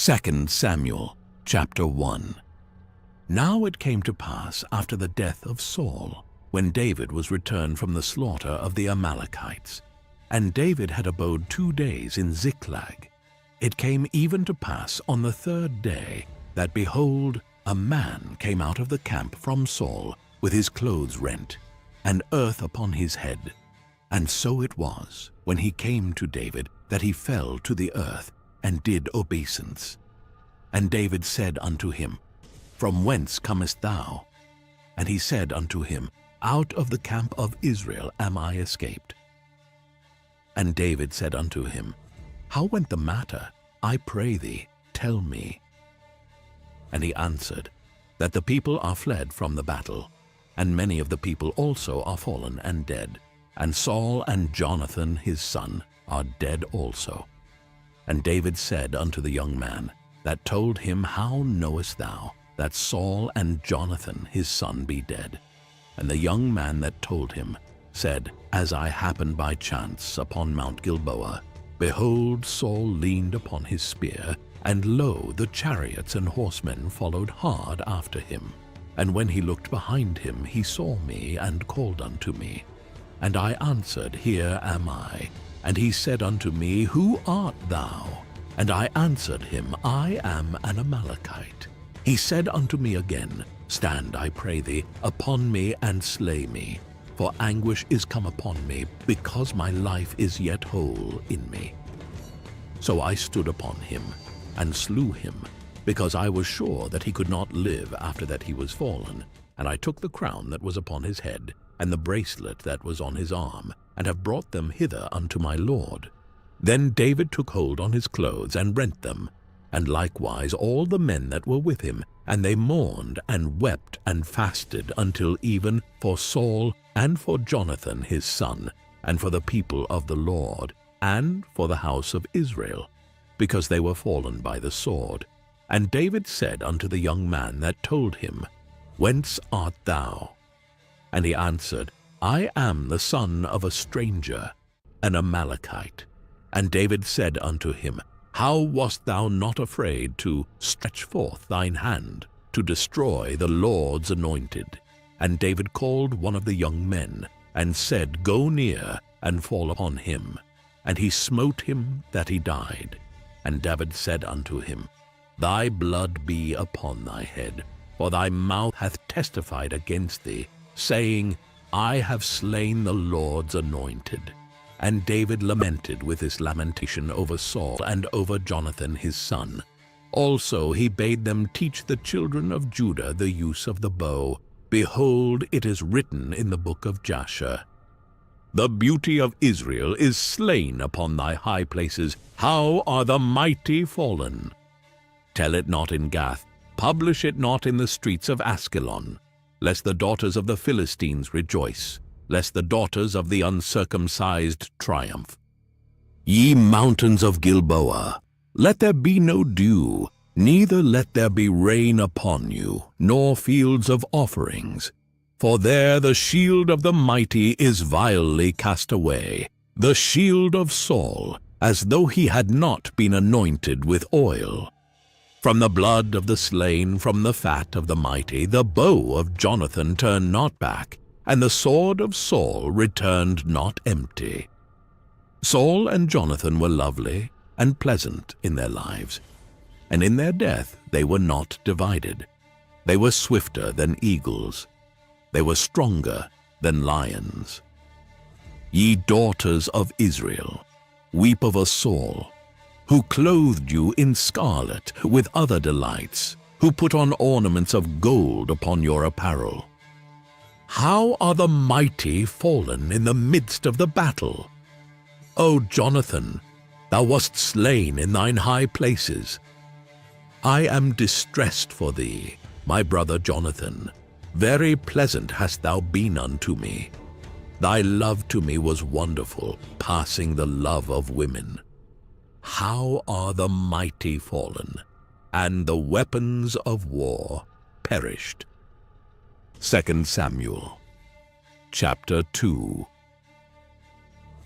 2 Samuel chapter 1. Now it came to pass after the death of Saul, when David was returned from the slaughter of the Amalekites, and David had abode 2 days in Ziklag. It came even to pass on the 3rd day that, behold, a man came out of the camp from Saul with his clothes rent, and earth upon his head. And so it was, when he came to David, that he fell to the earth, and did obeisance. And David said unto him, From whence comest thou? And he said unto him, Out of the camp of Israel am I escaped. And David said unto him, How went the matter? I pray thee, tell me. And he answered, That the people are fled from the battle, and many of the people also are fallen and dead, and Saul and Jonathan his son are dead also. And David said unto the young man that told him, How knowest thou that Saul and Jonathan his son be dead? And the young man that told him said, As I happened by chance upon Mount Gilboa, behold, Saul leaned upon his spear, and lo, the chariots and horsemen followed hard after him. And when he looked behind him, he saw me, and called unto me. And I answered, Here am I. And he said unto me, Who art thou? And I answered him, I am an Amalekite. He said unto me again, Stand, I pray thee, upon me, and slay me. For anguish is come upon me, because my life is yet whole in me. So I stood upon him, and slew him, because I was sure that he could not live after that he was fallen. And I took the crown that was upon his head, and the bracelet that was on his arm, and have brought them hither unto my lord. Then David took hold on his clothes, and rent them, and likewise all the men that were with him, and they mourned and wept and fasted until even for Saul and for Jonathan his son, and for the people of the Lord, and for the house of Israel, because they were fallen by the sword. And David said unto the young man that told him, Whence art thou? And he answered, I am the son of a stranger, an Amalekite. And David said unto him, How wast thou not afraid to stretch forth thine hand to destroy the Lord's anointed? And David called one of the young men, and said, Go near, and fall upon him. And he smote him that he died. And David said unto him, Thy blood be upon thy head, for thy mouth hath testified against thee, saying, I have slain the Lord's anointed. And David lamented with this lamentation over Saul and over Jonathan his son. Also he bade them teach the children of Judah the use of the bow. Behold, it is written in the book of Jasher, The beauty of Israel is slain upon thy high places. How are the mighty fallen? Tell it not in Gath, publish it not in the streets of Askelon, lest the daughters of the Philistines rejoice, lest the daughters of the uncircumcised triumph. Ye mountains of Gilboa, let there be no dew, neither let there be rain upon you, nor fields of offerings. For there the shield of the mighty is vilely cast away, the shield of Saul, as though he had not been anointed with oil. From the blood of the slain, from the fat of the mighty, the bow of Jonathan turned not back, and the sword of Saul returned not empty. Saul and Jonathan were lovely and pleasant in their lives, and in their death they were not divided. They were swifter than eagles. They were stronger than lions. Ye daughters of Israel, weep over Saul, who clothed you in scarlet with other delights, who put on ornaments of gold upon your apparel. How are the mighty fallen in the midst of the battle? O Jonathan, thou wast slain in thine high places. I am distressed for thee, my brother Jonathan. Very pleasant hast thou been unto me. Thy love to me was wonderful, passing the love of women. How are the mighty fallen, and the weapons of war perished. 2 Samuel chapter 2.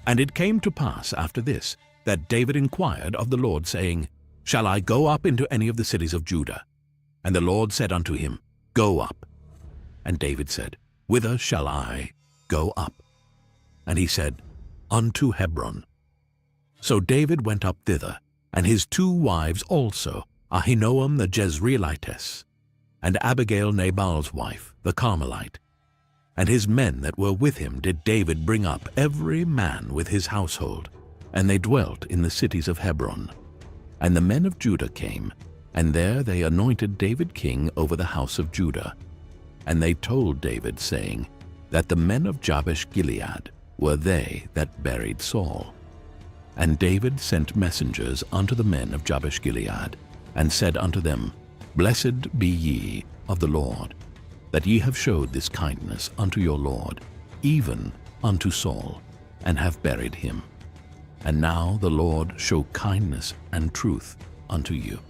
And it came to pass after this, that David inquired of the Lord, saying, Shall I go up into any of the cities of Judah? And the Lord said unto him, Go up. And David said, Whither shall I go up? And he said, Unto Hebron. So David went up thither, and his 2 wives also, Ahinoam the Jezreelitess, and Abigail Nabal's wife, the Carmelite. And his men that were with him did David bring up, every man with his household, and they dwelt in the cities of Hebron. And the men of Judah came, and there they anointed David king over the house of Judah. And they told David, saying, that the men of Jabesh-Gilead were they that buried Saul. And David sent messengers unto the men of Jabesh-Gilead, and said unto them, Blessed be ye of the Lord, that ye have showed this kindness unto your Lord, even unto Saul, and have buried him. And now the Lord show kindness and truth unto you.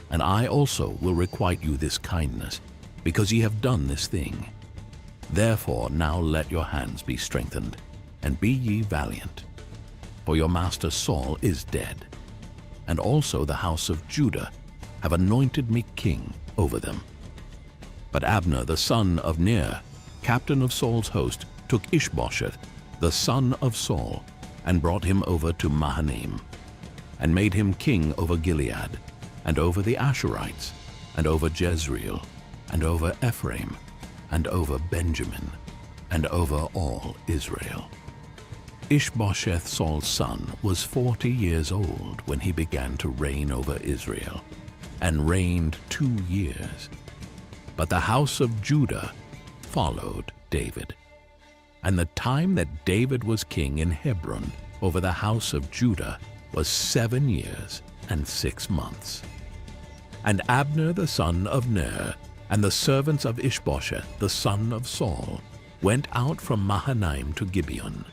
And I also will requite you this kindness, because ye have done this thing. Therefore now let your hands be strengthened, and be ye valiant. For your master Saul is dead, and also the house of Judah have anointed me king over them. But Abner the son of Ner, captain of Saul's host, took Ishbosheth, the son of Saul, and brought him over to Mahanaim, and made him king over Gilead, and over the Asherites, and over Jezreel, and over Ephraim, and over Benjamin, and over all Israel. Ishbosheth, Saul's son, was 40 years old when he began to reign over Israel, and reigned 2 years. But the house of Judah followed David. And the time that David was king in Hebron over the house of Judah was 7 years and 6 months. And Abner the son of Ner, and the servants of Ishbosheth the son of Saul, went out from Mahanaim to Gibeon.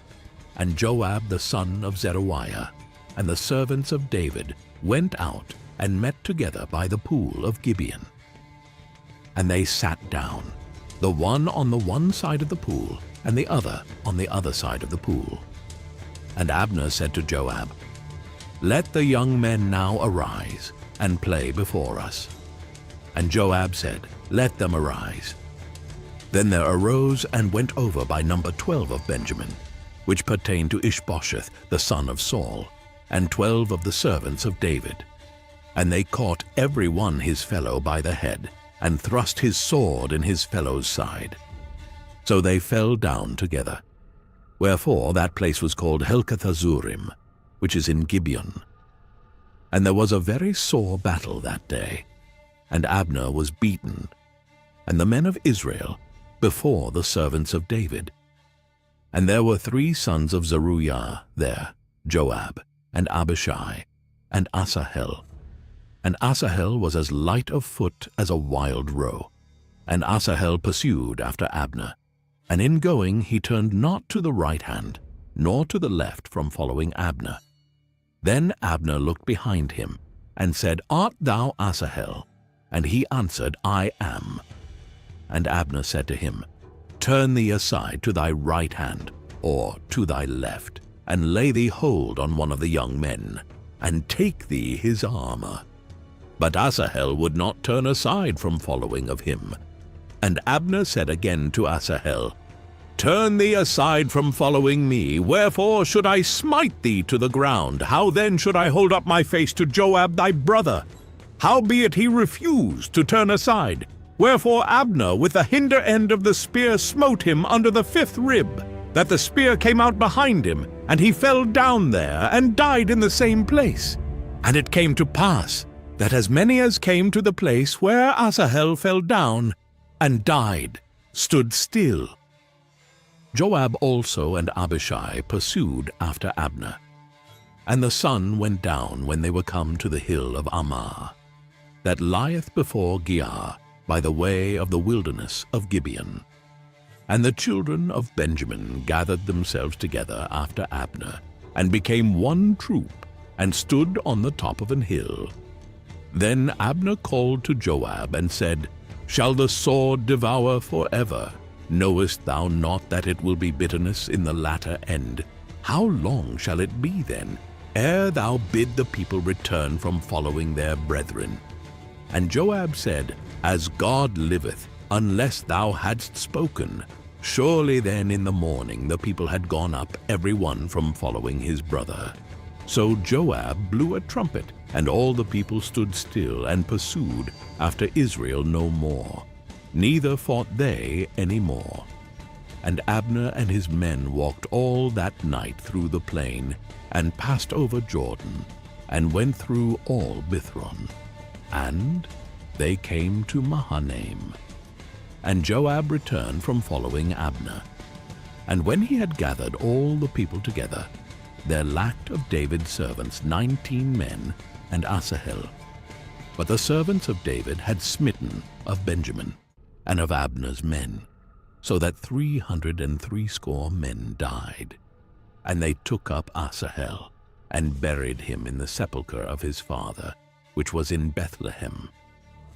And Joab the son of Zeruiah, and the servants of David, went out and met together by the pool of Gibeon. And they sat down, the one on the one side of the pool, and the other on the other side of the pool. And Abner said to Joab, Let the young men now arise, and play before us. And Joab said, Let them arise. Then there arose and went over by number 12 of Benjamin, which pertained to Ishbosheth the son of Saul, and 12 of the servants of David. And they caught every one his fellow by the head, and thrust his sword in his fellow's side. So they fell down together. Wherefore that place was called Helkath-Hazurim, which is in Gibeon. And there was a very sore battle that day, and Abner was beaten, and the men of Israel before the servants of David. And there were 3 sons of Zeruiah there, Joab, and Abishai, and Asahel. And Asahel was as light of foot as a wild roe. And Asahel pursued after Abner, and in going he turned not to the right hand, nor to the left from following Abner. Then Abner looked behind him, and said, Art thou Asahel? And he answered, I am. And Abner said to him, Turn thee aside to thy right hand, or to thy left, and lay thee hold on one of the young men, and take thee his armor. But Asahel would not turn aside from following of him. And Abner said again to Asahel, Turn thee aside from following me, wherefore should I smite thee to the ground? How then should I hold up my face to Joab thy brother? Howbeit he refused to turn aside. Wherefore Abner with the hinder end of the spear smote him under the 5th rib, that the spear came out behind him, and he fell down there, and died in the same place. And it came to pass, that as many as came to the place where Asahel fell down and died stood still. Joab also and Abishai pursued after Abner. And the sun went down when they were come to the hill of Ammah, that lieth before Giah, by the way of the wilderness of Gibeon. And the children of Benjamin gathered themselves together after Abner, and became one troop, and stood on the top of an hill. Then Abner called to Joab, and said, Shall the sword devour forever? Knowest thou not that it will be bitterness in the latter end? How long shall it be then, ere thou bid the people return from following their brethren. And Joab said, As God liveth, unless thou hadst spoken, surely then in the morning the people had gone up every one from following his brother. So Joab blew a trumpet, and all the people stood still and pursued after Israel no more, neither fought they any more. And Abner and his men walked all that night through the plain, and passed over Jordan, and went through all Bithron. And they came to Mahanaim. And Joab returned from following Abner. And when he had gathered all the people together, there lacked of David's servants 19 men and Asahel. But the servants of David had smitten of Benjamin and of Abner's men, so that 360 men died. And they took up Asahel, and buried him in the sepulchre of his father, which was in Bethlehem.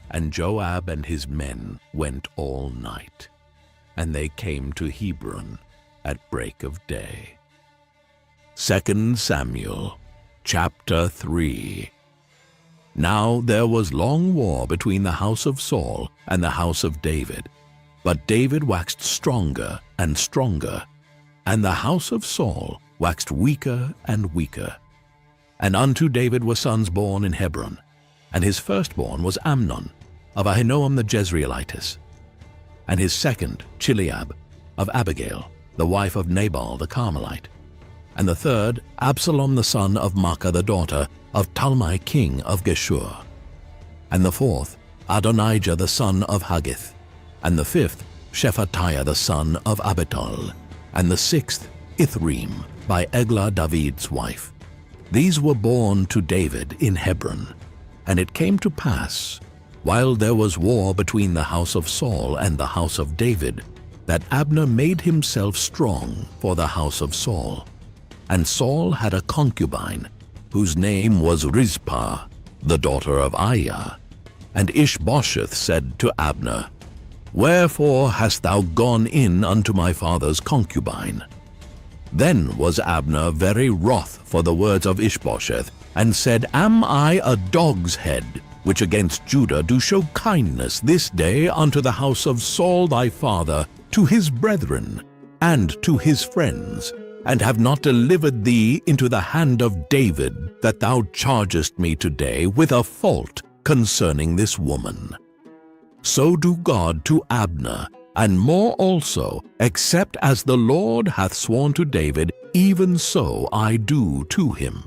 And Joab and his men went all night, and they came to Hebron at break of day. 2 Samuel chapter 3. Now there was long war between the house of Saul and the house of David, but David waxed stronger and stronger, and the house of Saul waxed weaker and weaker. And unto David were sons born in Hebron, and his firstborn was Amnon, of Ahinoam the Jezreelitess, and his second Chileab, of Abigail, the wife of Nabal the Carmelite, and the third Absalom the son of Maacah the daughter of Talmai king of Geshur, and the fourth Adonijah the son of Haggith, and the fifth Shephatiah the son of Abital, and the sixth Ithream by Eglah David's wife. These were born to David in Hebron. And it came to pass, while there was war between the house of Saul and the house of David, that Abner made himself strong for the house of Saul. And Saul had a concubine, whose name was Rizpah, the daughter of Aiah. And Ishbosheth said to Abner, Wherefore hast thou gone in unto my father's concubine? Then was Abner very wroth for the words of Ishbosheth, and said, Am I a dog's head, which against Judah do show kindness this day unto the house of Saul thy father, to his brethren, and to his friends, and have not delivered thee into the hand of David, that thou chargest me today with a fault concerning this woman? So do God to Abner, and more also, except as the Lord hath sworn to David, even so I do to him.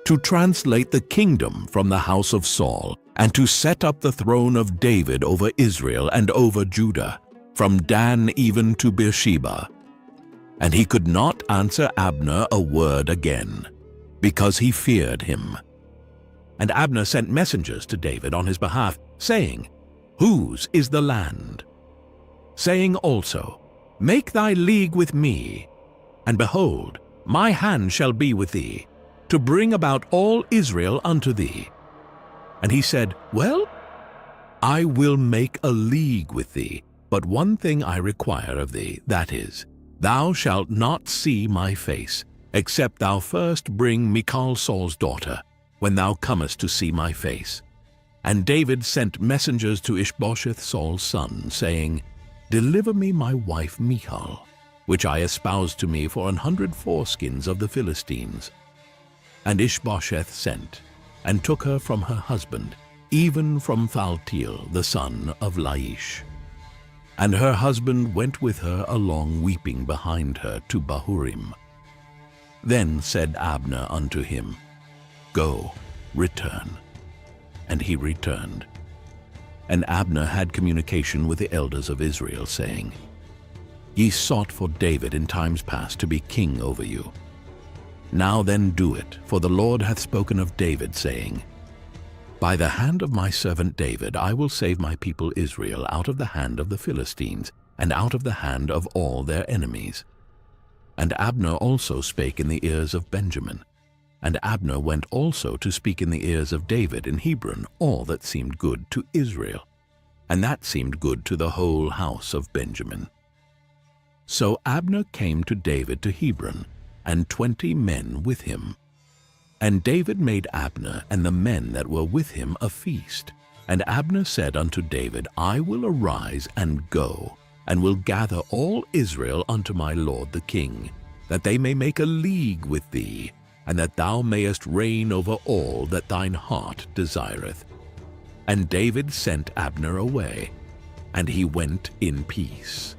To translate the kingdom from the house of Saul, and to set up the throne of David over Israel and over Judah, from Dan even to Beersheba. And he could not answer Abner a word again, because he feared him. And Abner sent messengers to David on his behalf, saying, Whose is the land? Saying also, Make thy league with me, and behold, my hand shall be with thee, to bring about all Israel unto thee. And he said, Well, I will make a league with thee, but one thing I require of thee, that is, thou shalt not see my face, except thou first bring Michal Saul's daughter, when thou comest to see my face. And David sent messengers to Ishbosheth Saul's son, saying, Deliver me my wife Michal, which I espoused to me for 100 foreskins of the Philistines. And Ishbosheth sent, and took her from her husband, even from Phaltiel the son of Laish. And her husband went with her along weeping behind her to Bahurim. Then said Abner unto him, Go, return. And he returned. And Abner had communication with the elders of Israel, saying, Ye sought for David in times past to be king over you. Now then do it, for the Lord hath spoken of David, saying, By the hand of my servant David I will save my people Israel out of the hand of the Philistines, and out of the hand of all their enemies. And Abner also spake in the ears of Benjamin. And Abner went also to speak in the ears of David in Hebron all that seemed good to Israel, and that seemed good to the whole house of Benjamin. So Abner came to David to Hebron, and 20 men with him, And David made Abner and the men that were with him a feast. And Abner said unto David, I will arise and go, and will gather all Israel unto my lord the king, that they may make a league with thee, and that thou mayest reign over all that thine heart desireth. And David sent Abner away, and he went in peace.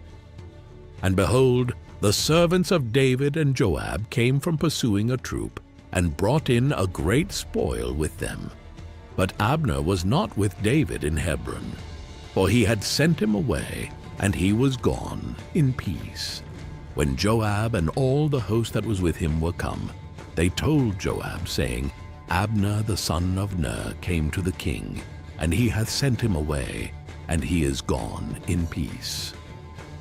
And behold, the servants of David and Joab came from pursuing a troop, and brought in a great spoil with them. But Abner was not with David in Hebron, for he had sent him away, and he was gone in peace. When Joab and all the host that was with him were come, they told Joab, saying, Abner the son of Ner came to the king, and he hath sent him away, and he is gone in peace.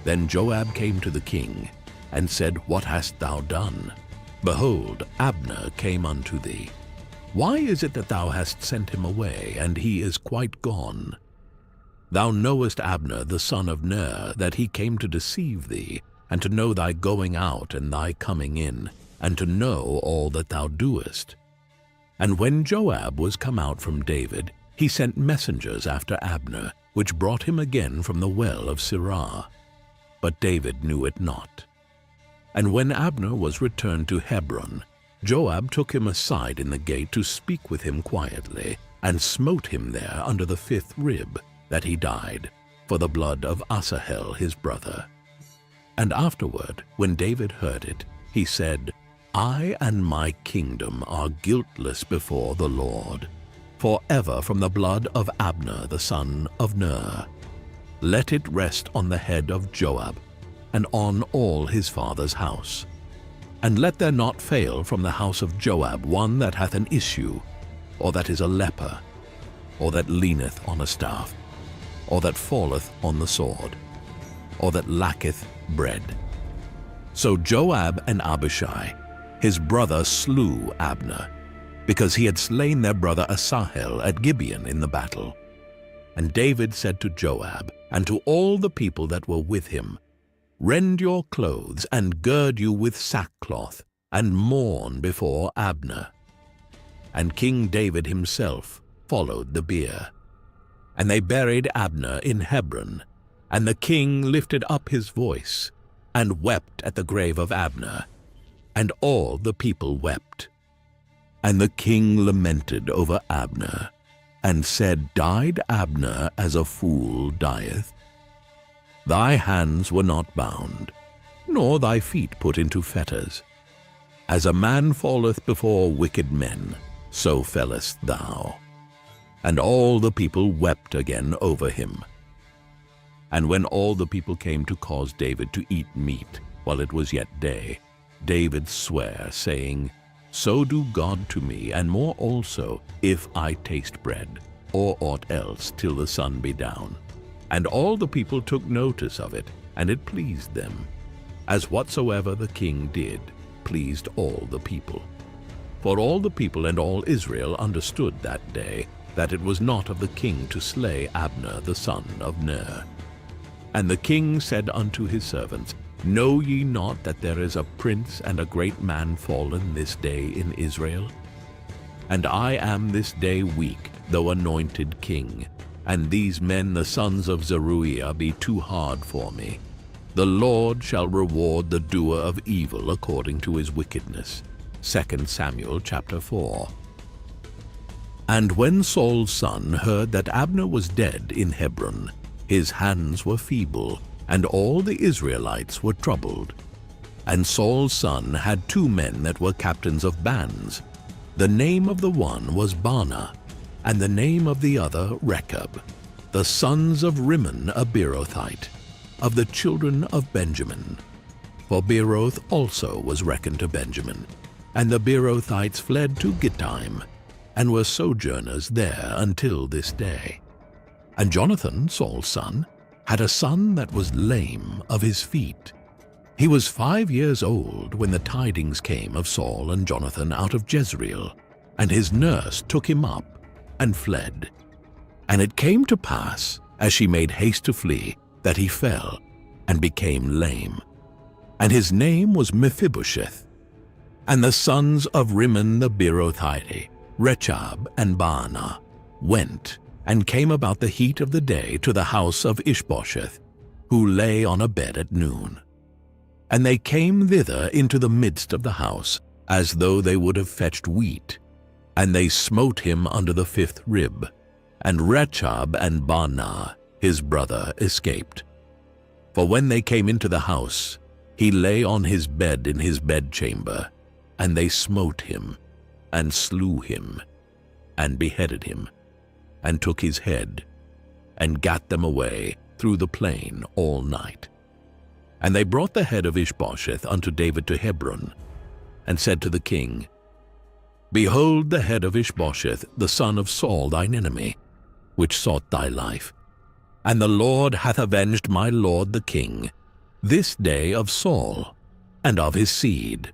Then Joab came to the king, and said, What hast thou done? Behold, Abner came unto thee. Why is it that thou hast sent him away, and he is quite gone? Thou knowest Abner the son of Ner, that he came to deceive thee, and to know thy going out and thy coming in, and to know all that thou doest. And when Joab was come out from David, he sent messengers after Abner, which brought him again from the well of Sirah. But David knew it not. And when Abner was returned to Hebron, Joab took him aside in the gate to speak with him quietly, and smote him there under the 5th rib, that he died, for the blood of Asahel his brother. And afterward, when David heard it, he said, I and my kingdom are guiltless before the Lord, forever from the blood of Abner the son of Ner. Let it rest on the head of Joab, and on all his father's house. And let there not fail from the house of Joab one that hath an issue, or that is a leper, or that leaneth on a staff, or that falleth on the sword, or that lacketh bread. So Joab and Abishai, his brother, slew Abner, because he had slain their brother Asahel at Gibeon in the battle. And David said to Joab, and to all the people that were with him, Rend your clothes, and gird you with sackcloth, and mourn before Abner. And King David himself followed the bier. And they buried Abner in Hebron, and the king lifted up his voice, and wept at the grave of Abner, and all the people wept. And the king lamented over Abner, and said, Died Abner as a fool dieth? Thy hands were not bound, nor thy feet put into fetters. As a man falleth before wicked men, so fellest thou. And all the people wept again over him. And when all the people came to cause David to eat meat, while it was yet day, David sware, saying, So do God to me, and more also, if I taste bread, or aught else, till the sun be down. And all the people took notice of it, and it pleased them, as whatsoever the king did pleased all the people. For all the people and all Israel understood that day that it was not of the king to slay Abner the son of Ner. And the king said unto his servants, Know ye not that there is a prince and a great man fallen this day in Israel? And I am this day weak, though anointed king, and these men the sons of Zeruiah be too hard for me. The Lord shall reward the doer of evil according to his wickedness. 2 Samuel chapter 4. And when Saul's son heard that Abner was dead in Hebron, his hands were feeble, and all the Israelites were troubled. And Saul's son had 2 men that were captains of bands. The name of the one was Baanah, and the name of the other Rechab, the sons of Rimmon a Beerothite, of the children of Benjamin. For Beeroth also was reckoned to Benjamin, and the Beerothites fled to Gittaim, and were sojourners there until this day. And Jonathan, Saul's son, had a son that was lame of his feet. He was 5 years old when the tidings came of Saul and Jonathan out of Jezreel, and his nurse took him up and fled. And it came to pass, as she made haste to flee, that he fell and became lame. And his name was Mephibosheth. And the sons of Rimmon the Beerothite, Rechab and Baanah, went and came about the heat of the day to the house of Ishbosheth, who lay on a bed at noon. And they came thither into the midst of the house, as though they would have fetched wheat. And they smote him under the 5th rib, and Rechab and Baanah his brother escaped. For when they came into the house, he lay on his bed in his bedchamber, and they smote him, and slew him, and beheaded him, and took his head, and gat them away through the plain all night. And they brought the head of Ishbosheth unto David to Hebron, and said to the king, Behold the head of Ishbosheth, the son of Saul thine enemy, which sought thy life. And the Lord hath avenged my lord the king, this day of Saul, and of his seed.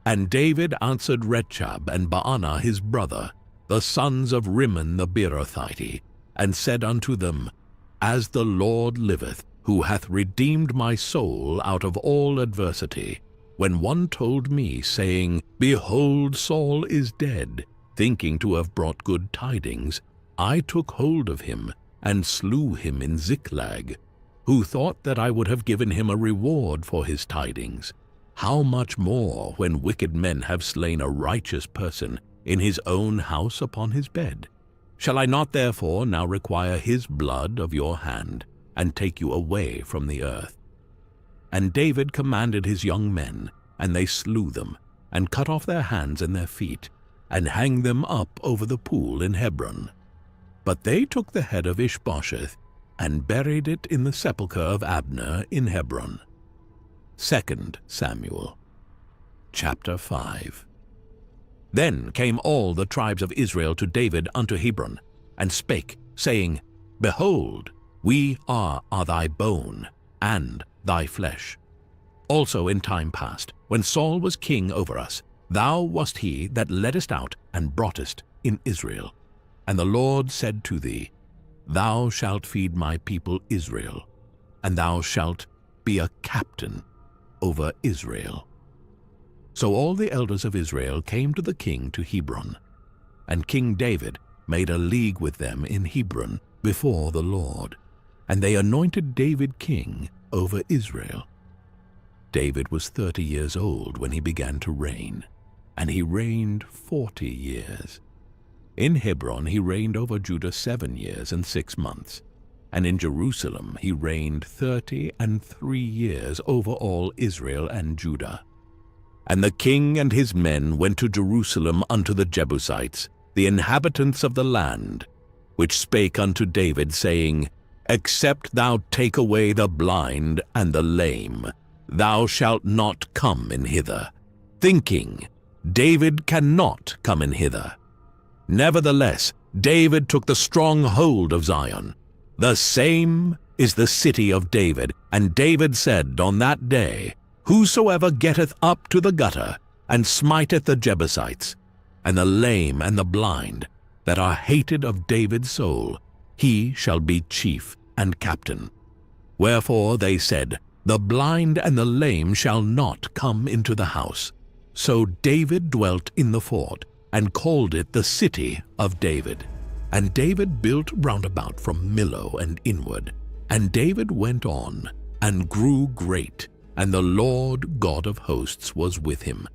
And David answered Rechab and Baanah his brother, the sons of Rimmon the Beerothite, and said unto them, As the Lord liveth, who hath redeemed my soul out of all adversity, when one told me, saying, Behold, Saul is dead, thinking to have brought good tidings, I took hold of him, and slew him in Ziklag, who thought that I would have given him a reward for his tidings. How much more when wicked men have slain a righteous person in his own house upon his bed? Shall I not therefore now require his blood of your hand, and take you away from the earth? And David commanded his young men, and they slew them, and cut off their hands and their feet, and hanged them up over the pool in Hebron. But they took the head of Ishbosheth, and buried it in the sepulchre of Abner in Hebron. 2 Samuel chapter 5. Then came all the tribes of Israel to David unto Hebron, and spake, saying, Behold, we are thy bone, and thy flesh. Also in time past, when Saul was king over us, thou wast he that leddest out and broughtest in Israel. And the Lord said to thee, Thou shalt feed my people Israel, and thou shalt be a captain over Israel. So all the elders of Israel came to the king to Hebron, and King David made a league with them in Hebron before the Lord, and they anointed David king over Israel. David was 30 years old when he began to reign, and he reigned 40 years. In Hebron he reigned over Judah 7 years and 6 months, and in Jerusalem he reigned 33 years over all Israel and Judah. And the king and his men went to Jerusalem unto the Jebusites, the inhabitants of the land, which spake unto David, saying, Except thou take away the blind and the lame, thou shalt not come in hither, thinking, David cannot come in hither. Nevertheless, David took the strong hold of Zion. The same is the city of David. And David said on that day, Whosoever getteth up to the gutter, and smiteth the Jebusites, and the lame and the blind, that are hated of David's soul, he shall be chief and captain. Wherefore they said, The blind and the lame shall not come into the house. So David dwelt in the fort, and called it the city of David. And David built round about from Millo and inward. And David went on, and grew great, and the Lord God of hosts was with him.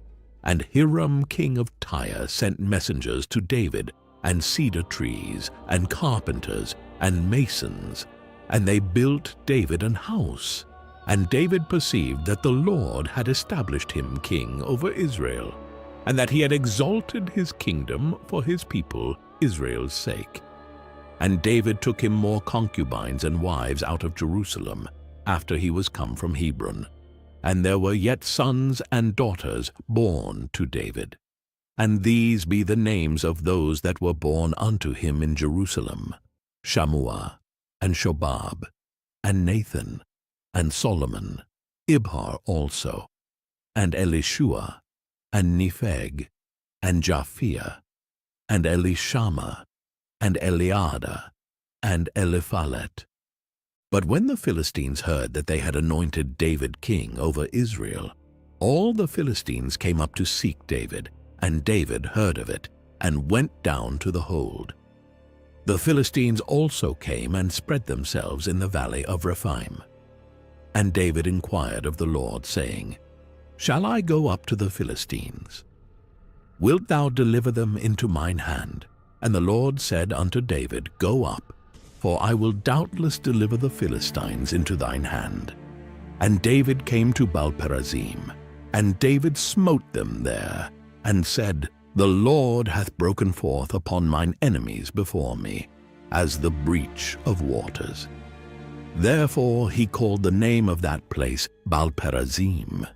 And Hiram king of Tyre sent messengers to David, and cedar trees, and carpenters, and masons. And they built David an house. And David perceived that the Lord had established him king over Israel, and that he had exalted his kingdom for his people Israel's sake. And David took him more concubines and wives out of Jerusalem, after he was come from Hebron. And there were yet sons and daughters born to David. And these be the names of those that were born unto him in Jerusalem: Shammua, and Shobab, and Nathan, and Solomon, Ibhar also, and Elishua, and Nepheg, and Japhia, and Elishama, and Eliada, and Eliphalet. But when the Philistines heard that they had anointed David king over Israel, all the Philistines came up to seek David, and David heard of it, and went down to the hold. The Philistines also came and spread themselves in the valley of Rephaim. And David inquired of the Lord, saying, Shall I go up to the Philistines? Wilt thou deliver them into mine hand? And the Lord said unto David, Go up, for I will doubtless deliver the Philistines into thine hand. And David came to Baal-perazim, and David smote them there, and said, The Lord hath broken forth upon mine enemies before me, as the breach of waters. Therefore he called the name of that place Baal-perazim.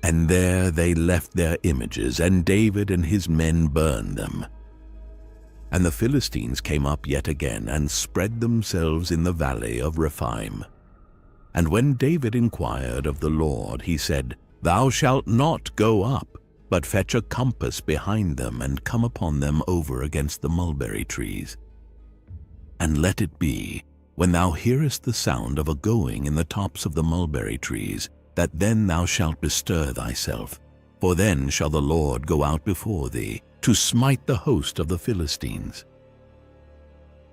And there they left their images, and David and his men burned them. And the Philistines came up yet again, and spread themselves in the valley of Rephaim. And when David inquired of the Lord, he said, Thou shalt not go up, but fetch a compass behind them, and come upon them over against the mulberry trees. And let it be, when thou hearest the sound of a going in the tops of the mulberry trees, that then thou shalt bestir thyself, for then shall the Lord go out before thee, to smite the host of the Philistines.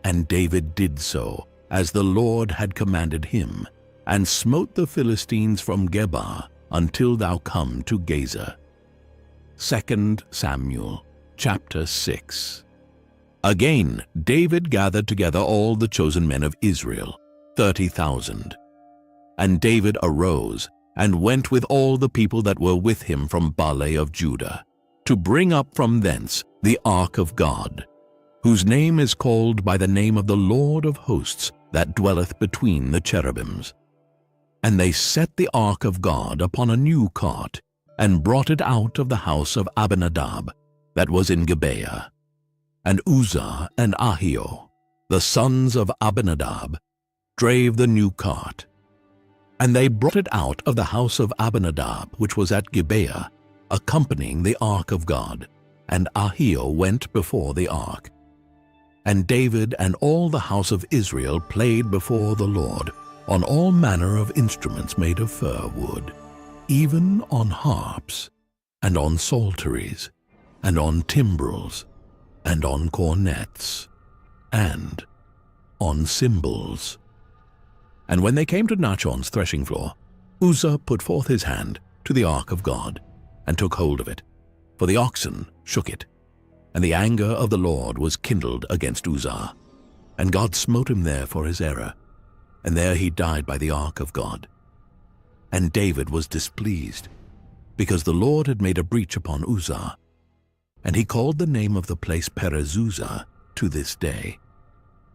And David did so, as the Lord had commanded him, and smote the Philistines from Geba until thou come to Gaza. 2 Samuel chapter 6. Again David gathered together all the chosen men of Israel, 30,000. And David arose, and went with all the people that were with him from Baalah of Judah, to bring up from thence the ark of God, whose name is called by the name of the Lord of hosts, that dwelleth between the cherubims. And they set the ark of God upon a new cart, and brought it out of the house of Abinadab, that was in Gibeah. And Uzzah and Ahio, the sons of Abinadab, drave the new cart. And they brought it out of the house of Abinadab, which was at Gibeah, accompanying the ark of God, and Ahio went before the ark. And David and all the house of Israel played before the Lord on all manner of instruments made of fir wood, even on harps, and on psalteries, and on timbrels, and on cornets, and on cymbals. And when they came to Nachon's threshing floor, Uzzah put forth his hand to the ark of God, and took hold of it, for the oxen shook it. And the anger of the Lord was kindled against Uzzah, and God smote him there for his error, and there he died by the ark of God. And David was displeased, because the Lord had made a breach upon Uzzah, and he called the name of the place Perez-Uzzah to this day.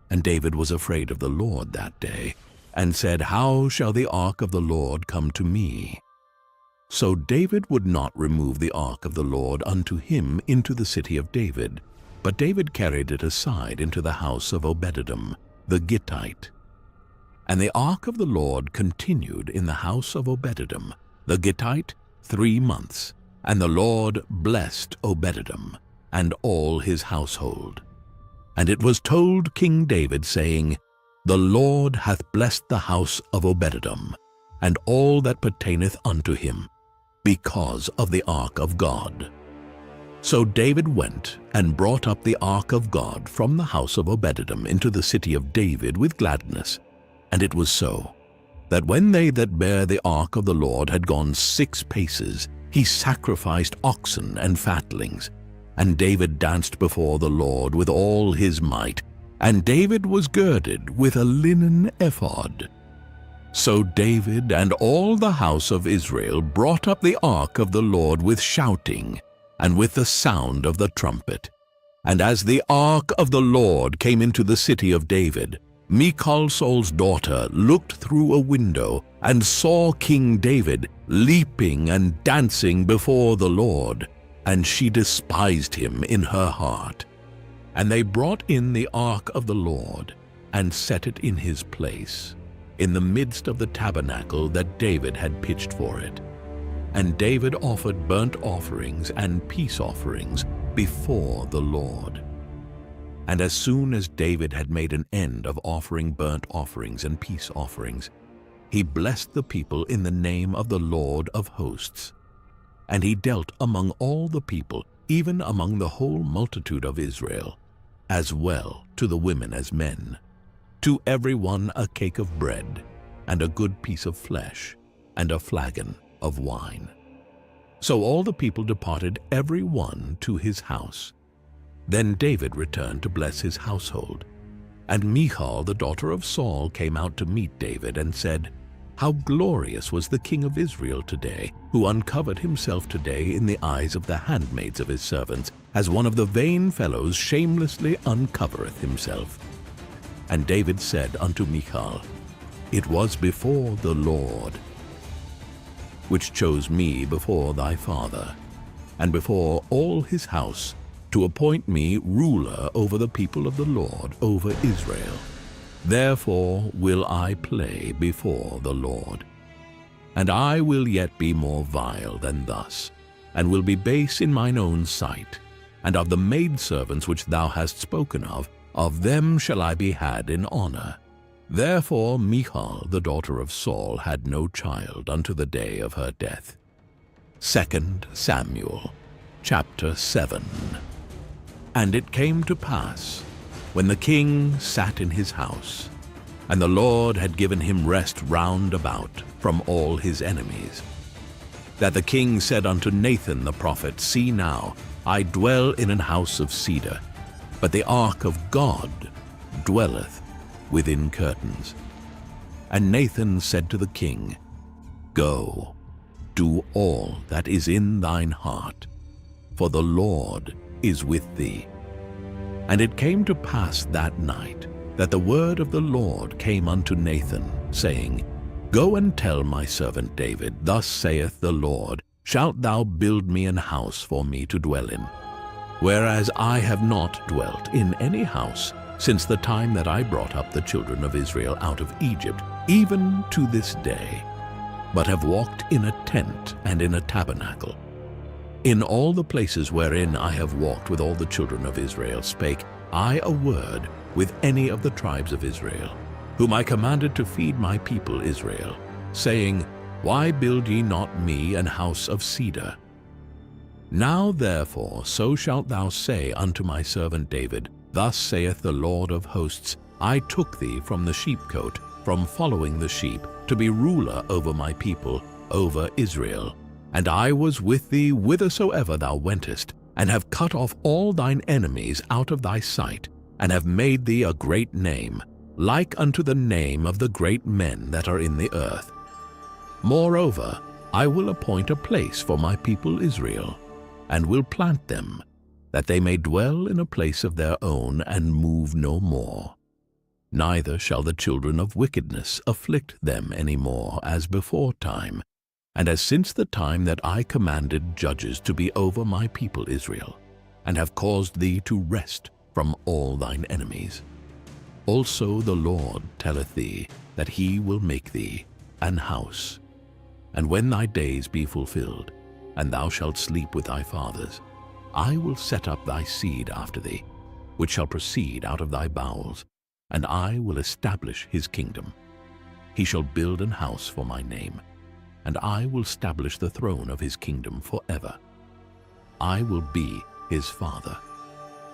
And David was afraid of the Lord that day, and said, How shall the ark of the Lord come to me? So David would not remove the ark of the Lord unto him into the city of David, but David carried it aside into the house of Obed-Edom, the Gittite. And the ark of the Lord continued in the house of Obed-Edom, the Gittite, 3 months, and the Lord blessed Obed-Edom, and all his household. And it was told King David, saying, The Lord hath blessed the house of Obed-Edom, and all that pertaineth unto him, because of the ark of God. So David went and brought up the ark of God from the house of Obed-Edom into the city of David with gladness. And it was so, that when they that bare the ark of the Lord had gone 6 paces, he sacrificed oxen and fatlings. And David danced before the Lord with all his might, and David was girded with a linen ephod. So David and all the house of Israel brought up the ark of the Lord with shouting, and with the sound of the trumpet. And as the ark of the Lord came into the city of David, Michal Saul's daughter looked through a window, and saw King David leaping and dancing before the Lord, and she despised him in her heart. And they brought in the ark of the Lord, and set it in his place, in the midst of the tabernacle that David had pitched for it. And David offered burnt offerings and peace offerings before the Lord. And as soon as David had made an end of offering burnt offerings and peace offerings, he blessed the people in the name of the Lord of hosts. And he dealt among all the people, even among the whole multitude of Israel, as well to the women as men, to every one a cake of bread, and a good piece of flesh, and a flagon of wine. So all the people departed every one to his house. Then David returned to bless his household. And Michal, the daughter of Saul, came out to meet David and said, "How glorious was the king of Israel today, who uncovered himself today in the eyes of the handmaids of his servants, as one of the vain fellows shamelessly uncovereth himself." And David said unto Michal, "It was before the Lord, which chose me before thy father, and before all his house, to appoint me ruler over the people of the Lord, over Israel. Therefore will I play before the Lord. And I will yet be more vile than thus, and will be base in mine own sight. And of the maidservants which thou hast spoken of them shall I be had in honor." Therefore Michal, the daughter of Saul, had no child unto the day of her death. 2 Samuel chapter 7. And it came to pass, when the king sat in his house, and the Lord had given him rest round about from all his enemies, that the king said unto Nathan the prophet, "See now, I dwell in an house of cedar, but the ark of God dwelleth within curtains." And Nathan said to the king, "Go, do all that is in thine heart, for the Lord is with thee." And it came to pass that night that the word of the Lord came unto Nathan, saying, "Go and tell my servant David, Thus saith the Lord, Shalt thou build me an house for me to dwell in? Whereas I have not dwelt in any house since the time that I brought up the children of Israel out of Egypt, even to this day, but have walked in a tent and in a tabernacle. In all the places wherein I have walked with all the children of Israel spake I a word with any of the tribes of Israel, whom I commanded to feed my people Israel, saying, Why build ye not me an house of cedar? Now therefore so shalt thou say unto my servant David, Thus saith the Lord of hosts, I took thee from the sheepcote, from following the sheep, to be ruler over my people, over Israel. And I was with thee whithersoever thou wentest, and have cut off all thine enemies out of thy sight, and have made thee a great name, like unto the name of the great men that are in the earth. Moreover, I will appoint a place for my people Israel, and will plant them, that they may dwell in a place of their own and move no more. Neither shall the children of wickedness afflict them any more as before time, and as since the time that I commanded judges to be over my people Israel, and have caused thee to rest from all thine enemies. Also the Lord telleth thee that he will make thee an house. And when thy days be fulfilled, and thou shalt sleep with thy fathers, I will set up thy seed after thee, which shall proceed out of thy bowels, and I will establish his kingdom. He shall build an house for my name, and I will establish the throne of his kingdom forever. I will be his father,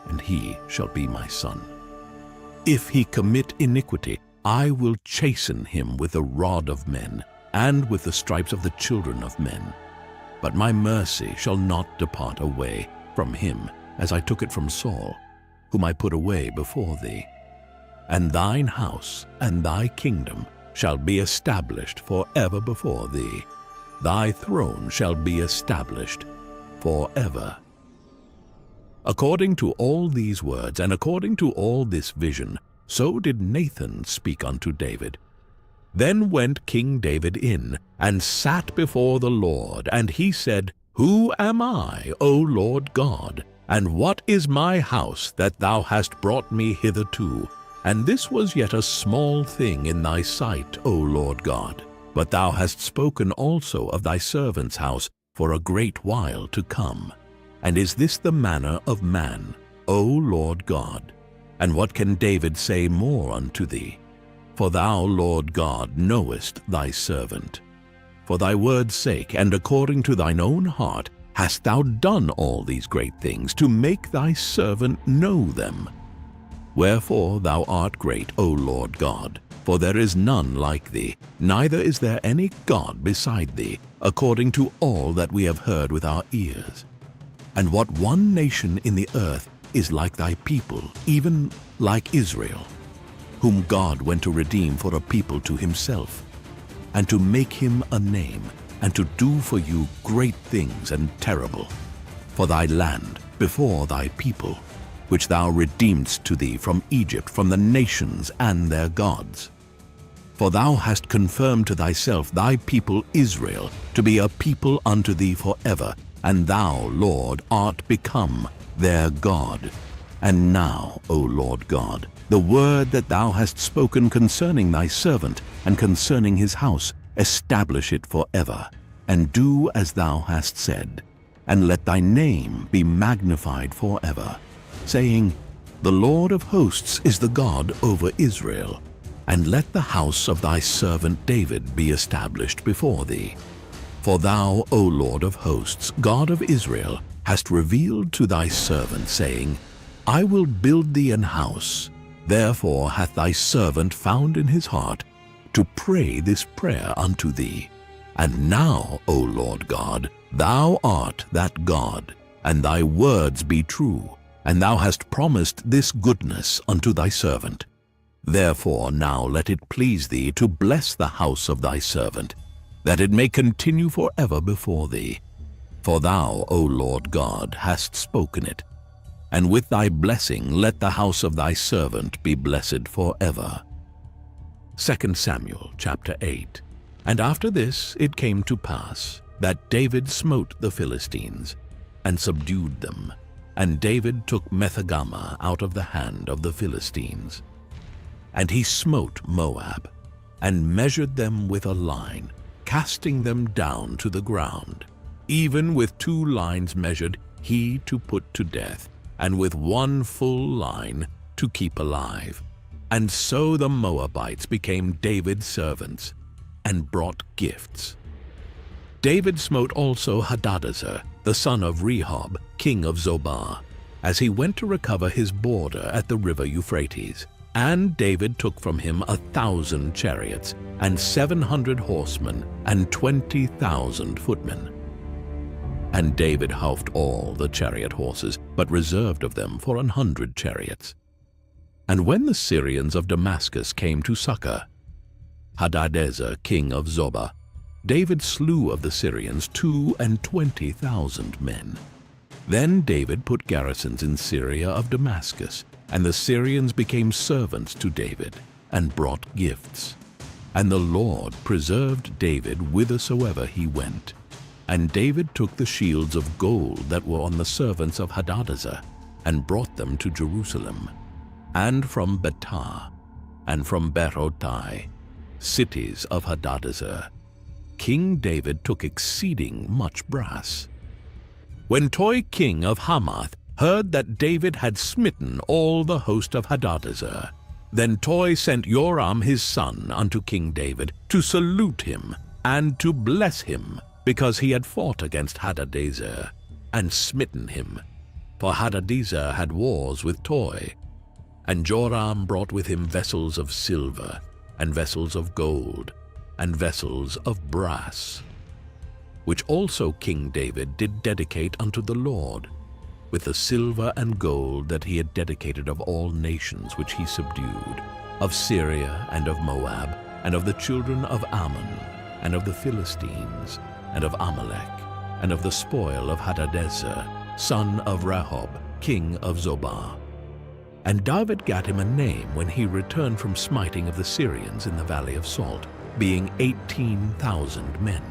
and he shall be my son. If he commit iniquity, I will chasten him with the rod of men, and with the stripes of the children of men. But my mercy shall not depart away from him, as I took it from Saul, whom I put away before thee. And thine house and thy kingdom shall be established forever before thee. Thy throne shall be established forever. According to all these words, and according to all this vision, so did Nathan speak unto David. Then went King David in, and sat before the Lord, and he said, Who am I, O Lord God? And what is my house that thou hast brought me hitherto? And this was yet a small thing in thy sight, O Lord God. But thou hast spoken also of thy servant's house for a great while to come. And is this the manner of man, O Lord God? And what can David say more unto thee? For thou, Lord God, knowest thy servant. For thy word's sake, and according to thine own heart, hast thou done all these great things, to make thy servant know them. Wherefore thou art great, O Lord God, for there is none like thee, neither is there any God beside thee, according to all that we have heard with our ears. And what one nation in the earth is like thy people, even like Israel, whom God went to redeem for a people to himself, and to make him a name, and to do for you great things and terrible, for thy land before thy people, which thou redeemedst to thee from Egypt, from the nations and their gods. For thou hast confirmed to thyself thy people Israel to be a people unto thee forever, and thou, Lord, art become their God. And now, O Lord God, the word that thou hast spoken concerning thy servant and concerning his house, establish it forever, and do as thou hast said, and let thy name be magnified forever, saying, The Lord of hosts is the God over Israel, and let the house of thy servant David be established before thee. For thou, O Lord of hosts, God of Israel, hast revealed to thy servant, saying, I will build thee an house. Therefore hath thy servant found in his heart to pray this prayer unto thee. And now, O Lord God, thou art that God, and thy words be true, and thou hast promised this goodness unto thy servant. Therefore now let it please thee to bless the house of thy servant, that it may continue forever before thee. For thou, O Lord God, hast spoken it, and with thy blessing let the house of thy servant be blessed forever. 2 Samuel chapter 8. And after this it came to pass that David smote the Philistines, and subdued them. And David took Methegama out of the hand of the Philistines. And he smote Moab, and measured them with a line, casting them down to the ground. Even with 2 lines measured he to put to death, and with 1 full line to keep alive. And so the Moabites became David's servants, and brought gifts. David smote also Hadadezer, the son of Rehob, king of Zobah, as he went to recover his border at the river Euphrates. And David took from him 1,000 chariots, and 700 horsemen, and 20,000 footmen. And David houghed all the chariot horses, but reserved of them for 100 chariots. And when the Syrians of Damascus came to succor Hadadezer, king of Zobah, David slew of the Syrians 22,000 men. Then David put garrisons in Syria of Damascus, and the Syrians became servants to David, and brought gifts. And the Lord preserved David whithersoever he went. And David took the shields of gold that were on the servants of Hadadezer, and brought them to Jerusalem, and from Betah, and from Berotai, cities of Hadadezer. King David took exceeding much brass. When Toi king of Hamath heard that David had smitten all the host of Hadadezer, then Toi sent Joram his son unto King David to salute him and to bless him, because he had fought against Hadadezer and smitten him. For Hadadezer had wars with Toi. And Joram brought with him vessels of silver, and vessels of gold, and vessels of brass, which also King David did dedicate unto the Lord, with the silver and gold that he had dedicated of all nations which he subdued, of Syria and of Moab, and of the children of Ammon, and of the Philistines, and of Amalek, and of the spoil of Hadadezer, son of Rehob, king of Zobah. And David gat him a name when he returned from smiting of the Syrians in the valley of Salt, being 18,000 men.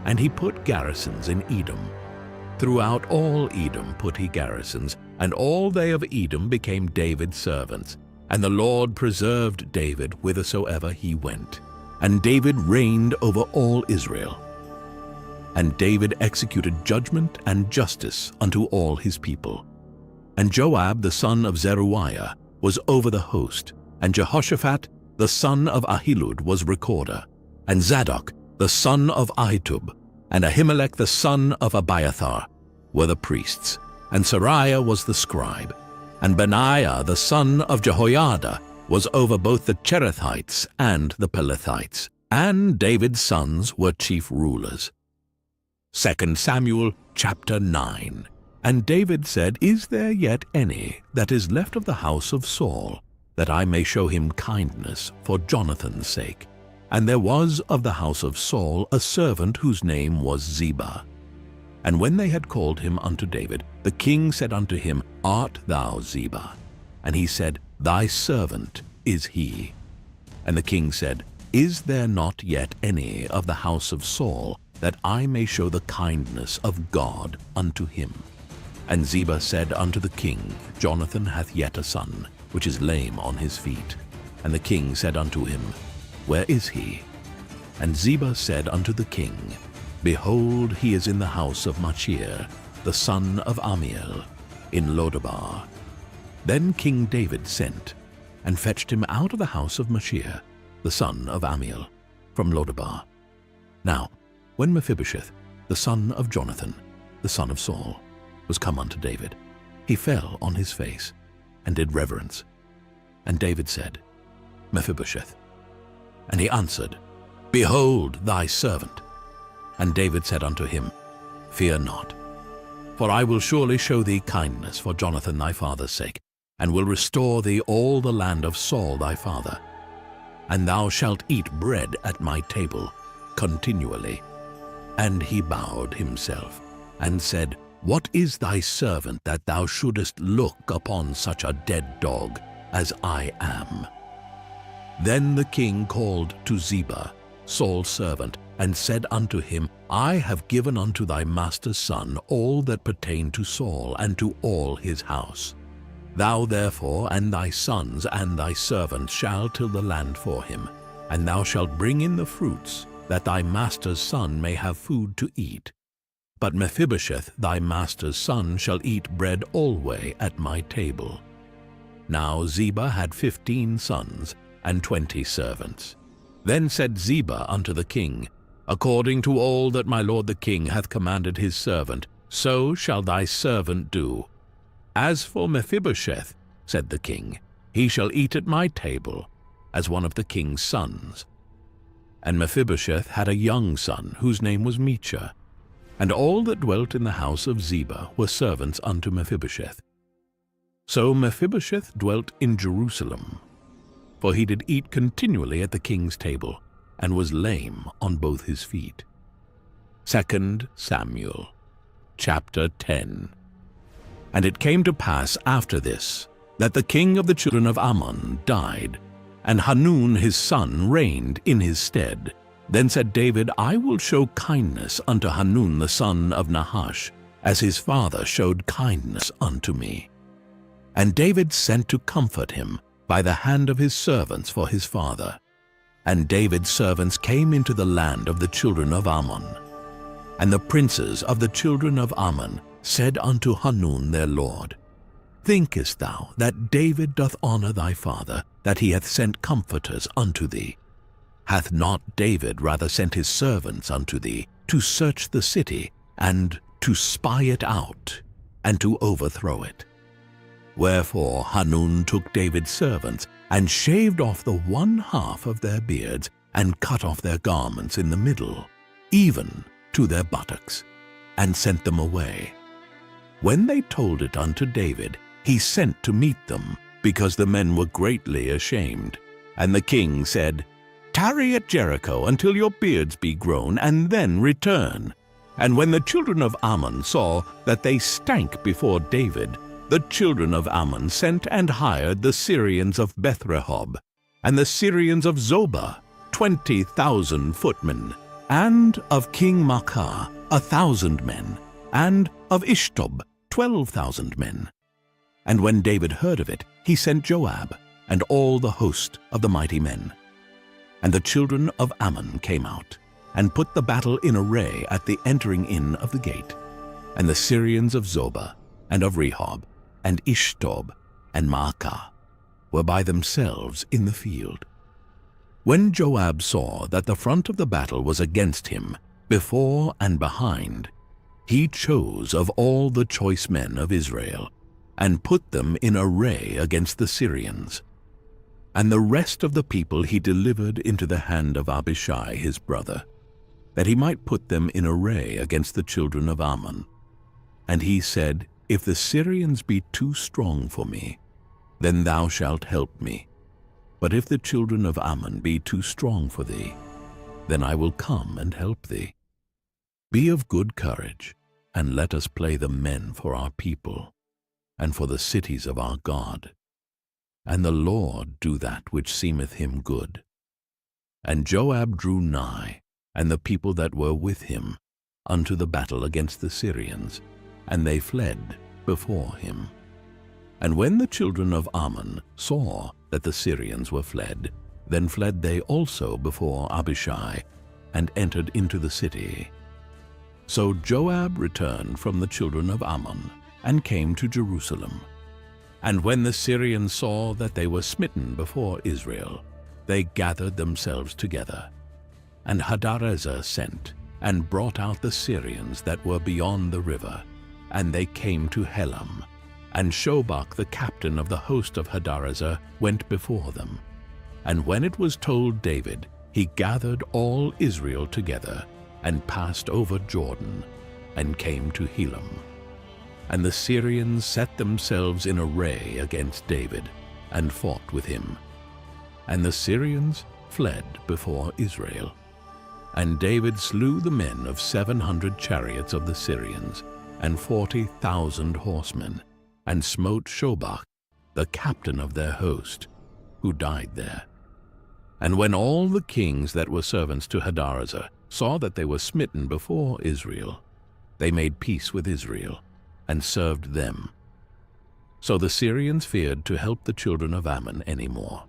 And he put garrisons in Edom. Throughout all Edom put he garrisons, and all they of Edom became David's servants. And the Lord preserved David whithersoever he went. And David reigned over all Israel. And David executed judgment and justice unto all his people. And Joab the son of Zeruiah was over the host, and Jehoshaphat the son of Ahilud, was recorder, and Zadok, the son of Ahitub, and Ahimelech, the son of Abiathar, were the priests, and Sariah was the scribe, and Benaiah, the son of Jehoiada, was over both the Cherethites and the Pelethites, and David's sons were chief rulers. 2 Samuel chapter 9. And David said, Is there yet any that is left of the house of Saul, that I may show him kindness for Jonathan's sake? And there was of the house of Saul a servant whose name was Ziba. And when they had called him unto David, the king said unto him, Art thou Ziba? And he said, Thy servant is he. And the king said, Is there not yet any of the house of Saul, that I may show the kindness of God unto him? And Ziba said unto the king, Jonathan hath yet a son, which is lame on his feet. And the king said unto him, Where is he? And Ziba said unto the king, Behold, he is in the house of Machir, the son of Amiel, in Lodabar. Then King David sent, and fetched him out of the house of Machir, the son of Amiel, from Lodabar. Now, when Mephibosheth, the son of Jonathan, the son of Saul, was come unto David, he fell on his face, and did reverence. And David said, Mephibosheth. And he answered, Behold thy servant. And David said unto him, Fear not, for I will surely show thee kindness for Jonathan thy father's sake, and will restore thee all the land of Saul thy father. And thou shalt eat bread at my table continually. And he bowed himself, and said, What is thy servant that thou shouldest look upon such a dead dog as I am? Then the king called to Ziba, Saul's servant, and said unto him, I have given unto thy master's son all that pertain to Saul and to all his house. Thou therefore and thy sons and thy servants shall till the land for him, and thou shalt bring in the fruits, that thy master's son may have food to eat. But Mephibosheth thy master's son shall eat bread alway at my table. Now Ziba had 15 sons and 20 servants. Then said Ziba unto the king, According to all that my lord the king hath commanded his servant, so shall thy servant do. As for Mephibosheth, said the king, he shall eat at my table, as one of the king's sons. And Mephibosheth had a young son, whose name was Micha. And all that dwelt in the house of Ziba were servants unto Mephibosheth. So Mephibosheth dwelt in Jerusalem, for he did eat continually at the king's table, and was lame on both his feet. 2 Samuel chapter 10. And it came to pass after this, that the king of the children of Ammon died, and Hanun his son reigned in his stead. Then said David, I will show kindness unto Hanun the son of Nahash, as his father showed kindness unto me. And David sent to comfort him by the hand of his servants for his father. And David's servants came into the land of the children of Ammon. And the princes of the children of Ammon said unto Hanun their lord, Thinkest thou that David doth honor thy father, that he hath sent comforters unto thee? Hath not David rather sent his servants unto thee, to search the city, and to spy it out, and to overthrow it? Wherefore Hanun took David's servants, and shaved off the one half of their beards, and cut off their garments in the middle, even to their buttocks, and sent them away. When they told it unto David, he sent to meet them, because the men were greatly ashamed. And the king said, Tarry at Jericho until your beards be grown, and then return. And when the children of Ammon saw that they stank before David, the children of Ammon sent and hired the Syrians of Bethrehob, and the Syrians of Zobah, 20,000 footmen, and of King Maachah 1,000 men, and of Ishtob 12,000 men. And when David heard of it, he sent Joab, and all the host of the mighty men. And the children of Ammon came out, and put the battle in array at the entering in of the gate. And the Syrians of Zobah, and of Rehob, and Ishtob, and Maachah, were by themselves in the field. When Joab saw that the front of the battle was against him, before and behind, he chose of all the choice men of Israel, and put them in array against the Syrians. And the rest of the people he delivered into the hand of Abishai his brother, that he might put them in array against the children of Ammon. And he said, If the Syrians be too strong for me, then thou shalt help me. But if the children of Ammon be too strong for thee, then I will come and help thee. Be of good courage, and let us play the men for our people, and for the cities of our God. And the Lord do that which seemeth him good. And Joab drew nigh, and the people that were with him, unto the battle against the Syrians, and they fled before him. And when the children of Ammon saw that the Syrians were fled, then fled they also before Abishai, and entered into the city. So Joab returned from the children of Ammon, and came to Jerusalem. And when the Syrians saw that they were smitten before Israel, they gathered themselves together. And Hadarezer sent, and brought out the Syrians that were beyond the river, and they came to Helam. And Shobach the captain of the host of Hadarezer went before them. And when it was told David, he gathered all Israel together, and passed over Jordan, and came to Helam. And the Syrians set themselves in array against David, and fought with him. And the Syrians fled before Israel. And David slew the men of 700 chariots of the Syrians, and 40,000 horsemen, and smote Shobach, the captain of their host, who died there. And when all the kings that were servants to Hadarezer saw that they were smitten before Israel, they made peace with Israel, and served them. So the Syrians feared to help the children of Ammon any more.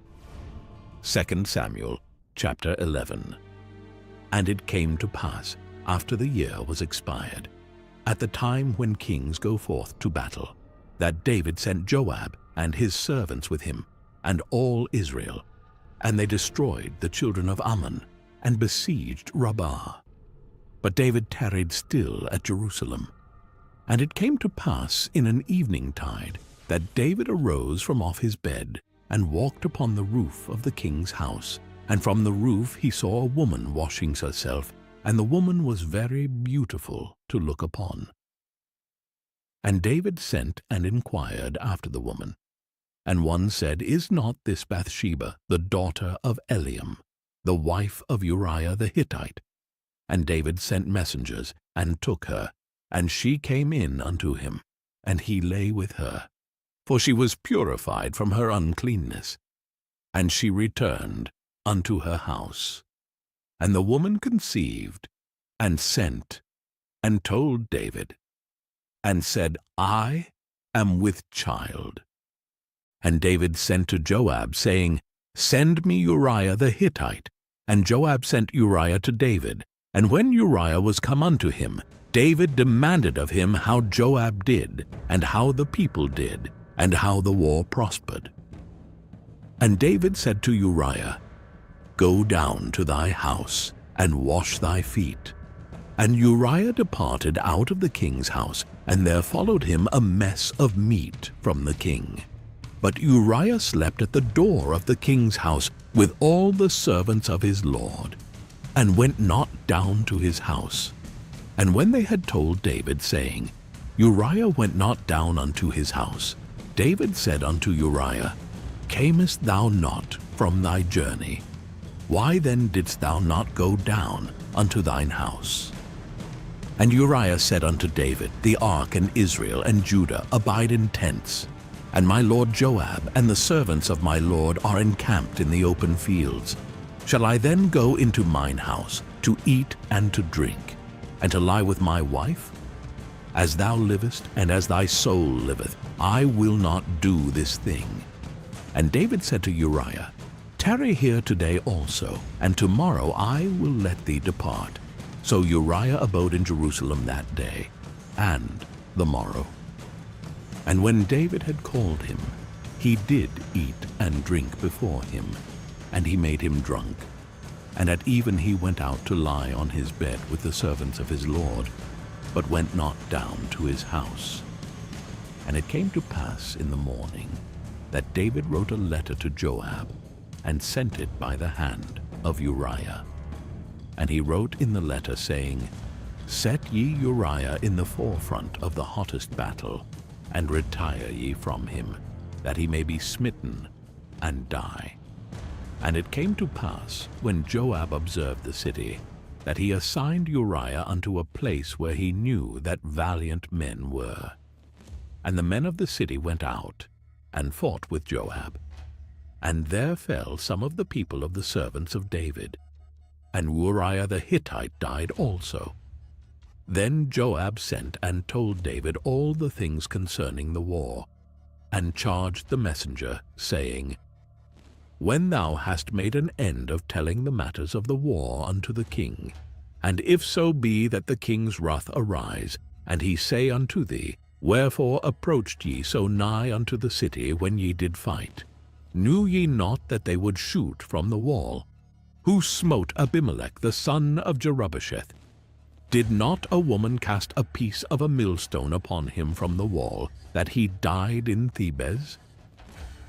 2 Samuel chapter 11. And it came to pass, after the year was expired, at the time when kings go forth to battle, that David sent Joab and his servants with him, and all Israel, and they destroyed the children of Ammon, and besieged Rabbah. But David tarried still at Jerusalem. And it came to pass in an evening tide, that David arose from off his bed, and walked upon the roof of the king's house. And from the roof he saw a woman washing herself, and the woman was very beautiful to look upon. And David sent and inquired after the woman. And one said, Is not this Bathsheba, the daughter of Eliam, the wife of Uriah the Hittite? And David sent messengers, and took her, and she came in unto him, and he lay with her, for she was purified from her uncleanness. And she returned unto her house. And the woman conceived, and sent, and told David, and said, I am with child. And David sent to Joab, saying, Send me Uriah the Hittite. And Joab sent Uriah to David. And when Uriah was come unto him, David demanded of him how Joab did, and how the people did, and how the war prospered. And David said to Uriah, Go down to thy house, and wash thy feet. And Uriah departed out of the king's house, and there followed him a mess of meat from the king. But Uriah slept at the door of the king's house with all the servants of his lord, and went not down to his house. And when they had told David, saying, Uriah went not down unto his house, David said unto Uriah, Camest thou not from thy journey? Why then didst thou not go down unto thine house? And Uriah said unto David, The ark and Israel and Judah abide in tents, and my lord Joab and the servants of my lord are encamped in the open fields. Shall I then go into mine house to eat and to drink, and to lie with my wife? As thou livest, and as thy soul liveth, I will not do this thing. And David said to Uriah, Tarry here today also, and tomorrow I will let thee depart. So Uriah abode in Jerusalem that day, and the morrow. And when David had called him, he did eat and drink before him, and he made him drunk. And at even he went out to lie on his bed with the servants of his lord, but went not down to his house. And it came to pass in the morning that David wrote a letter to Joab, and sent it by the hand of Uriah. And he wrote in the letter, saying, Set ye Uriah in the forefront of the hottest battle, and retire ye from him, that he may be smitten and die. And it came to pass, when Joab observed the city, that he assigned Uriah unto a place where he knew that valiant men were. And the men of the city went out, and fought with Joab. And there fell some of the people of the servants of David, and Uriah the Hittite died also. Then Joab sent and told David all the things concerning the war, and charged the messenger, saying, When thou hast made an end of telling the matters of the war unto the king, and if so be that the king's wrath arise, and he say unto thee, Wherefore approached ye so nigh unto the city when ye did fight? Knew ye not that they would shoot from the wall? Who smote Abimelech the son of Jerubbesheth? Did not a woman cast a piece of a millstone upon him from the wall, that he died in Thebez?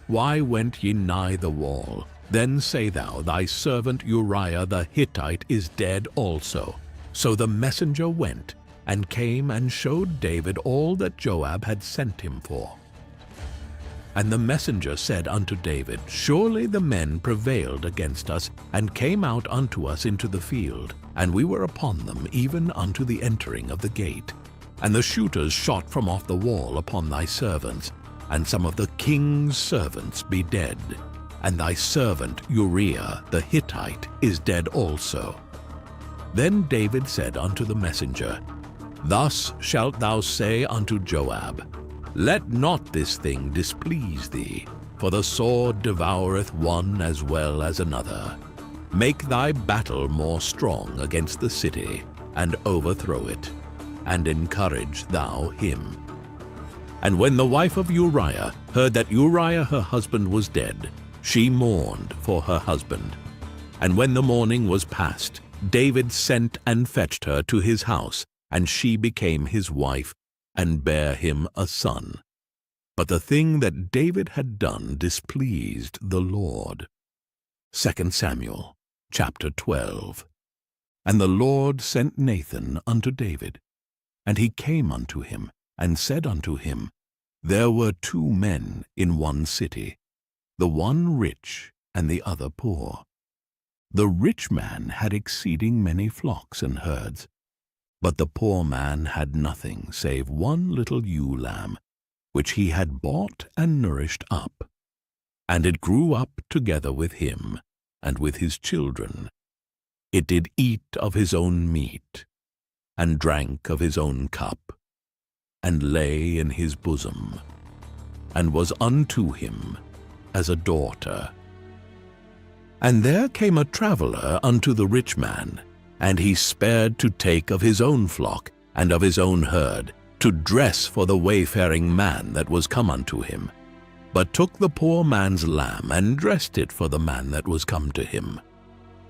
Why went ye nigh the wall? Then say thou, Thy servant Uriah the Hittite is dead also. So the messenger went, and came and showed David all that Joab had sent him for. And the messenger said unto David, Surely the men prevailed against us, and came out unto us into the field, and we were upon them even unto the entering of the gate. And the shooters shot from off the wall upon thy servants, and some of the king's servants be dead. And thy servant Uriah the Hittite is dead also. Then David said unto the messenger, Thus shalt thou say unto Joab, Let not this thing displease thee, for the sword devoureth one as well as another. Make thy battle more strong against the city, and overthrow it, and encourage thou him. And when the wife of Uriah heard that Uriah her husband was dead, she mourned for her husband. And when the mourning was past, David sent and fetched her to his house, and she became his wife, and bare him a son. But the thing that David had done displeased the Lord. 2 Samuel chapter 12. And the Lord sent Nathan unto David. And he came unto him, and said unto him, There were 2 men in one city, the one rich, and the other poor. The rich man had exceeding many flocks and herds, but the poor man had nothing save one little ewe lamb, which he had bought and nourished up. And it grew up together with him, and with his children. It did eat of his own meat, and drank of his own cup, and lay in his bosom, and was unto him as a daughter. And there came a traveler unto the rich man, and he spared to take of his own flock and of his own herd, to dress for the wayfaring man that was come unto him, but took the poor man's lamb, and dressed it for the man that was come to him.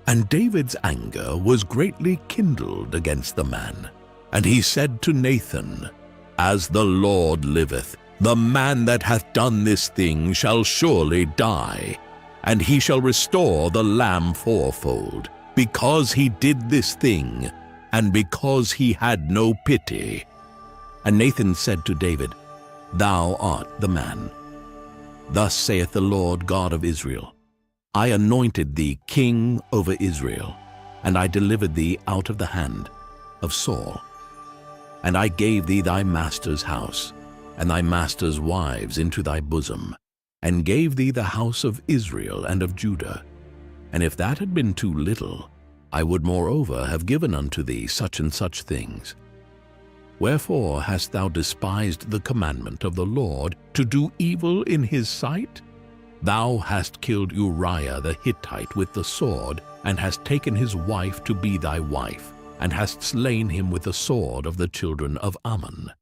And David's anger was greatly kindled against the man. And he said to Nathan, As the Lord liveth, the man that hath done this thing shall surely die, and he shall restore the lamb fourfold, because he did this thing, and because he had no pity. And Nathan said to David, Thou art the man. Thus saith the Lord God of Israel, I anointed thee king over Israel, and I delivered thee out of the hand of Saul. And I gave thee thy master's house, and thy master's wives into thy bosom, and gave thee the house of Israel and of Judah. And if that had been too little, I would moreover have given unto thee such and such things. Wherefore hast thou despised the commandment of the Lord, to do evil in his sight? Thou hast killed Uriah the Hittite with the sword, and hast taken his wife to be thy wife, and hast slain him with the sword of the children of Ammon.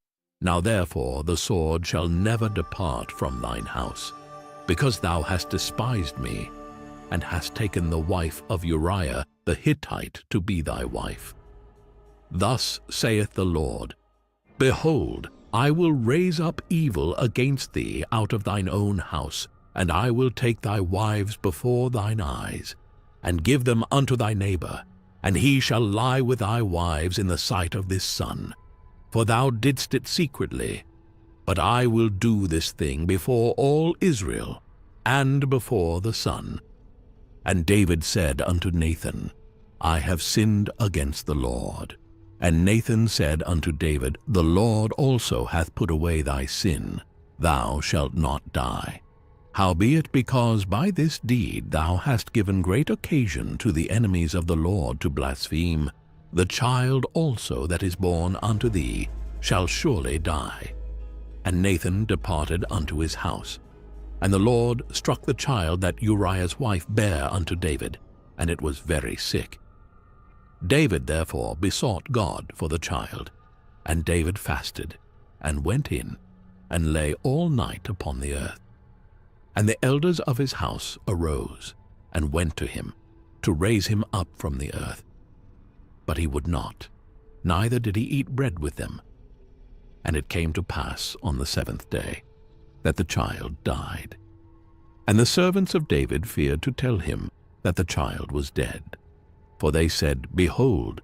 Now therefore the sword shall never depart from thine house, because thou hast despised me, and hast taken the wife of Uriah the Hittite to be thy wife. Thus saith the Lord, Behold, I will raise up evil against thee out of thine own house, and I will take thy wives before thine eyes, and give them unto thy neighbor, and he shall lie with thy wives in the sight of this sun. For thou didst it secretly, but I will do this thing before all Israel, and before the sun. And David said unto Nathan, I have sinned against the Lord. And Nathan said unto David, The Lord also hath put away thy sin, thou shalt not die. Howbeit, because by this deed thou hast given great occasion to the enemies of the Lord to blaspheme, the child also that is born unto thee shall surely die. And Nathan departed unto his house. And the Lord struck the child that Uriah's wife bare unto David, and it was very sick. David therefore besought God for the child, and David fasted, and went in, and lay all night upon the earth. And the elders of his house arose, and went to him, to raise him up from the earth. But he would not, neither did he eat bread with them. And it came to pass on the 7th day, that the child died. And the servants of David feared to tell him that the child was dead. For they said, Behold,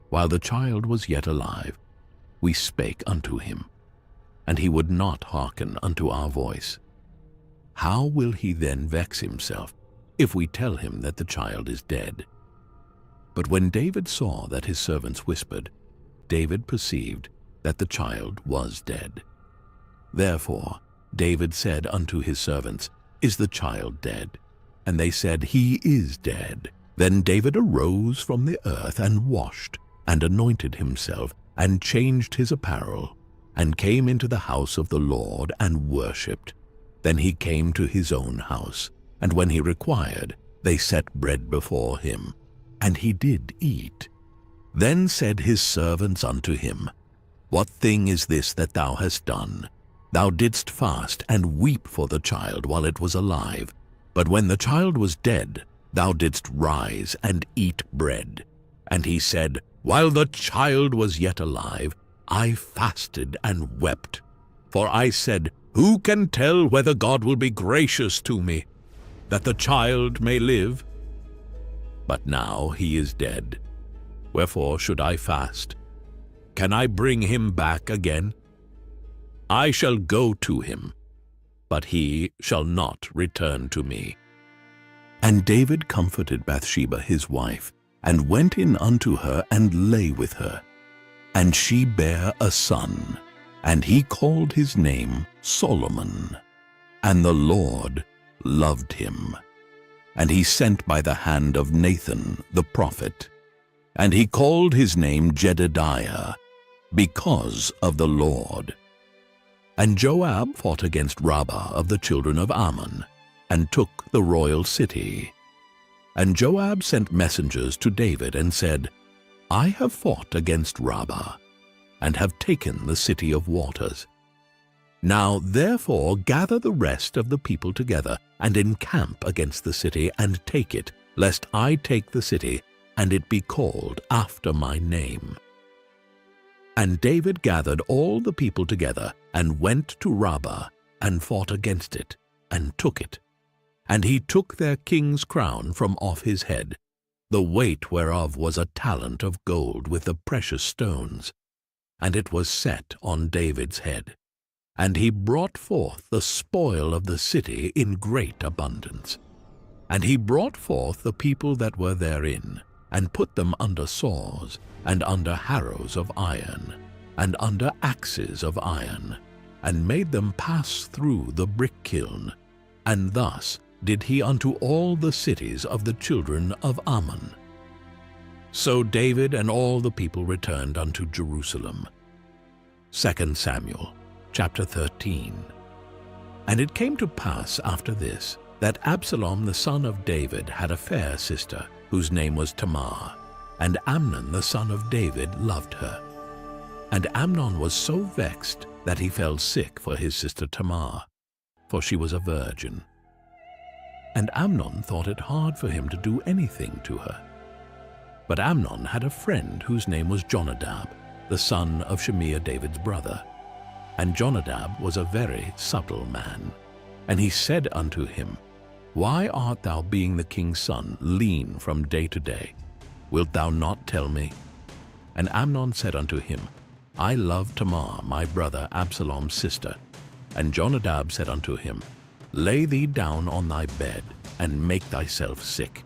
while the child was yet alive, we spake unto him, and he would not hearken unto our voice. How will he then vex himself, if we tell him that the child is dead? But when David saw that his servants whispered, David perceived that the child was dead. Therefore David said unto his servants, Is the child dead? And they said, He is dead. Then David arose from the earth, and washed, and anointed himself, and changed his apparel, and came into the house of the Lord, and worshipped. Then he came to his own house, and when he required, they set bread before him, and he did eat. Then said his servants unto him, What thing is this that thou hast done? Thou didst fast and weep for the child while it was alive, but when the child was dead, thou didst rise and eat bread. And he said, While the child was yet alive, I fasted and wept. For I said, Who can tell whether God will be gracious to me, that the child may live? But now he is dead. Wherefore should I fast? Can I bring him back again? I shall go to him, but he shall not return to me. And David comforted Bathsheba his wife, and went in unto her, and lay with her. And she bare a son, and he called his name Solomon. And the Lord loved him. And he sent by the hand of Nathan the prophet. And he called his name Jedidiah, because of the Lord. And Joab fought against Rabbah of the children of Ammon, and took the royal city. And Joab sent messengers to David, and said, I have fought against Rabbah, and have taken the city of waters. Now therefore gather the rest of the people together, and encamp against the city, and take it, lest I take the city, and it be called after my name. And David gathered all the people together, and went to Rabbah, and fought against it, and took it. And he took their king's crown from off his head, the weight whereof was a talent of gold with the precious stones, and it was set on David's head. And he brought forth the spoil of the city in great abundance. And he brought forth the people that were therein, and put them under saws, and under harrows of iron, and under axes of iron, and made them pass through the brick kiln. And thus did he unto all the cities of the children of Ammon. So David and all the people returned unto Jerusalem. 2 Samuel chapter 13. And it came to pass after this, that Absalom the son of David had a fair sister, whose name was Tamar, and Amnon the son of David loved her. And Amnon was so vexed that he fell sick for his sister Tamar, for she was a virgin. and Amnon thought it hard for him to do anything to her. But Amnon had a friend whose name was Jonadab, the son of Shimea, David's brother. And Jonadab was a very subtle man. And he said unto him, Why art thou, being the king's son, lean from day to day? Wilt thou not tell me? And Amnon said unto him, I love Tamar, my brother Absalom's sister. And Jonadab said unto him, Lay thee down on thy bed, and make thyself sick.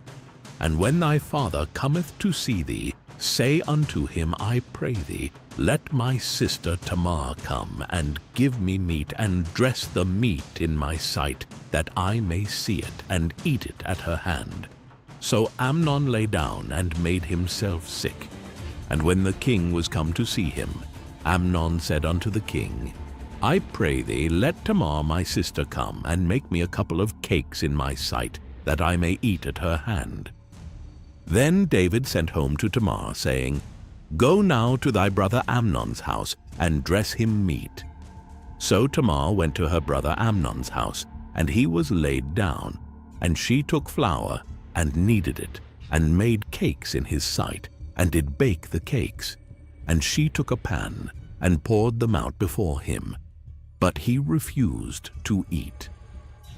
And when thy father cometh to see thee, say unto him, I pray thee, let my sister Tamar come, and give me meat, and dress the meat in my sight, that I may see it, and eat it at her hand. So Amnon lay down, and made himself sick. And when the king was come to see him, Amnon said unto the king, I pray thee, let Tamar my sister come, and make me a couple of cakes in my sight, that I may eat at her hand. Then David sent home to Tamar, saying, Go now to thy brother Amnon's house, and dress him meat. So Tamar went to her brother Amnon's house, and he was laid down. And she took flour, and kneaded it, and made cakes in his sight, and did bake the cakes. And she took a pan, and poured them out before him. But he refused to eat.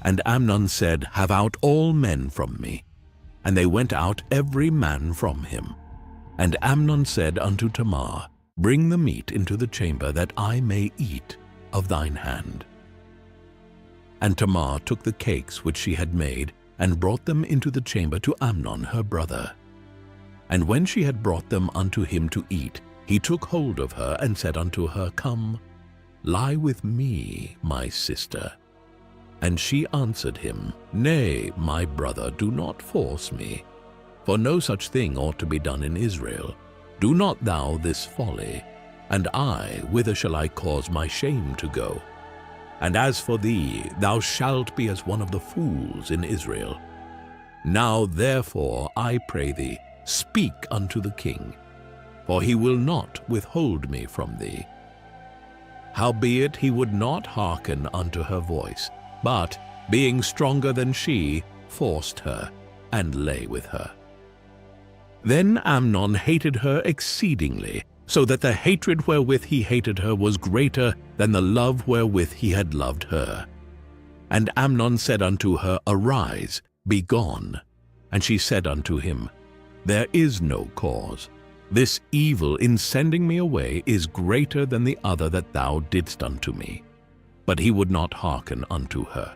And Amnon said, Have out all men from me. And they went out every man from him. And Amnon said unto Tamar, Bring the meat into the chamber, that I may eat of thine hand. And Tamar took the cakes which she had made, and brought them into the chamber to Amnon her brother. And when she had brought them unto him to eat, he took hold of her, and said unto her, Come, lie with me, my sister. And she answered him, Nay, my brother, do not force me, for no such thing ought to be done in Israel. Do not thou this folly, and I, whither shall I cause my shame to go? And as for thee, thou shalt be as one of the fools in Israel. Now therefore, I pray thee, speak unto the king, for he will not withhold me from thee. Howbeit he would not hearken unto her voice, but, being stronger than she, forced her, and lay with her. Then Amnon hated her exceedingly, so that the hatred wherewith he hated her was greater than the love wherewith he had loved her. And Amnon said unto her, Arise, be gone. And she said unto him, There is no cause. This evil in sending me away is greater than the other that thou didst unto me. But he would not hearken unto her.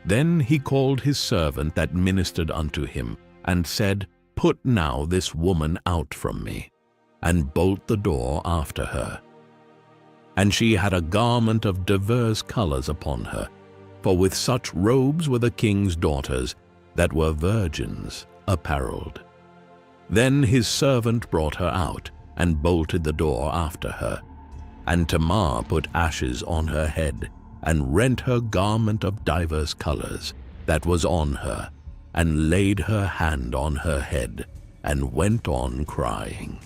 Then he called his servant that ministered unto him, and said, Put now this woman out from me, and bolt the door after her. And she had a garment of divers colors upon her, for with such robes were the king's daughters, that were virgins apparelled. Then his servant brought her out, and bolted the door after her. And Tamar put ashes on her head, and rent her garment of divers colors that was on her, and laid her hand on her head, and went on crying.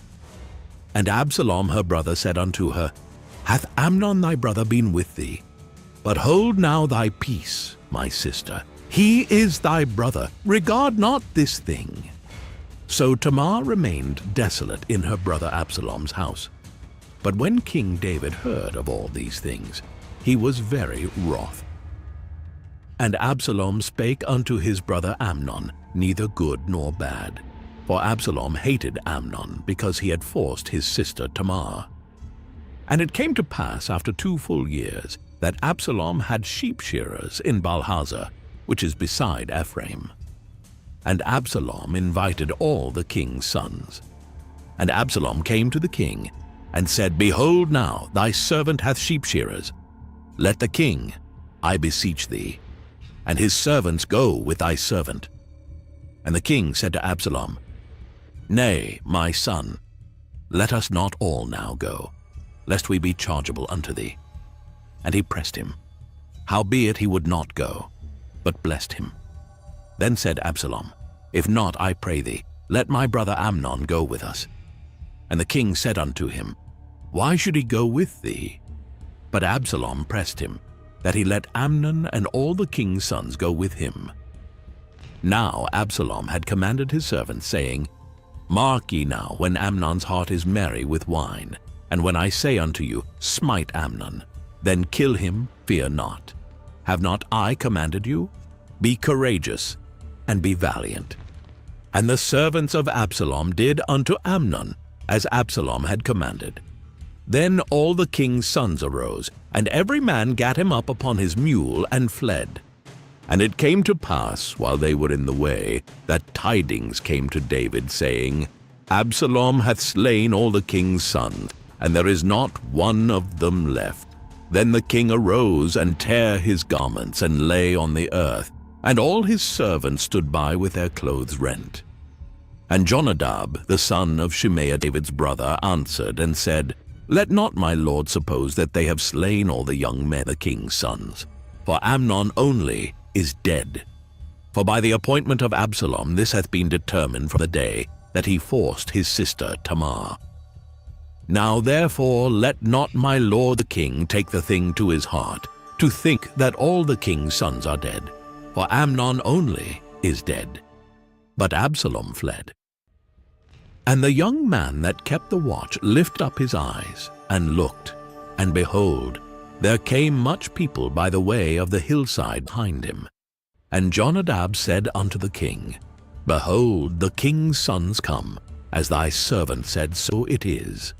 And Absalom her brother said unto her, Hath Amnon thy brother been with thee? But hold now thy peace, my sister. He is thy brother. Regard not this thing. So Tamar remained desolate in her brother Absalom's house. But when King David heard of all these things, he was very wroth. And Absalom spake unto his brother Amnon, neither good nor bad. For Absalom hated Amnon, because he had forced his sister Tamar. And it came to pass after 2 full years, that Absalom had sheep shearers in Baalhazor, which is beside Ephraim. And Absalom invited all the king's sons. And Absalom came to the king, and said, Behold now, thy servant hath sheep shearers. Let the king, I beseech thee, and his servants go with thy servant. And the king said to Absalom, Nay, my son, let us not all now go, lest we be chargeable unto thee. And he pressed him. Howbeit he would not go, but blessed him. Then said Absalom, If not, I pray thee, let my brother Amnon go with us. And the king said unto him, Why should he go with thee? But Absalom pressed him, that he let Amnon and all the king's sons go with him. Now Absalom had commanded his servants, saying, Mark ye now, when Amnon's heart is merry with wine, and when I say unto you, Smite Amnon, then kill him, fear not. Have not I commanded you? Be courageous, and be valiant. And the servants of Absalom did unto Amnon as Absalom had commanded. Then all the king's sons arose, and every man gat him up upon his mule and fled. And it came to pass, while they were in the way, that tidings came to David, saying, Absalom hath slain all the king's sons, and there is not one of them left. Then the king arose and tare his garments, and lay on the earth, and all his servants stood by with their clothes rent. And Jonadab, the son of Shimei, David's brother, answered and said, Let not my lord suppose that they have slain all the young men, the king's sons, for Amnon only is dead. For by the appointment of Absalom this hath been determined from the day that he forced his sister Tamar. Now therefore let not my lord the king take the thing to his heart, to think that all the king's sons are dead, for Amnon only is dead. But Absalom fled. And the young man that kept the watch lifted up his eyes, and looked, and behold, there came much people by the way of the hillside behind him. And Jonadab said unto the king, Behold, the king's sons come, as thy servant said, so it is.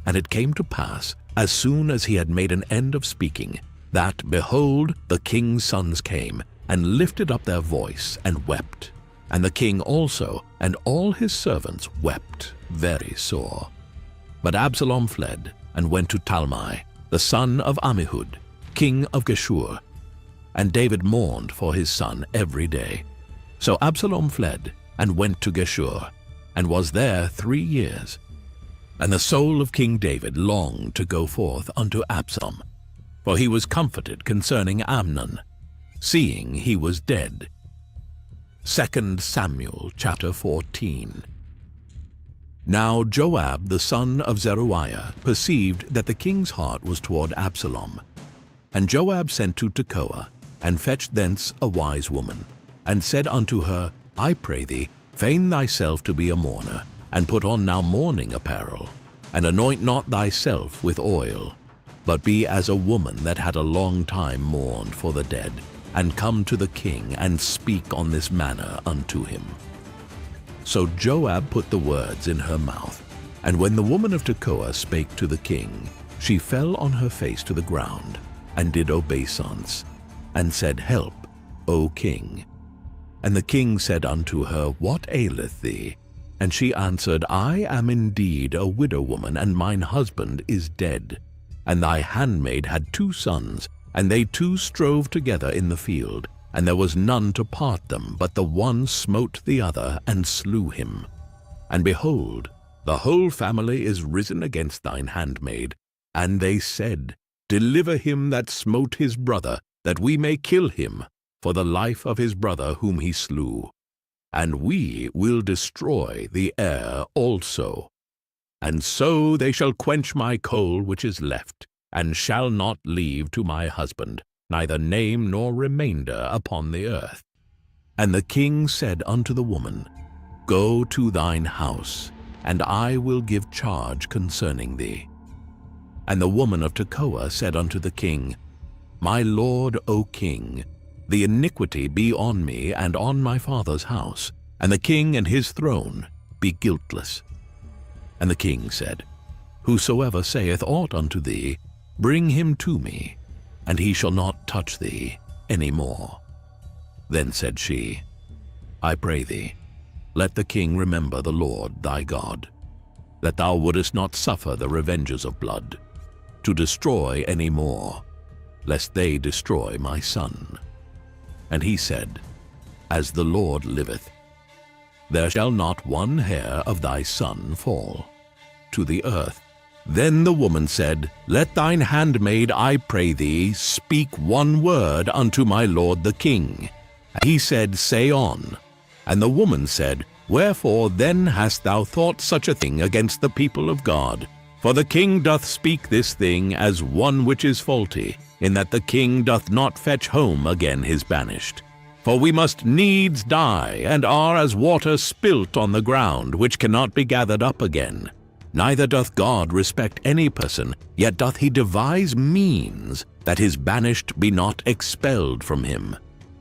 And it came to pass, as soon as he had made an end of speaking, that, behold, the king's sons came, and lifted up their voice, and wept. And the king also, and all his servants, wept very sore. But Absalom fled, and went to Talmai, the son of Ammihud, king of Geshur. And David mourned for his son every day. So Absalom fled, and went to Geshur, and was there 3 years. And the soul of King David longed to go forth unto Absalom, for he was comforted concerning Amnon, seeing he was dead. 2 Samuel chapter 14. Now Joab the son of Zeruiah perceived that the king's heart was toward Absalom. And Joab sent to Tekoa, and fetched thence a wise woman, and said unto her, I pray thee, feign thyself to be a mourner, and put on now mourning apparel, and anoint not thyself with oil, but be as a woman that had a long time mourned for the dead, and come to the king, and speak on this manner unto him. So Joab put the words in her mouth, and when the woman of Tekoa spake to the king, she fell on her face to the ground, and did obeisance, and said, Help, O king. And the king said unto her, What aileth thee? And she answered, I am indeed a widow woman, and mine husband is dead. And thy handmaid had 2 sons, and they 2 strove together in the field, and there was none to part them, but the one smote the other, and slew him. And behold, the whole family is risen against thine handmaid. And they said, Deliver him that smote his brother, that we may kill him, for the life of his brother whom he slew. And we will destroy the heir also. And so they shall quench my coal which is left, and shall not leave to my husband neither name nor remainder upon the earth. And the king said unto the woman, Go to thine house, and I will give charge concerning thee. And the woman of Tekoa said unto the king, My lord, O king, the iniquity be on me and on my father's house, and the king and his throne be guiltless. And the king said, Whosoever saith aught unto thee, bring him to me, and he shall not touch thee any more. Then said she, I pray thee, let the king remember the Lord thy God, that thou wouldest not suffer the revengers of blood to destroy any more, lest they destroy my son. And he said, As the Lord liveth, there shall not one hair of thy son fall to the earth. Then the woman said, Let thine handmaid, I pray thee, speak one word unto my lord the king. And he said, Say on. And the woman said, Wherefore then hast thou thought such a thing against the people of God? For the king doth speak this thing as one which is faulty, in that the king doth not fetch home again his banished. For we must needs die, and are as water spilt on the ground, which cannot be gathered up again. Neither doth God respect any person, yet doth he devise means that his banished be not expelled from him.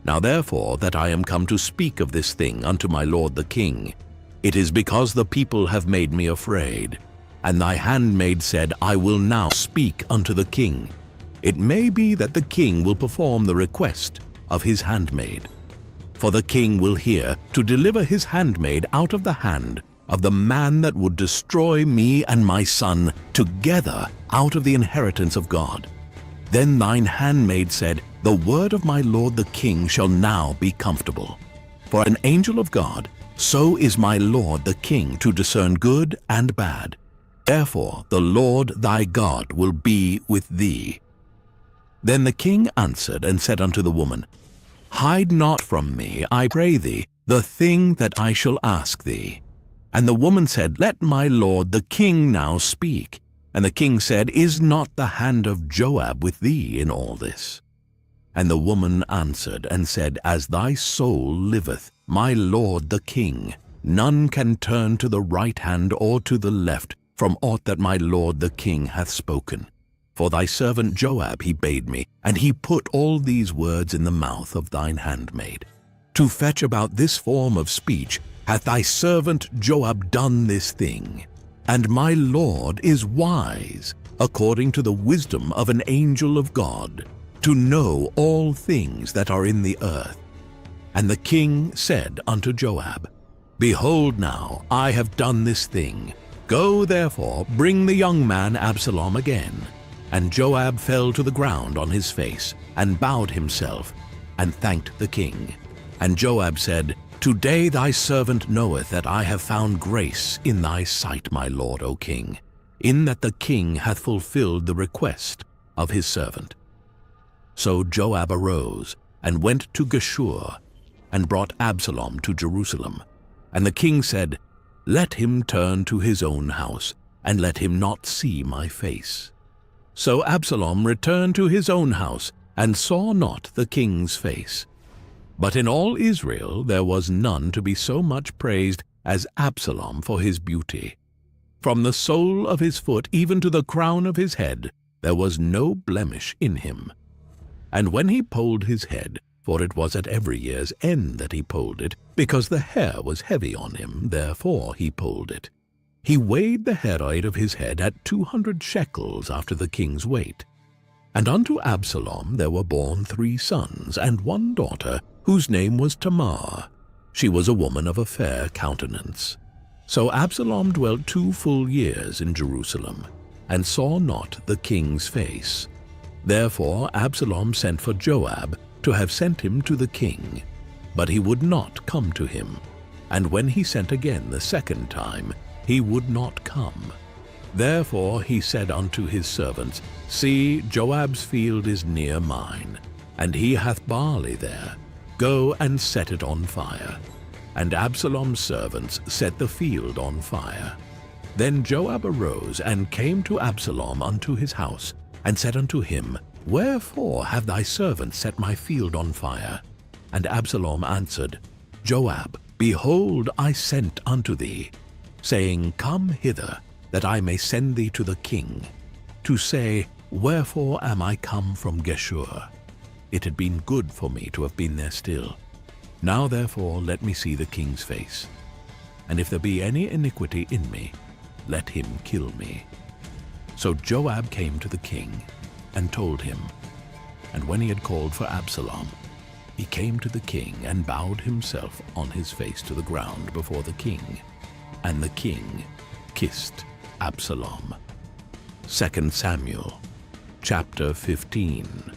Now therefore that I am come to speak of this thing unto my lord the king, it is because the people have made me afraid. And thy handmaid said, I will now speak unto the king. It may be that the king will perform the request of his handmaid. For the king will hear to deliver his handmaid out of the hand of the man that would destroy me and my son together out of the inheritance of God. Then thine handmaid said, The word of my lord the king shall now be comfortable. For an angel of God, so is my lord the king to discern good and bad. Therefore the Lord thy God will be with thee. Then the king answered and said unto the woman, Hide not from me, I pray thee, the thing that I shall ask thee. And the woman said, Let my lord the king now speak. And the king said, Is not the hand of Joab with thee in all this? And the woman answered and said, As thy soul liveth, my lord the king, none can turn to the right hand or to the left from aught that my lord the king hath spoken. For thy servant Joab he bade me, and he put all these words in the mouth of thine handmaid. To fetch about this form of speech hath thy servant Joab done this thing. And my lord is wise, according to the wisdom of an angel of God, to know all things that are in the earth. And the king said unto Joab, Behold now, I have done this thing. Go therefore, bring the young man Absalom again. And Joab fell to the ground on his face, and bowed himself, and thanked the king. And Joab said, Today thy servant knoweth that I have found grace in thy sight, my lord, O king, in that the king hath fulfilled the request of his servant. So Joab arose, and went to Geshur, and brought Absalom to Jerusalem. And the king said, Let him turn to his own house, and let him not see my face. So Absalom returned to his own house, and saw not the king's face. But in all Israel there was none to be so much praised as Absalom for his beauty. From the sole of his foot even to the crown of his head there was no blemish in him. And when he polled his head, for it was at every year's end that he polled it, because the hair was heavy on him, therefore he polled it. He weighed the hairoid of his head at 200 shekels after the king's weight. And unto Absalom there were born 3 sons, and 1 daughter, whose name was Tamar. She was a woman of a fair countenance. So Absalom dwelt 2 full years in Jerusalem, and saw not the king's face. Therefore Absalom sent for Joab, to have sent him to the king. But he would not come to him. And when he sent again the 2nd time, he would not come. Therefore he said unto his servants, See, Joab's field is near mine, and he hath barley there. Go and set it on fire. And Absalom's servants set the field on fire. Then Joab arose and came to Absalom unto his house, and said unto him, Wherefore have thy servants set my field on fire? And Absalom answered, Joab, behold, I sent unto thee, saying, Come hither, that I may send thee to the king, to say, Wherefore am I come from Geshur? It had been good for me to have been there still. Now therefore let me see the king's face. And if there be any iniquity in me, let him kill me. So Joab came to the king, and told him. And when he had called for Absalom, he came to the king, and bowed himself on his face to the ground before the king. And the king kissed Absalom. 2 Samuel, chapter 15.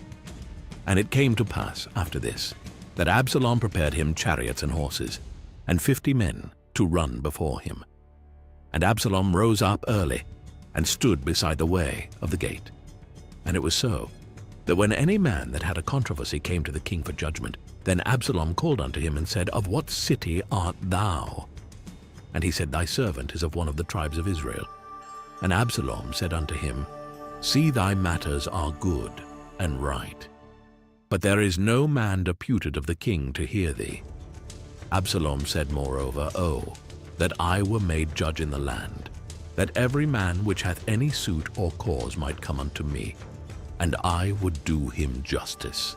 And it came to pass after this, that Absalom prepared him chariots and horses, and 50 men to run before him. And Absalom rose up early, and stood beside the way of the gate. And it was so, that when any man that had a controversy came to the king for judgment, then Absalom called unto him, and said, Of what city art thou? And he said, Thy servant is of one of the tribes of Israel. And Absalom said unto him, See, thy matters are good and right. but there is no man deputed of the king to hear thee. Absalom said moreover, Oh, that I were made judge in the land, that every man which hath any suit or cause might come unto me, and I would do him justice.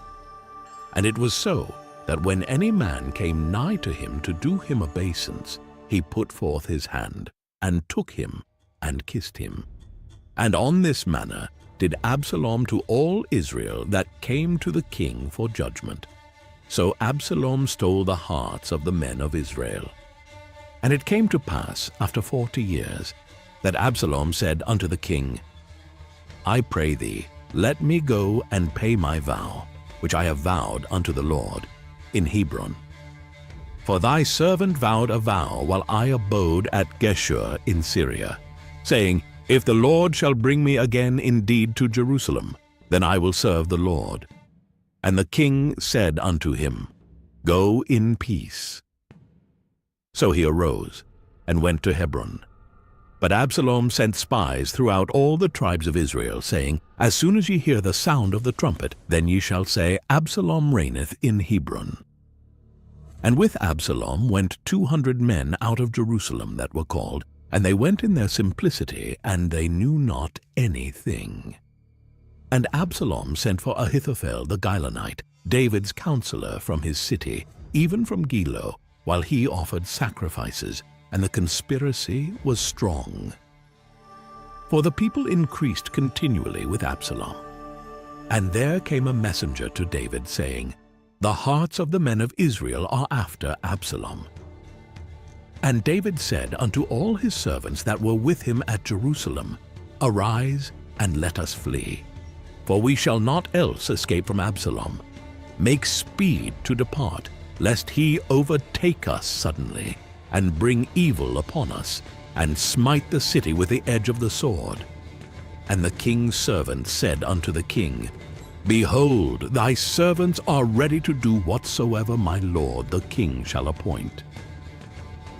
And it was so, that when any man came nigh to him to do him obeisance, he put forth his hand, and took him, and kissed him. And on this manner did Absalom to all Israel that came to the king for judgment. So Absalom stole the hearts of the men of Israel. And it came to pass, after 40 years, that Absalom said unto the king, I pray thee, let me go and pay my vow, which I have vowed unto the Lord, in Hebron. For thy servant vowed a vow while I abode at Geshur in Syria, saying, If the Lord shall bring me again indeed to Jerusalem, then I will serve the Lord. And the king said unto him, Go in peace. So he arose, and went to Hebron. But Absalom sent spies throughout all the tribes of Israel, saying, As soon as ye hear the sound of the trumpet, then ye shall say, Absalom reigneth in Hebron. And with Absalom went 200 men out of Jerusalem that were called, and they went in their simplicity, and they knew not anything. And Absalom sent for Ahithophel the Gilonite, David's counselor from his city, even from Gilo, while he offered sacrifices, and the conspiracy was strong. For the people increased continually with Absalom. And there came a messenger to David, saying, The hearts of the men of Israel are after Absalom. And David said unto all his servants that were with him at Jerusalem, Arise, and let us flee, for we shall not else escape from Absalom. Make speed to depart, lest he overtake us suddenly, and bring evil upon us, and smite the city with the edge of the sword. And the king's servants said unto the king, Behold, thy servants are ready to do whatsoever my lord the king shall appoint.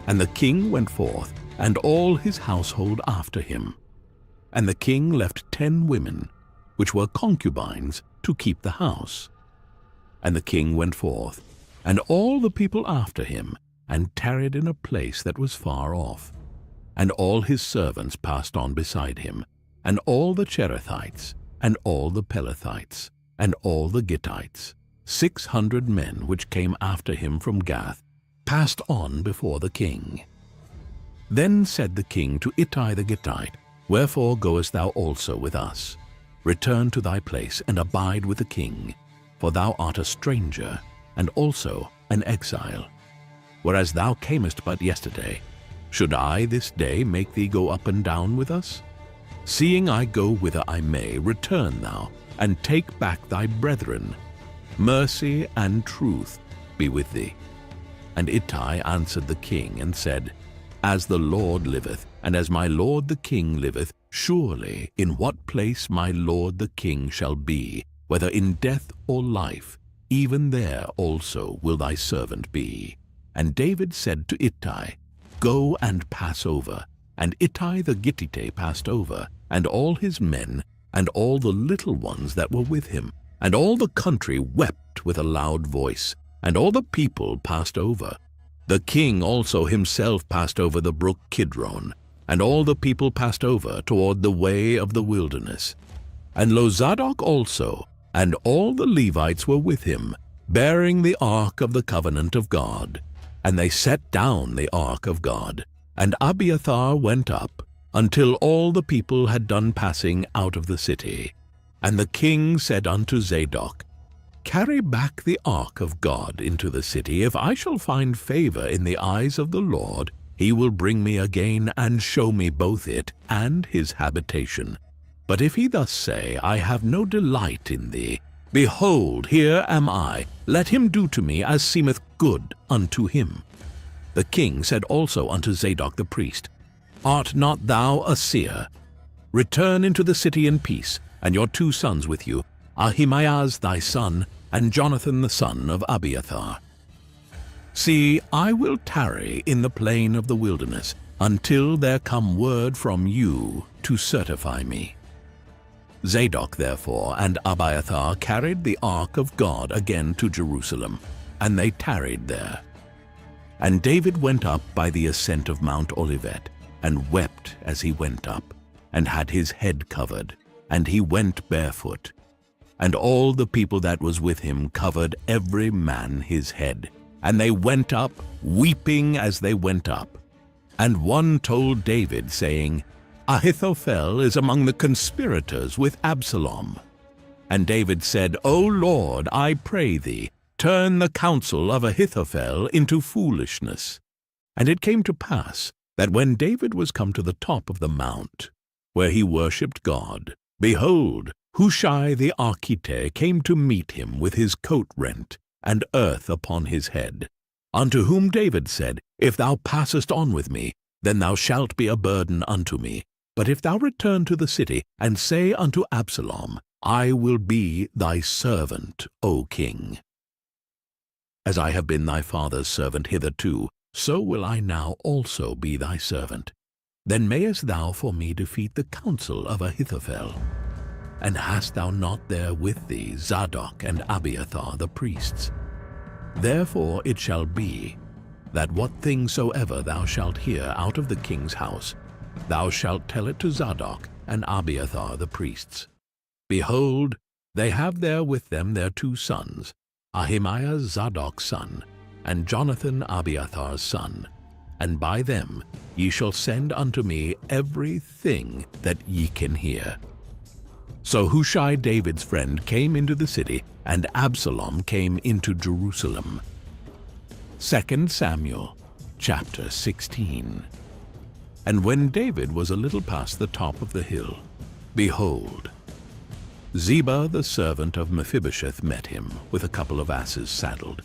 And the king went forth, and all his household after him. And the king left 10 women, which were concubines, to keep the house. And the king went forth, and all the people after him, and tarried in a place that was far off. And all his servants passed on beside him, and all the Cherethites, and all the Pelethites, and all the Gittites, 600 men which came after him from Gath, passed on before the king. Then said the king to Ittai the Gittite, Wherefore goest thou also with us? Return to thy place, and abide with the king, for thou art a stranger, and also an exile. Whereas thou camest but yesterday, should I this day make thee go up and down with us? Seeing I go whither I may, return thou, and take back thy brethren. Mercy and truth be with thee. And Ittai answered the king, and said, As the Lord liveth, and as my lord the king liveth, surely in what place my lord the king shall be, whether in death or life, even there also will thy servant be. And David said to Ittai, Go and pass over. And Ittai the Gittite passed over, and all his men, and all the little ones that were with him. And all the country wept with a loud voice, and all the people passed over. The king also himself passed over the brook Kidron, and all the people passed over toward the way of the wilderness. And Lozadok also, and all the Levites were with him, bearing the ark of the covenant of God. And they set down the ark of God, and Abiathar went up, until all the people had done passing out of the city. And the king said unto Zadok, Carry back the ark of God into the city. If I shall find favor in the eyes of the Lord, he will bring me again, and show me both it and his habitation. But if he thus say, I have no delight in thee, behold, here am I, let him do to me as seemeth good unto him. The king said also unto Zadok the priest, Art not thou a seer? Return into the city in peace, and your 2 sons with you, Ahimaaz thy son, and Jonathan the son of Abiathar. See, I will tarry in the plain of the wilderness, until there come word from you to certify me. Zadok therefore and Abiathar carried the ark of God again to Jerusalem, and they tarried there. And David went up by the ascent of Mount Olivet, and wept as he went up, and had his head covered, and he went barefoot. And all the people that was with him covered every man his head, and they went up, weeping as they went up. And one told David, saying, Ahithophel is among the conspirators with Absalom. And David said, O Lord, I pray thee, turn the counsel of Ahithophel into foolishness. And it came to pass that when David was come to the top of the mount, where he worshipped God, behold, Hushai the Archite came to meet him with his coat rent, and earth upon his head. Unto whom David said, If thou passest on with me, then thou shalt be a burden unto me. But if thou return to the city, and say unto Absalom, I will be thy servant, O king. As I have been thy father's servant hitherto, so will I now also be thy servant. Then mayest thou for me defeat the counsel of Ahithophel. And hast thou not there with thee Zadok and Abiathar the priests? Therefore it shall be, that what thing soever thou shalt hear out of the king's house, thou shalt tell it to Zadok and Abiathar the priests. Behold, they have there with them their two sons, Ahimaaz Zadok's son, and Jonathan Abiathar's son, and by them ye shall send unto me every thing that ye can hear. So Hushai David's friend came into the city, and Absalom came into Jerusalem. 2 Samuel chapter 16. And when David was a little past the top of the hill, behold, Ziba the servant of Mephibosheth met him with a couple of asses saddled,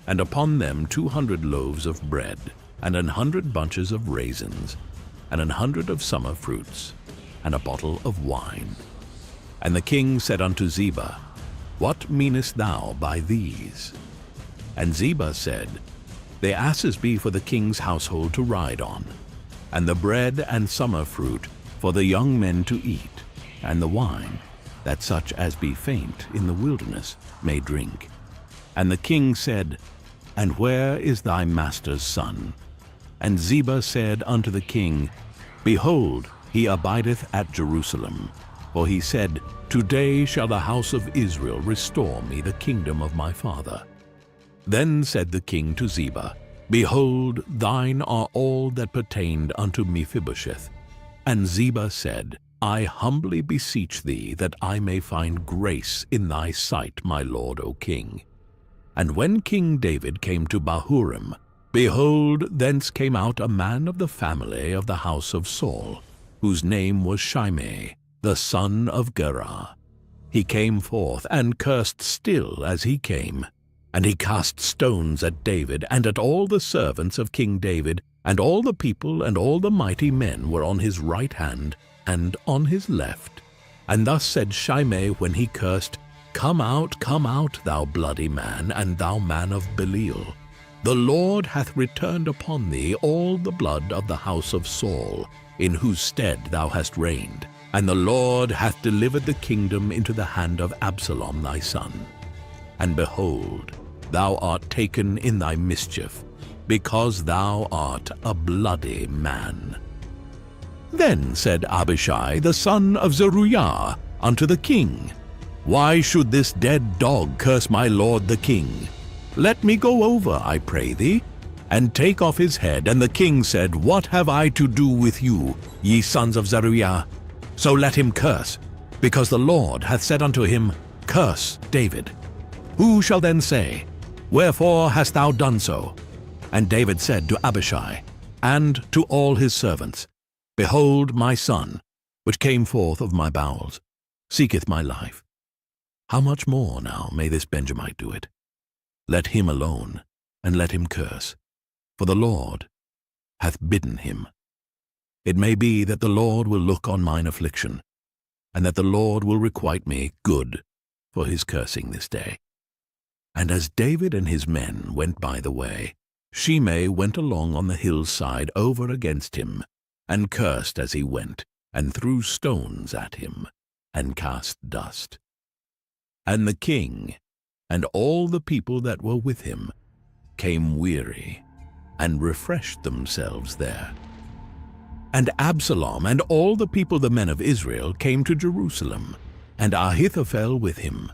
and upon them 200 loaves of bread, and 100 bunches of raisins, and 100 of summer fruits, and a bottle of wine. And the king said unto Ziba, What meanest thou by these? And Ziba said, The asses be for the king's household to ride on, and the bread and summer fruit for the young men to eat, and the wine, that such as be faint in the wilderness may drink. And the king said, And where is thy master's son? And Ziba said unto the king, Behold, he abideth at Jerusalem. For he said, Today shall the house of Israel restore me the kingdom of my father. Then said the king to Ziba, Behold, thine are all that pertained unto Mephibosheth. And Ziba said, I humbly beseech thee that I may find grace in thy sight, my lord, O king. And when King David came to Bahurim, behold, thence came out a man of the family of the house of Saul, whose name was Shimei, the son of Gerah. He came forth and cursed still as he came. And he cast stones at David and at all the servants of King David, and all the people and all the mighty men were on his right hand and on his left. And thus said Shimei when he cursed, come out, thou bloody man, and thou man of Belial. The Lord hath returned upon thee all the blood of the house of Saul, in whose stead thou hast reigned. And the Lord hath delivered the kingdom into the hand of Absalom thy son. And behold, thou art taken in thy mischief, because thou art a bloody man. Then said Abishai the son of Zeruiah unto the king, Why should this dead dog curse my lord the king? Let me go over, I pray thee, and take off his head. And the king said, What have I to do with you, ye sons of Zeruiah? So let him curse, because the Lord hath said unto him, Curse David. Who shall then say, Wherefore hast thou done so? And David said to Abishai, and to all his servants, Behold, my son, which came forth of my bowels, seeketh my life. How much more now may this Benjamite do it? Let him alone, and let him curse, for the Lord hath bidden him. It may be that the Lord will look on mine affliction, and that the Lord will requite me good for his cursing this day. And as David and his men went by the way, Shimei went along on the hillside over against him, and cursed as he went, and threw stones at him. and cast dust. And the king and all the people that were with him came weary and refreshed themselves there. And Absalom and all the people, the men of Israel, came to Jerusalem, and Ahithophel with him.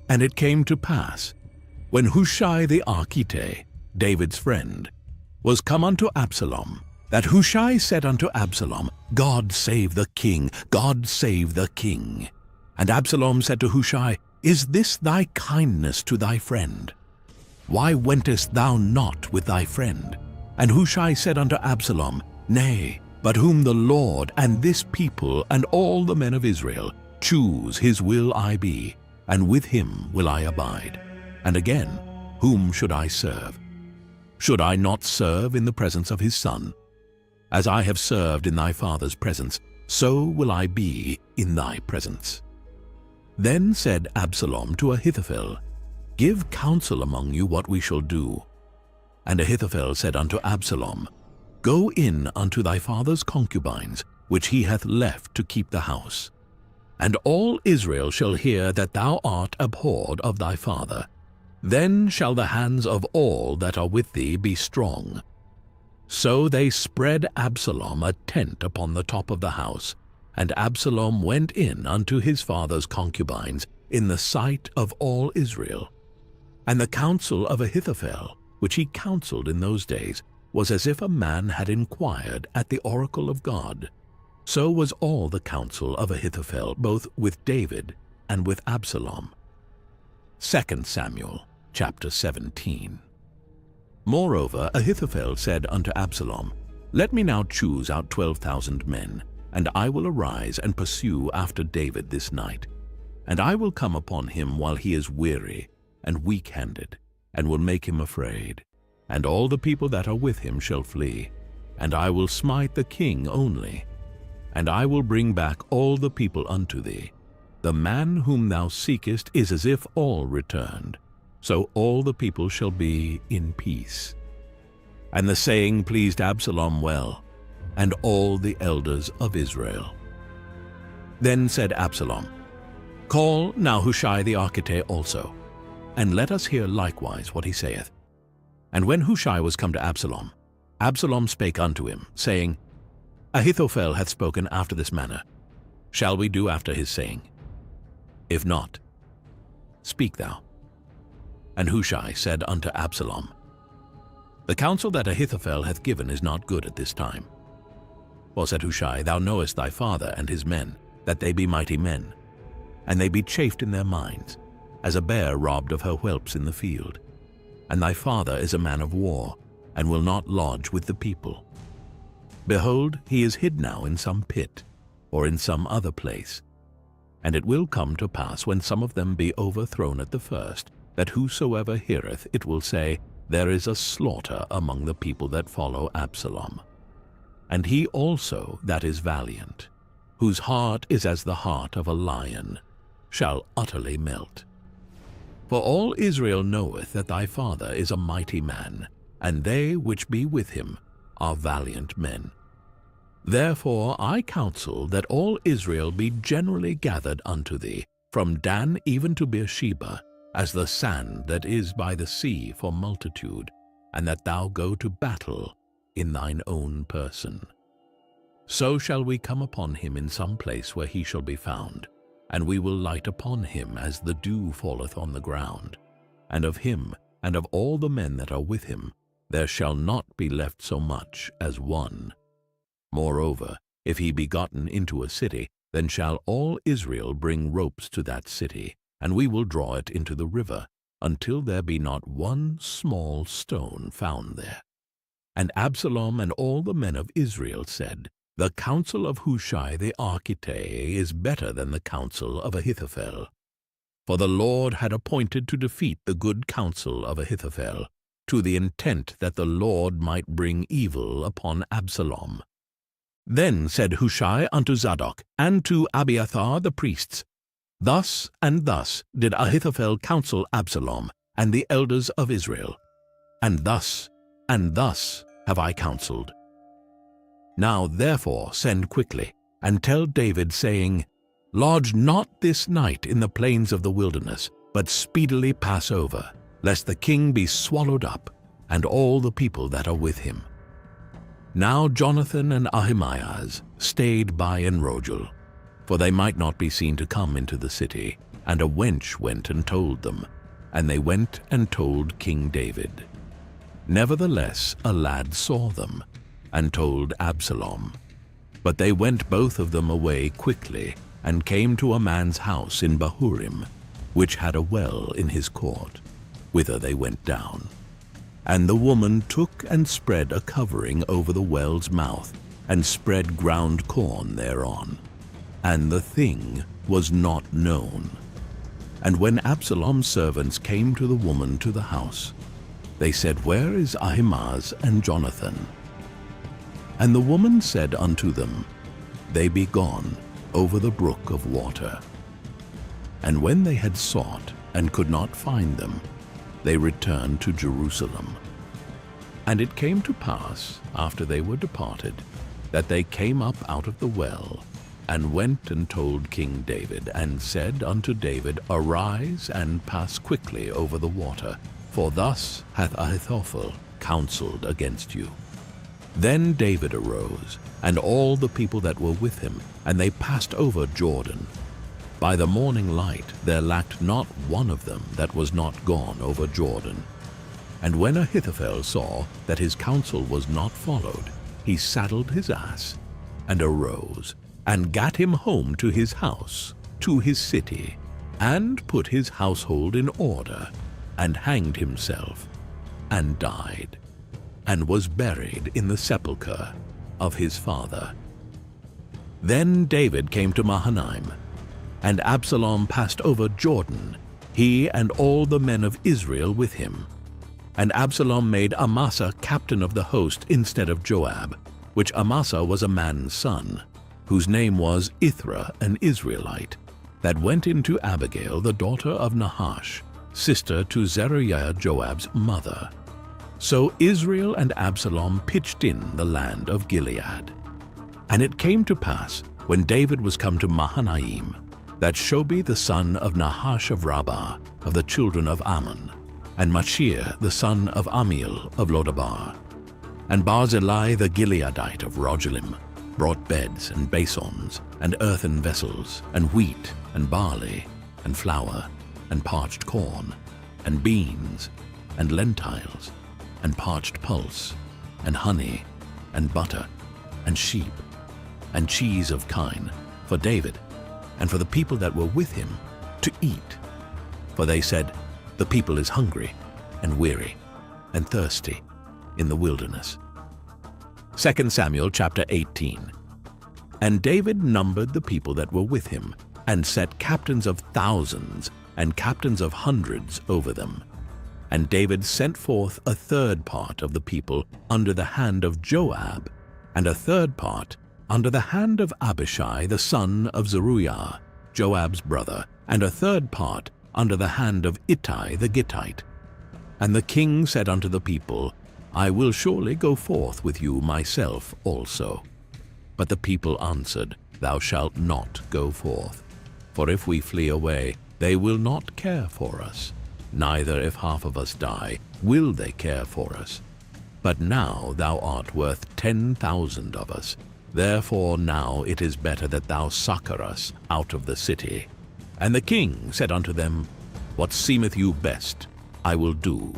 And it came to pass, when Hushai the Archite, David's friend, was come unto Absalom, that Hushai said unto Absalom, God save the king, God save the king. And Absalom said to Hushai, Is this thy kindness to thy friend? Why wentest thou not with thy friend? And Hushai said unto Absalom, Nay, but whom the Lord and this people and all the men of Israel choose, his will I be, and with him will I abide. And again, whom should I serve? Should I not serve in the presence of his son? As I have served in thy father's presence, so will I be in thy presence. Then said Absalom to Ahithophel, Give counsel among you what we shall do. And Ahithophel said unto Absalom, Go in unto thy father's concubines, which he hath left to keep the house. And all Israel shall hear that thou art abhorred of thy father. Then shall the hands of all that are with thee be strong. So they spread Absalom a tent upon the top of the house, and Absalom went in unto his father's concubines in the sight of all Israel. And the counsel of Ahithophel, which he counseled in those days, was as if a man had inquired at the oracle of God. So was all the counsel of Ahithophel, both with David and with Absalom. 2 Samuel chapter 17. Moreover, Ahithophel said unto Absalom, Let me now choose out 12,000 men, and I will arise and pursue after David this night. And I will come upon him while he is weary and weak-handed, and will make him afraid. And all the people that are with him shall flee, and I will smite the king only. And I will bring back all the people unto thee. The man whom thou seekest is as if all returned. So all the people shall be in peace. And the saying pleased Absalom well, and all the elders of Israel. Then said Absalom, Call now Hushai the Archite also, and let us hear likewise what he saith. And when Hushai was come to Absalom, Absalom spake unto him, saying, Ahithophel hath spoken after this manner. Shall we do after his saying? If not, speak thou. And Hushai said unto Absalom, The counsel that Ahithophel hath given is not good at this time. For said Hushai, Thou knowest thy father and his men, that they be mighty men, and they be chafed in their minds, as a bear robbed of her whelps in the field. And thy father is a man of war, and will not lodge with the people. Behold, he is hid now in some pit, or in some other place. And it will come to pass, when some of them be overthrown at the first, that whosoever heareth it will say, There is a slaughter among the people that follow Absalom. And he also that is valiant, whose heart is as the heart of a lion, shall utterly melt. For all Israel knoweth that thy father is a mighty man, and they which be with him are valiant men. Therefore I counsel that all Israel be generally gathered unto thee, from Dan even to Beersheba, as the sand that is by the sea for multitude, and that thou go to battle in thine own person. So shall we come upon him in some place where he shall be found, and we will light upon him as the dew falleth on the ground. And of him and of all the men that are with him there shall not be left so much as one. Moreover, if he be gotten into a city, then shall all Israel bring ropes to that city, and we will draw it into the river, until there be not one small stone found there. And Absalom and all the men of Israel said, The counsel of Hushai the Archite is better than the counsel of Ahithophel. For the Lord had appointed to defeat the good counsel of Ahithophel, to the intent that the Lord might bring evil upon Absalom. Then said Hushai unto Zadok and to Abiathar the priests, Thus and thus did Ahithophel counsel Absalom and the elders of Israel, and thus have I counseled. Now therefore send quickly, and tell David, saying, "Lodge not this night in the plains of the wilderness, but speedily pass over, lest the king be swallowed up, and all the people that are with him." Now Jonathan and Ahimaaz stayed by Enrogel, for they might not be seen to come into the city, and a wench went and told them, and they went and told King David. Nevertheless a lad saw them, and told Absalom. But they went both of them away quickly, and came to a man's house in Bahurim, which had a well in his court, whither they went down. And the woman took and spread a covering over the well's mouth, and spread ground corn thereon. And the thing was not known. And when Absalom's servants came to the woman to the house, they said, "Where is Ahimaaz and Jonathan?" And the woman said unto them, "They be gone over the brook of water." And when they had sought and could not find them, they returned to Jerusalem. And it came to pass, after they were departed, that they came up out of the well, and went and told King David, and said unto David, "Arise and pass quickly over the water, for thus hath Ahithophel counseled against you." Then David arose, and all the people that were with him, and they passed over Jordan. By the morning light there lacked not one of them that was not gone over Jordan. And when Ahithophel saw that his counsel was not followed, he saddled his ass, and arose, and gat him home to his house, to his city, and put his household in order, and hanged himself, and died, and was buried in the sepulchre of his father. Then David came to Mahanaim, and Absalom passed over Jordan, he and all the men of Israel with him. And Absalom made Amasa captain of the host instead of Joab, which Amasa was a man's son, whose name was Ithra, an Israelite, that went into Abigail, the daughter of Nahash, sister to Zeruiah Joab's mother. So Israel and Absalom pitched in the land of Gilead. And it came to pass, when David was come to Mahanaim, that Shobi the son of Nahash of Rabbah, of the children of Ammon, and Machir the son of Amiel of Lodabar, and Barzillai the Gileadite of Rogelim, brought beds and basons, and earthen vessels, and wheat, and barley, and flour, and parched corn, and beans, and lentiles, and parched pulse, and honey, and butter, and sheep, and cheese of kine, for David, and for the people that were with him, to eat. For they said, "The people is hungry, and weary, and thirsty in the wilderness." 2 Samuel chapter 18. And David numbered the people that were with him, and set captains of thousands and captains of hundreds over them. And David sent forth a third part of the people under the hand of Joab, and a third part under the hand of Abishai the son of Zeruiah, Joab's brother, and a third part under the hand of Ittai the Gittite. And the king said unto the people, "I will surely go forth with you myself also." But the people answered, "Thou shalt not go forth. For if we flee away, they will not care for us. Neither if half of us die, will they care for us. But now thou art worth 10,000 of us. Therefore now it is better that thou succor us out of the city." And the king said unto them, "What seemeth you best, I will do."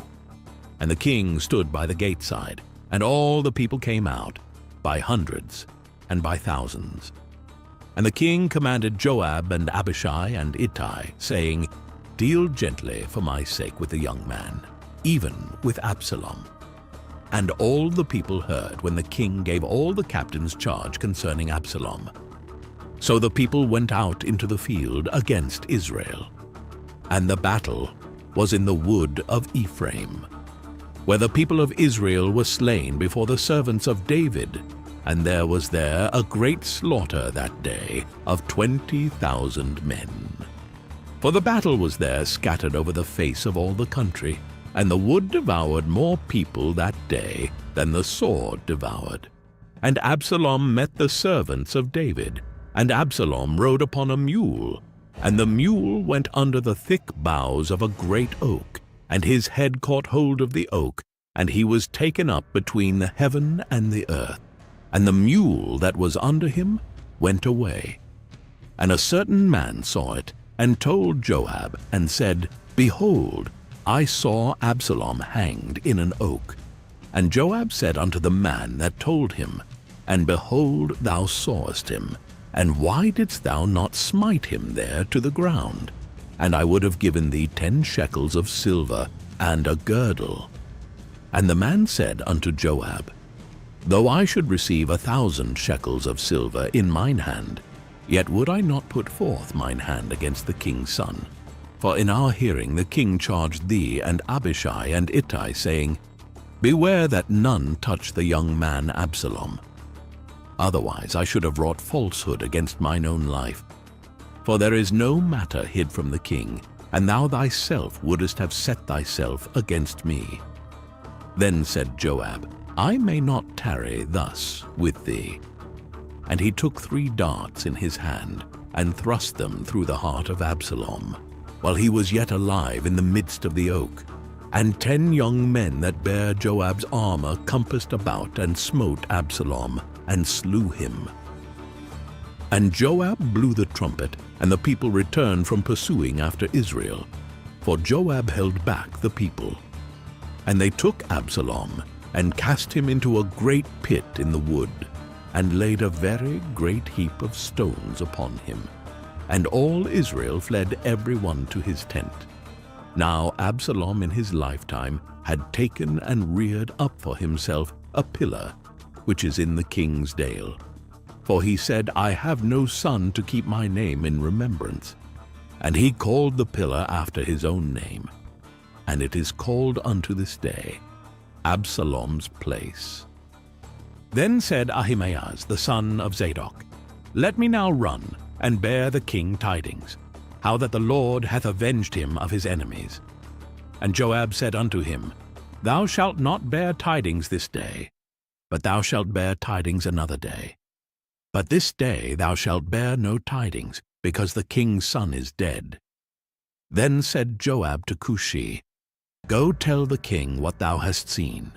And the king stood by the gate side, and all the people came out, by hundreds and by thousands. And the king commanded Joab and Abishai and Ittai, saying, "Deal gently for my sake with the young man, even with Absalom." And all the people heard when the king gave all the captains charge concerning Absalom. So the people went out into the field against Israel. And the battle was in the wood of Ephraim, where the people of Israel were slain before the servants of David, and there was there a great slaughter that day of 20,000 men. For the battle was there scattered over the face of all the country, and the wood devoured more people that day than the sword devoured. And Absalom met the servants of David, And Absalom rode upon a mule, and the mule went under the thick boughs of a great oak, and his head caught hold of the oak, and he was taken up between the heaven and the earth. And the mule that was under him went away. And a certain man saw it, and told Joab, and said, Behold, I saw Absalom hanged in an oak. And Joab said unto the man that told him, And behold, thou sawest him, and why didst thou not smite him there to the ground? And I would have given thee 10 shekels of silver, and a girdle. And the man said unto Joab, Though I should receive 1,000 shekels of silver in mine hand, yet would I not put forth mine hand against the king's son. For in our hearing the king charged thee and Abishai and Ittai, saying, Beware that none touch the young man Absalom. Otherwise I should have wrought falsehood against mine own life. For there is no matter hid from the king, and thou thyself wouldest have set thyself against me. Then said Joab, I may not tarry thus with thee. And he took 3 darts in his hand, and thrust them through the heart of Absalom, while he was yet alive in the midst of the oak. And 10 young men that bare Joab's armor compassed about, and smote Absalom, and slew him. And Joab blew the trumpet, and the people returned from pursuing after Israel, for Joab held back the people. And they took Absalom, and cast him into a great pit in the wood, and laid a very great heap of stones upon him. And all Israel fled every one to his tent. Now Absalom in his lifetime had taken and reared up for himself a pillar, which is in the king's dale. For he said, I have no son to keep my name in remembrance. And he called the pillar after his own name. And it is called unto this day, Absalom's place. Then said Ahimaaz the son of Zadok, Let me now run, and bear the king tidings, how that the Lord hath avenged him of his enemies. And Joab said unto him, Thou shalt not bear tidings this day, but thou shalt bear tidings another day. But this day thou shalt bear no tidings, because the king's son is dead. Then said Joab to Cushi, Go tell the king what thou hast seen.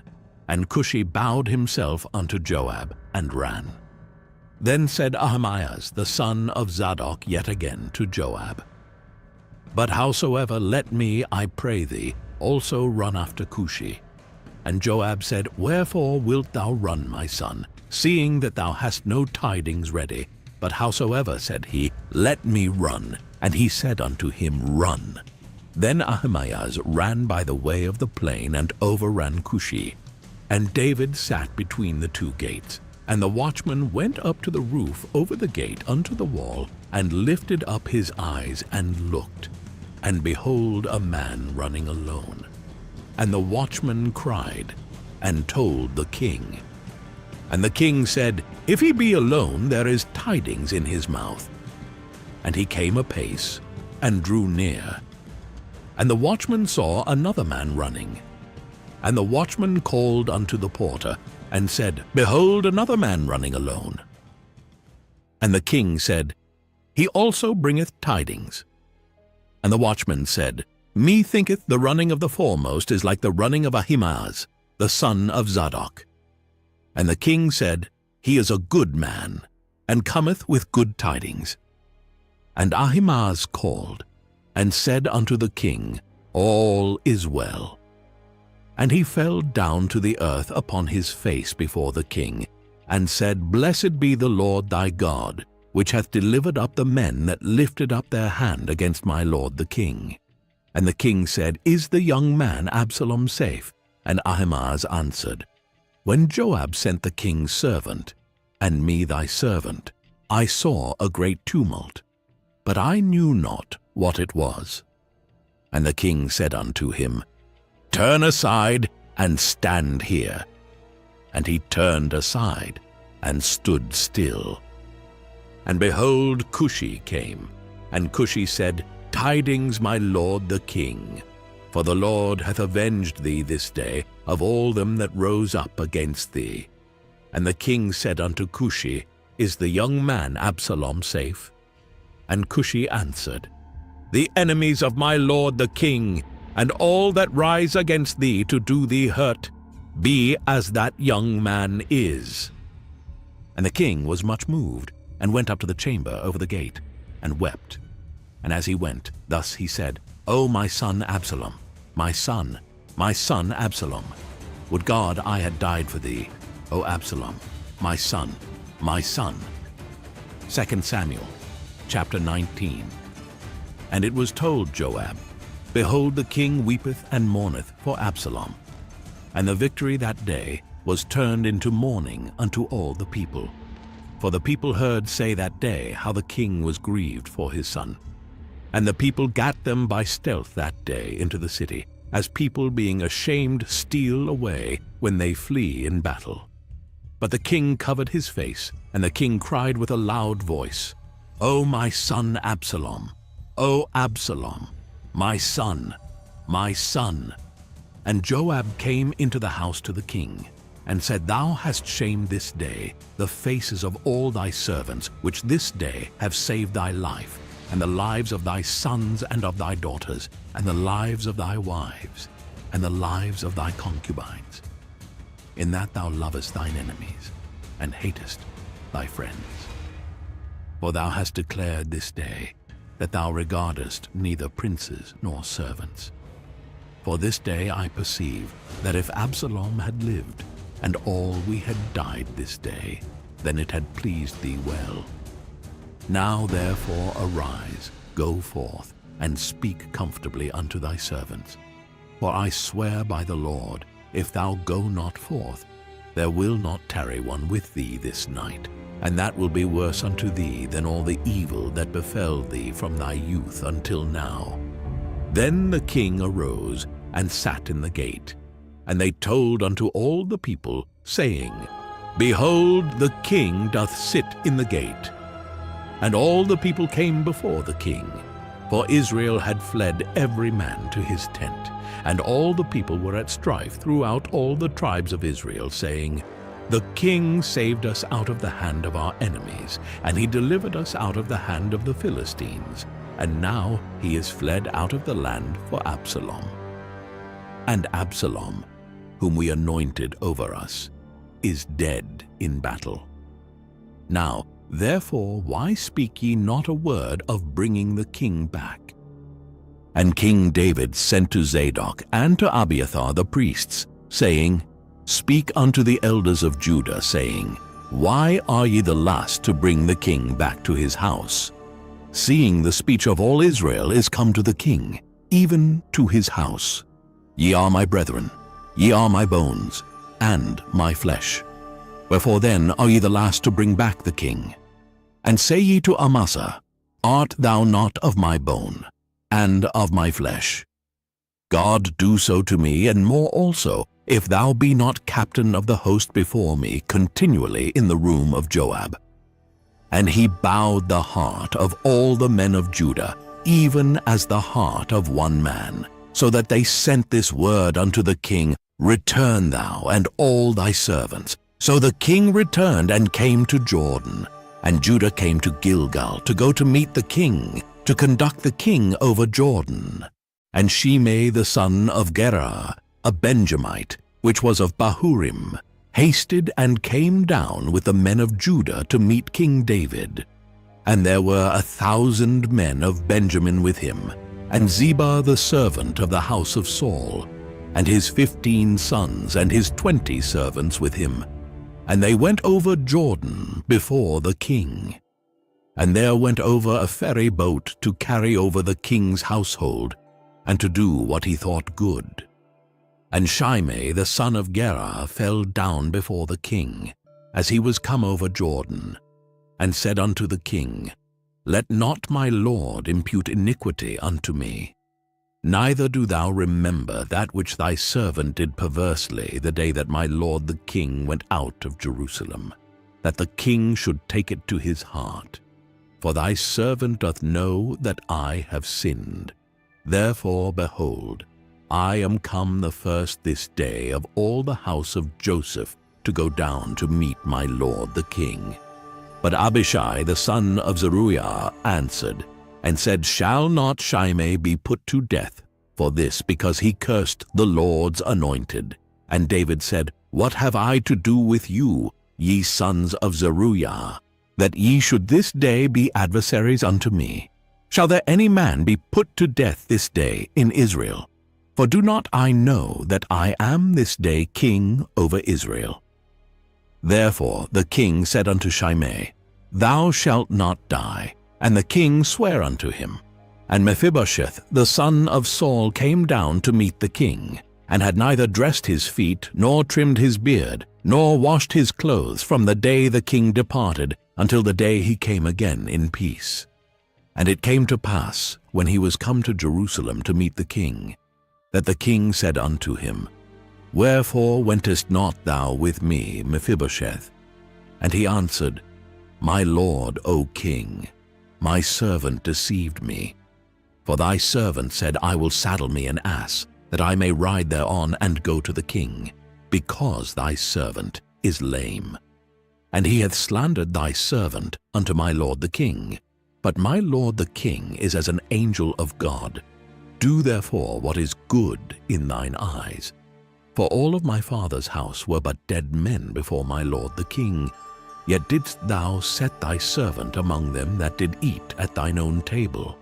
And Cushi bowed himself unto Joab, and ran. Then said Ahimaaz the son of Zadok yet again to Joab, But howsoever let me, I pray thee, also run after Cushi. And Joab said, Wherefore wilt thou run, my son, seeing that thou hast no tidings ready? But howsoever, said he, let me run. And he said unto him, Run. Then Ahimaaz ran by the way of the plain, and overran Cushi. And David sat between the 2 gates. And the watchman went up to the roof over the gate unto the wall, and lifted up his eyes, and looked. And behold, a man running alone. And the watchman cried, and told the king. And the king said, If he be alone, there is tidings in his mouth. And he came apace, and drew near. And the watchman saw another man running. And the watchman called unto the porter, and said, Behold, another man running alone. And the king said, He also bringeth tidings. And the watchman said, Methinketh the running of the foremost is like the running of Ahimaaz, the son of Zadok. And the king said, He is a good man, and cometh with good tidings. And Ahimaaz called, and said unto the king, All is well. And he fell down to the earth upon his face before the king, and said, Blessed be the Lord thy God, which hath delivered up the men that lifted up their hand against my lord the king. And the king said, Is the young man Absalom safe? And Ahimaaz answered, When Joab sent the king's servant, and me thy servant, I saw a great tumult, but I knew not what it was. And the king said unto him, Turn aside, and stand here. And he turned aside, and stood still. And behold, Cushi came, and Cushi said, Tidings, my lord the king, for the Lord hath avenged thee this day of all them that rose up against thee. And the king said unto Cushi, Is the young man Absalom safe?" And Cushi answered, "The enemies of my lord the king, and all that rise against thee to do thee hurt, be as that young man is." And the king was much moved, and went up to the chamber over the gate, and wept. And as he went, thus he said, "O my son Absalom, my son Absalom, would God I had died for thee, O Absalom, my son, my son." 2 Samuel, chapter 19. And it was told Joab, "Behold, the king weepeth and mourneth for Absalom." And the victory that day was turned into mourning unto all the people. For the people heard say that day how the king was grieved for his son. And the people gat them by stealth that day into the city, as people being ashamed steal away when they flee in battle. But the king covered his face, and the king cried with a loud voice, "O my son Absalom, O Absalom, my son, my son." And Joab came into the house to the king, and said, "Thou hast shamed this day the faces of all thy servants, which this day have saved thy life, and the lives of thy sons and of thy daughters, and the lives of thy wives, and the lives of thy concubines, in that thou lovest thine enemies, and hatest thy friends. For thou hast declared this day that thou regardest neither princes nor servants. For this day I perceive that if Absalom had lived, and all we had died this day, then it had pleased thee well. Now therefore arise, go forth, and speak comfortably unto thy servants. For I swear by the Lord, if thou go not forth, there will not tarry one with thee this night, and that will be worse unto thee than all the evil that befell thee from thy youth until now." Then the king arose and sat in the gate. And they told unto all the people, saying, "Behold, the king doth sit in the gate." And all the people came before the king, for Israel had fled every man to his tent. And all the people were at strife throughout all the tribes of Israel, saying, "The king saved us out of the hand of our enemies, and he delivered us out of the hand of the Philistines. And now he is fled out of the land for Absalom. And Absalom, whom we anointed over us, is dead in battle. Now, therefore, why speak ye not a word of bringing the king back?" And King David sent to Zadok and to Abiathar the priests, saying, "Speak unto the elders of Judah, saying, Why are ye the last to bring the king back to his house? Seeing the speech of all Israel is come to the king, even to his house. Ye are my brethren, ye are my bones, and my flesh. Wherefore then are ye the last to bring back the king? And say ye to Amasa, Art thou not of my bone, and of my flesh? God do so to me, and more also, if thou be not captain of the host before me continually in the room of Joab. And he bowed the heart of all the men of Judah, even as the heart of one man, so that they sent this word unto the king, Return thou and all thy servants. So the king returned and came to Jordan, and Judah came to Gilgal to go to meet the king, to conduct the king over Jordan. And Shimei the son of Gera, a Benjamite, which was of Bahurim, hasted and came down with the men of Judah to meet King David. And there were 1,000 men of Benjamin with him, and Ziba the servant of the house of Saul, and his 15 sons and his 20 servants with him. And they went over Jordan before the king. And there went over a ferry boat to carry over the king's household, and to do what he thought good. And Shimei the son of Gera fell down before the king, as he was come over Jordan, and said unto the king, Let not my lord impute iniquity unto me. Neither do thou remember that which thy servant did perversely the day that my lord the king went out of Jerusalem, that the king should take it to his heart. For thy servant doth know that I have sinned. Therefore, behold, I am come the first this day of all the house of Joseph to go down to meet my lord the king. But Abishai the son of Zeruiah answered and said, Shall not Shimei be put to death for this, because he cursed the Lord's anointed? And David said, What have I to do with you, ye sons of Zeruiah, that ye should this day be adversaries unto me? Shall there any man be put to death this day in Israel? For do not I know that I am this day king over Israel? Therefore the king said unto Shimei, Thou shalt not die. And the king sware unto him. And Mephibosheth the son of Saul came down to meet the king, and had neither dressed his feet, nor trimmed his beard, nor washed his clothes from the day the king departed until the day he came again in peace. And it came to pass, when he was come to Jerusalem to meet the king, that the king said unto him, Wherefore wentest not thou with me, Mephibosheth? And he answered, My lord, O king, my servant deceived me. For thy servant said, I will saddle me an ass, that I may ride thereon and go to the king, because thy servant is lame. And he hath slandered thy servant unto my lord the king. But my lord the king is as an angel of God. Do therefore what is good in thine eyes. For all of my father's house were but dead men before my lord the king. Yet didst thou set thy servant among them that did eat at thine own table.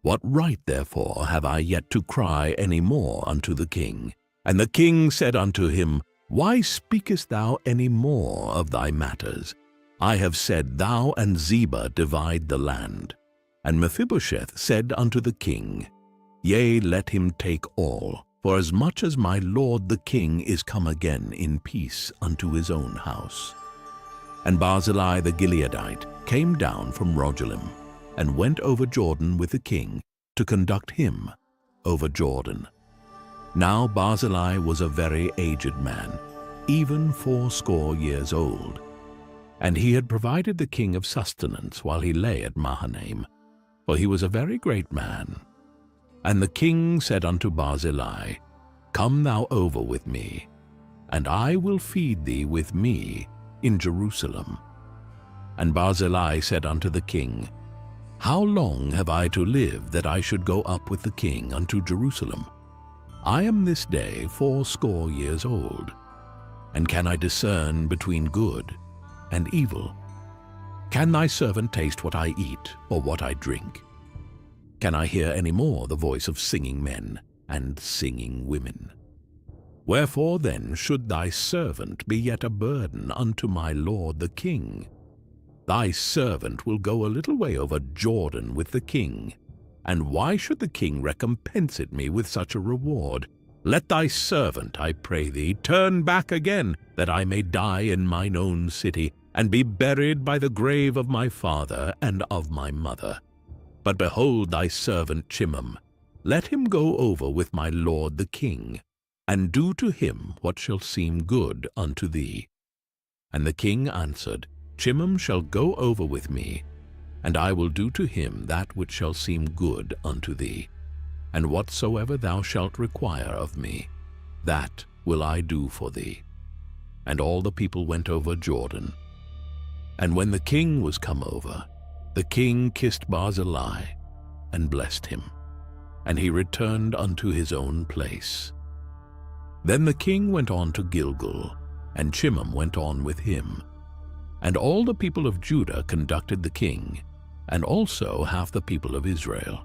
What right therefore have I yet to cry any more unto the king? And the king said unto him, Why speakest thou any more of thy matters? I have said, Thou and Ziba divide the land. And Mephibosheth said unto the king, Yea, let him take all, for as much as my lord the king is come again in peace unto his own house. And Barzillai the Gileadite came down from Rogelim, and went over Jordan with the king to conduct him over Jordan. Now Barzillai was a very aged man, even 80 years old, and he had provided the king of sustenance while he lay at Mahanaim, for he was a very great man. And the king said unto Barzillai, Come thou over with me, and I will feed thee with me in Jerusalem. And Barzillai said unto the king, How long have I to live that I should go up with the king unto Jerusalem? I am this day 80 years old, and can I discern between good and evil? Can thy servant taste what I eat or what I drink? Can I hear any more the voice of singing men and singing women? Wherefore then should thy servant be yet a burden unto my lord the king? Thy servant will go a little way over Jordan with the king. And why should the king recompense it me with such a reward? Let thy servant, I pray thee, turn back again, that I may die in mine own city, and be buried by the grave of my father and of my mother. But behold thy servant Chimham, let him go over with my lord the king, and do to him what shall seem good unto thee. And the king answered, Chimham shall go over with me, and I will do to him that which shall seem good unto thee. And whatsoever thou shalt require of me, that will I do for thee. And all the people went over Jordan. And when the king was come over, the king kissed Barzillai, and blessed him, and he returned unto his own place. Then the king went on to Gilgal, and Chimham went on with him. And all the people of Judah conducted the king, and also half the people of Israel.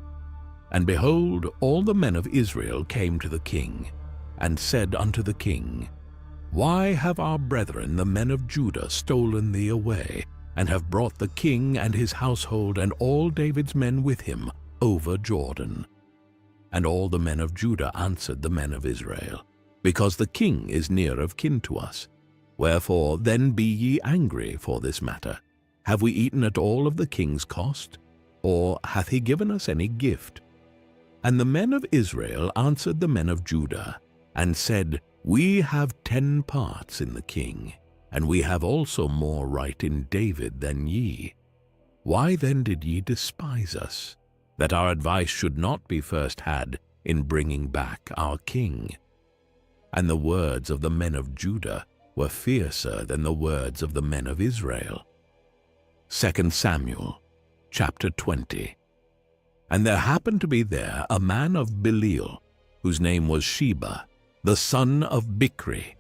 And behold, all the men of Israel came to the king, and said unto the king, Why have our brethren the men of Judah stolen thee away, and have brought the king and his household and all David's men with him over Jordan? And all the men of Judah answered the men of Israel, Because the king is near of kin to us. Wherefore then be ye angry for this matter? Have we eaten at all of the king's cost? Or hath he given us any gift? And the men of Israel answered the men of Judah, and said, We have 10 parts in the king, and we have also more right in David than ye. Why then did ye despise us, that our advice should not be first had in bringing back our king? And the words of the men of Judah were fiercer than the words of the men of Israel. 2 Samuel, chapter 20. And there happened to be there a man of Belial, whose name was Sheba, the son of Bichri,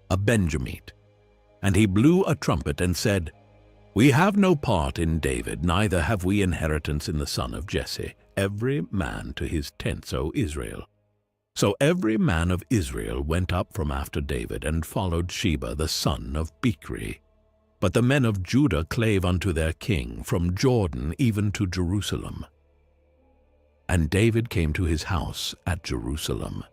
a Benjamite. And he blew a trumpet and said, We have no part in David, neither have we inheritance in the son of Jesse, every man to his tents, O Israel. So every man of Israel went up from after David, and followed Sheba the son of Bichri. But the men of Judah clave unto their king, from Jordan even to Jerusalem. And David came to his house at Jerusalem.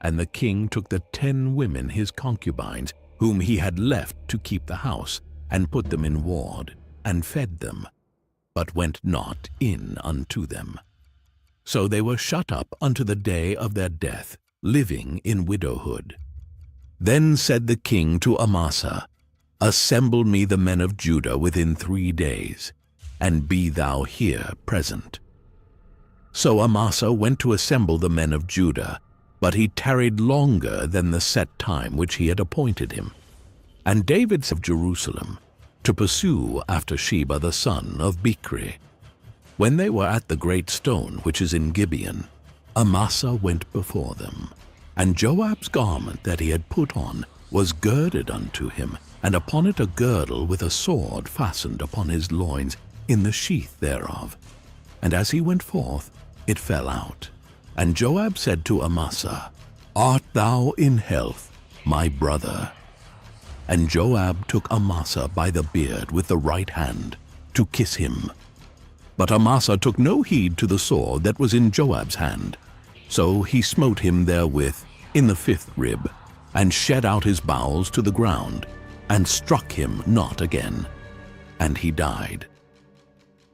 And the king took the 10 women his concubines, whom he had left to keep the house, and put them in ward, and fed them, but went not in unto them. So they were shut up unto the day of their death, living in widowhood. Then said the king to Amasa, Assemble me the men of Judah within 3 days, and be thou here present. So Amasa went to assemble the men of Judah, but he tarried longer than the set time which he had appointed him. And David of Jerusalem, to pursue after Sheba the son of Bichri. When they were at the great stone which is in Gibeon, Amasa went before them. And Joab's garment that he had put on was girded unto him, and upon it a girdle with a sword fastened upon his loins in the sheath thereof. And as he went forth, it fell out. And Joab said to Amasa, Art thou in health, my brother? And Joab took Amasa by the beard with the right hand, to kiss him. But Amasa took no heed to the sword that was in Joab's hand. So he smote him therewith in the 5th rib, and shed out his bowels to the ground, and struck him not again. And he died.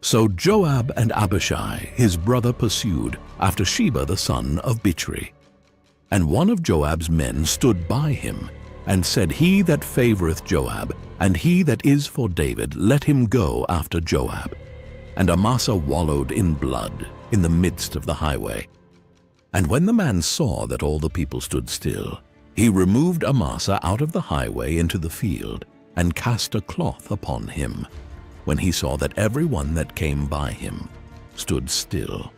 So Joab and Abishai his brother pursued after Sheba the son of Bichri. And one of Joab's men stood by him, and said, He that favoureth Joab, and he that is for David, let him go after Joab. And Amasa wallowed in blood in the midst of the highway. And when the man saw that all the people stood still, he removed Amasa out of the highway into the field, and cast a cloth upon him, when he saw that every one that came by him stood still.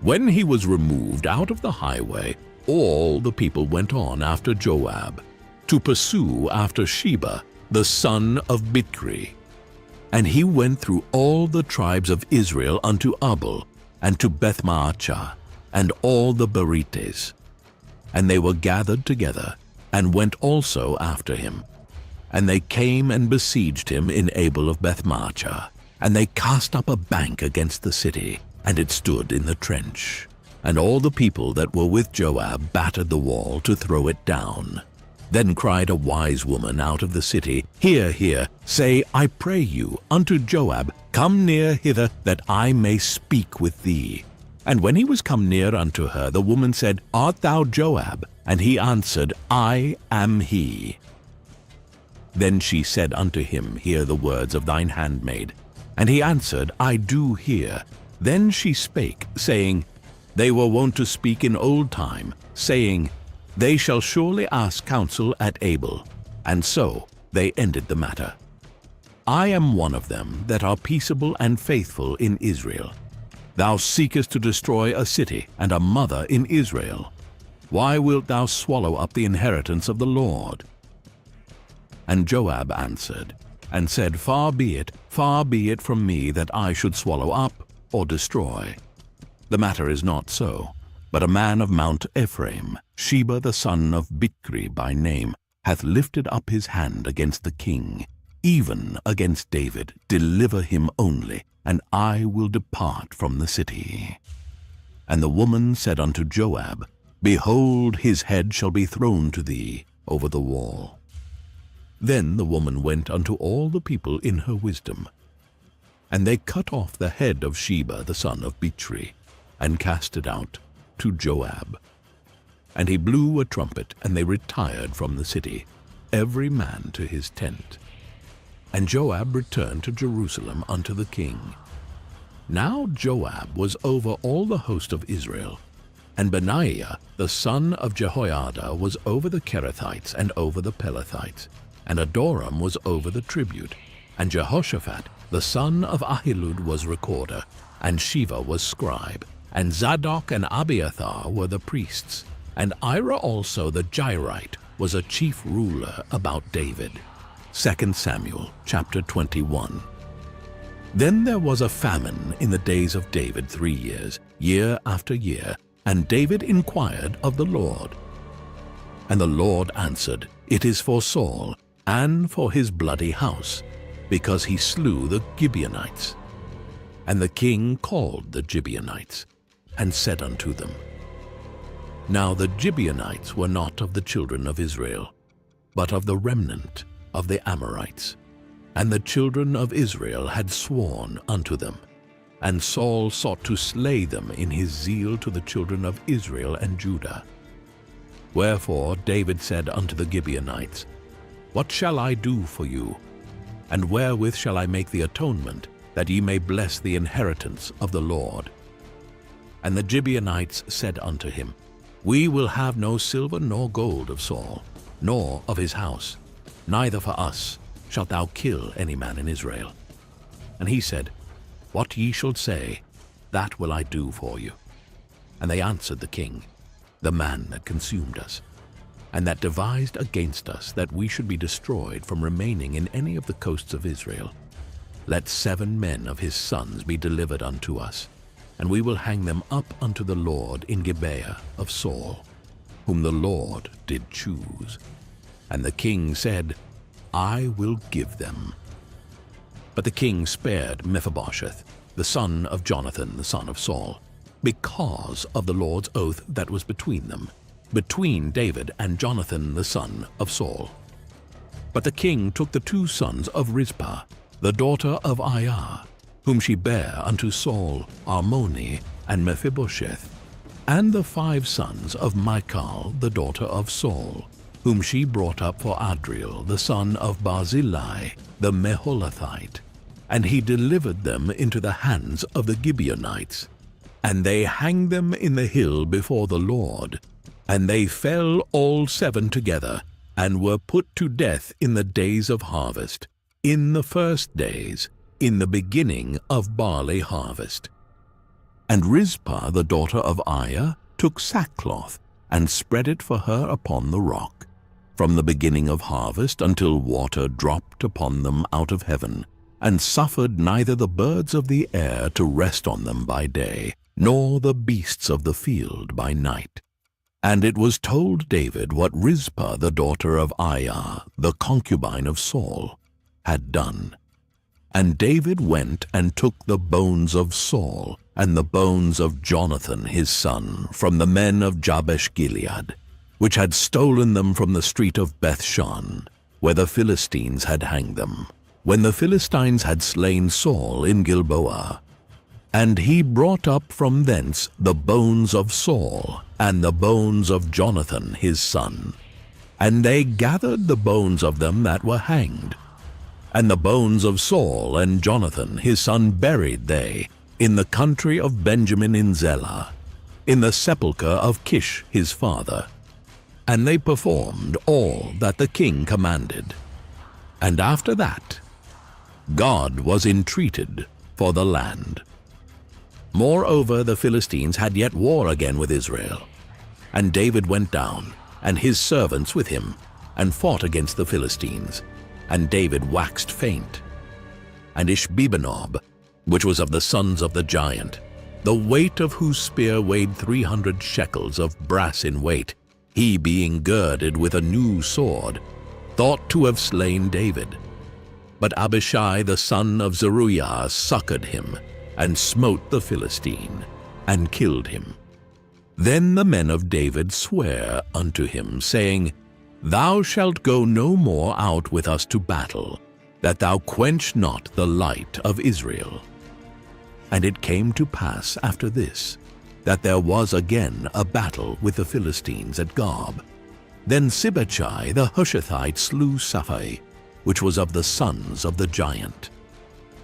When he was removed out of the highway, all the people went on after Joab, to pursue after Sheba, the son of Bichri. And he went through all the tribes of Israel unto Abel, and to Bethmaachah, and all the Berites. And they were gathered together, and went also after him. And they came and besieged him in Abel of Bethmaachah, and they cast up a bank against the city, and it stood in the trench. And all the people that were with Joab battered the wall to throw it down. Then cried a wise woman out of the city, Hear, hear, say, I pray you, unto Joab, Come near hither, that I may speak with thee. And when he was come near unto her, the woman said, Art thou Joab? And he answered, I am he. Then she said unto him, Hear the words of thine handmaid. And he answered, I do hear. Then she spake, saying, They were wont to speak in old time, saying, They shall surely ask counsel at Abel. And so they ended the matter. I am one of them that are peaceable and faithful in Israel. Thou seekest to destroy a city and a mother in Israel. Why wilt thou swallow up the inheritance of the Lord? And Joab answered, and said, far be it from me that I should swallow up or destroy. The matter is not so, but a man of Mount Ephraim, Sheba the son of Bichri by name, hath lifted up his hand against the king, even against David. Deliver him only, and I will depart from the city. And the woman said unto Joab, Behold, his head shall be thrown to thee over the wall. Then the woman went unto all the people in her wisdom. And they cut off the head of Sheba the son of Bichri, and cast it out to Joab. And he blew a trumpet, and they retired from the city, every man to his tent. And Joab returned to Jerusalem unto the king. Now Joab was over all the host of Israel, and Benaiah the son of Jehoiada was over the Kerethites and over the Pelethites, and Adoram was over the tribute, and Jehoshaphat the son of Ahilud, was recorder, and Shiva was scribe, and Zadok and Abiathar were the priests, and Ira also the Jairite was a chief ruler about David. 2 Samuel chapter 21. Then there was a famine in the days of David 3 years, year after year, and David inquired of the Lord. And the Lord answered, It is for Saul, and for his bloody house, because he slew the Gibeonites. And the king called the Gibeonites, and said unto them, Now the Gibeonites were not of the children of Israel, but of the remnant of the Amorites. And the children of Israel had sworn unto them, and Saul sought to slay them in his zeal to the children of Israel and Judah. Wherefore David said unto the Gibeonites, What shall I do for you? And wherewith shall I make the atonement, that ye may bless the inheritance of the Lord? And the Gibeonites said unto him, We will have no silver nor gold of Saul, nor of his house, neither for us shalt thou kill any man in Israel. And he said, What ye shall say, that will I do for you. And they answered the king, The man that consumed us, and that devised against us that we should be destroyed from remaining in any of the coasts of Israel, let 7 men of his sons be delivered unto us, and we will hang them up unto the Lord in Gibeah of Saul, whom the Lord did choose. And the king said, I will give them. But the king spared Mephibosheth, the son of Jonathan, the son of Saul, because of the Lord's oath that was between them, between David and Jonathan, the son of Saul. But the king took the 2 sons of Rizpah, the daughter of Aiah, whom she bare unto Saul, Armoni, and Mephibosheth, and the 5 sons of Michal, the daughter of Saul, whom she brought up for Adriel, the son of Barzillai, the Meholathite. And he delivered them into the hands of the Gibeonites. And they hanged them in the hill before the Lord. And they fell all 7 together, and were put to death in the days of harvest, in the first days, in the beginning of barley harvest. And Rizpah, the daughter of Aiah, took sackcloth, and spread it for her upon the rock, from the beginning of harvest until water dropped upon them out of heaven, and suffered neither the birds of the air to rest on them by day, nor the beasts of the field by night. And it was told David what Rizpah, the daughter of Aiah, the concubine of Saul, had done. And David went and took the bones of Saul and the bones of Jonathan his son from the men of Jabesh-Gilead, which had stolen them from the street of Bethshan, where the Philistines had hanged them, when the Philistines had slain Saul in Gilboa. And he brought up from thence the bones of Saul and the bones of Jonathan his son. And they gathered the bones of them that were hanged. And the bones of Saul and Jonathan his son buried they in the country of Benjamin in Zelah, in the sepulchre of Kish his father. And they performed all that the king commanded. And after that, God was entreated for the land. Moreover, the Philistines had yet war again with Israel. And David went down, and his servants with him, and fought against the Philistines. And David waxed faint. And Ishbi-benob, which was of the sons of the giant, the weight of whose spear weighed 300 shekels of brass in weight, he being girded with a new sword, thought to have slain David. But Abishai the son of Zeruiah succored him, and smote the Philistine, and killed him. Then the men of David sware unto him, saying, Thou shalt go no more out with us to battle, that thou quench not the light of Israel. And it came to pass after this, that there was again a battle with the Philistines at Gob. Then Sibbechai the Hushathite slew Sapphai, which was of the sons of the giant.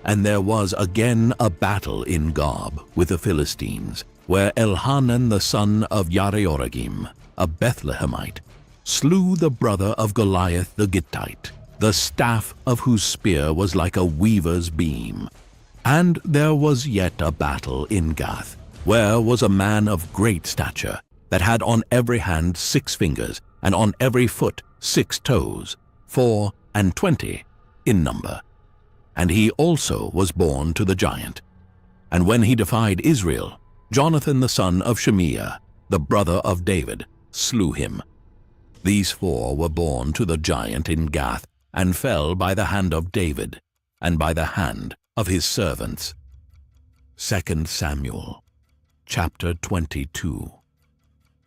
And there was again a battle in Gob with the Philistines, where Elhanan the son of Yareoragim, a Bethlehemite, slew the brother of Goliath the Gittite, the staff of whose spear was like a weaver's beam. And there was yet a battle in Gath, where was a man of great stature, that had on every hand 6 fingers, and on every foot 6 toes, 24 in number. And he also was born to the giant. And when he defied Israel, Jonathan the son of Shimea, the brother of David, slew him. These 4 were born to the giant in Gath, and fell by the hand of David, and by the hand of his servants. 2 Samuel, chapter 22.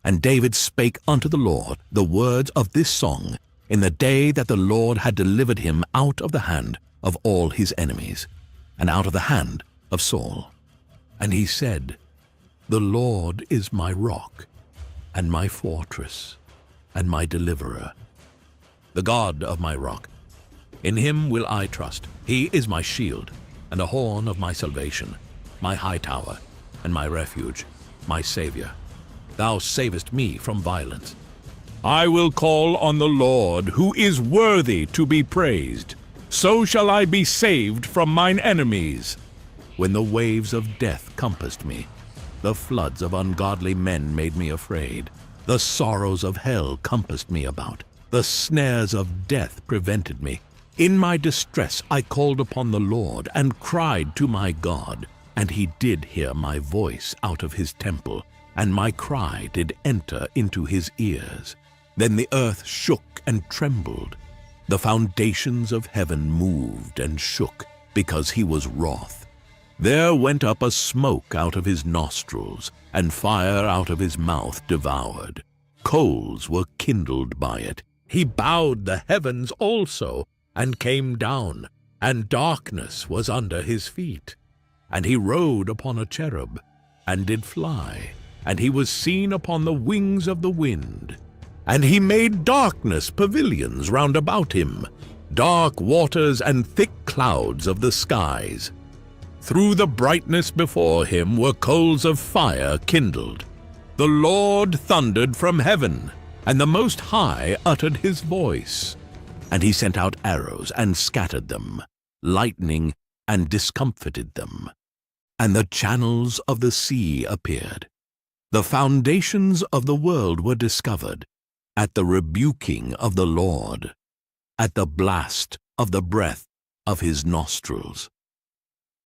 And David spake unto the Lord the words of this song in the day that the Lord had delivered him out of the hand of all his enemies, and out of the hand of Saul. And he said, The Lord is my rock, and my fortress, and my deliverer, the God of my rock. In him will I trust. He is my shield, and the horn of my salvation, my high tower, and my refuge, my Savior. Thou savest me from violence. I will call on the Lord, who is worthy to be praised. So shall I be saved from mine enemies. When the waves of death compassed me, the floods of ungodly men made me afraid. The sorrows of hell compassed me about. The snares of death prevented me. In my distress I called upon the Lord, and cried to my God. And he did hear my voice out of his temple, and my cry did enter into his ears. Then the earth shook and trembled. The foundations of heaven moved and shook, because he was wroth. There went up a smoke out of his nostrils, and fire out of his mouth devoured. Coals were kindled by it. He bowed the heavens also, and came down, and darkness was under his feet. And he rode upon a cherub, and did fly, and he was seen upon the wings of the wind. And he made darkness pavilions round about him, dark waters and thick clouds of the skies. Through the brightness before him were coals of fire kindled. The Lord thundered from heaven, and the Most High uttered his voice. And he sent out arrows and scattered them, lightning and discomfited them. And the channels of the sea appeared. The foundations of the world were discovered, at the rebuking of the Lord, at the blast of the breath of his nostrils.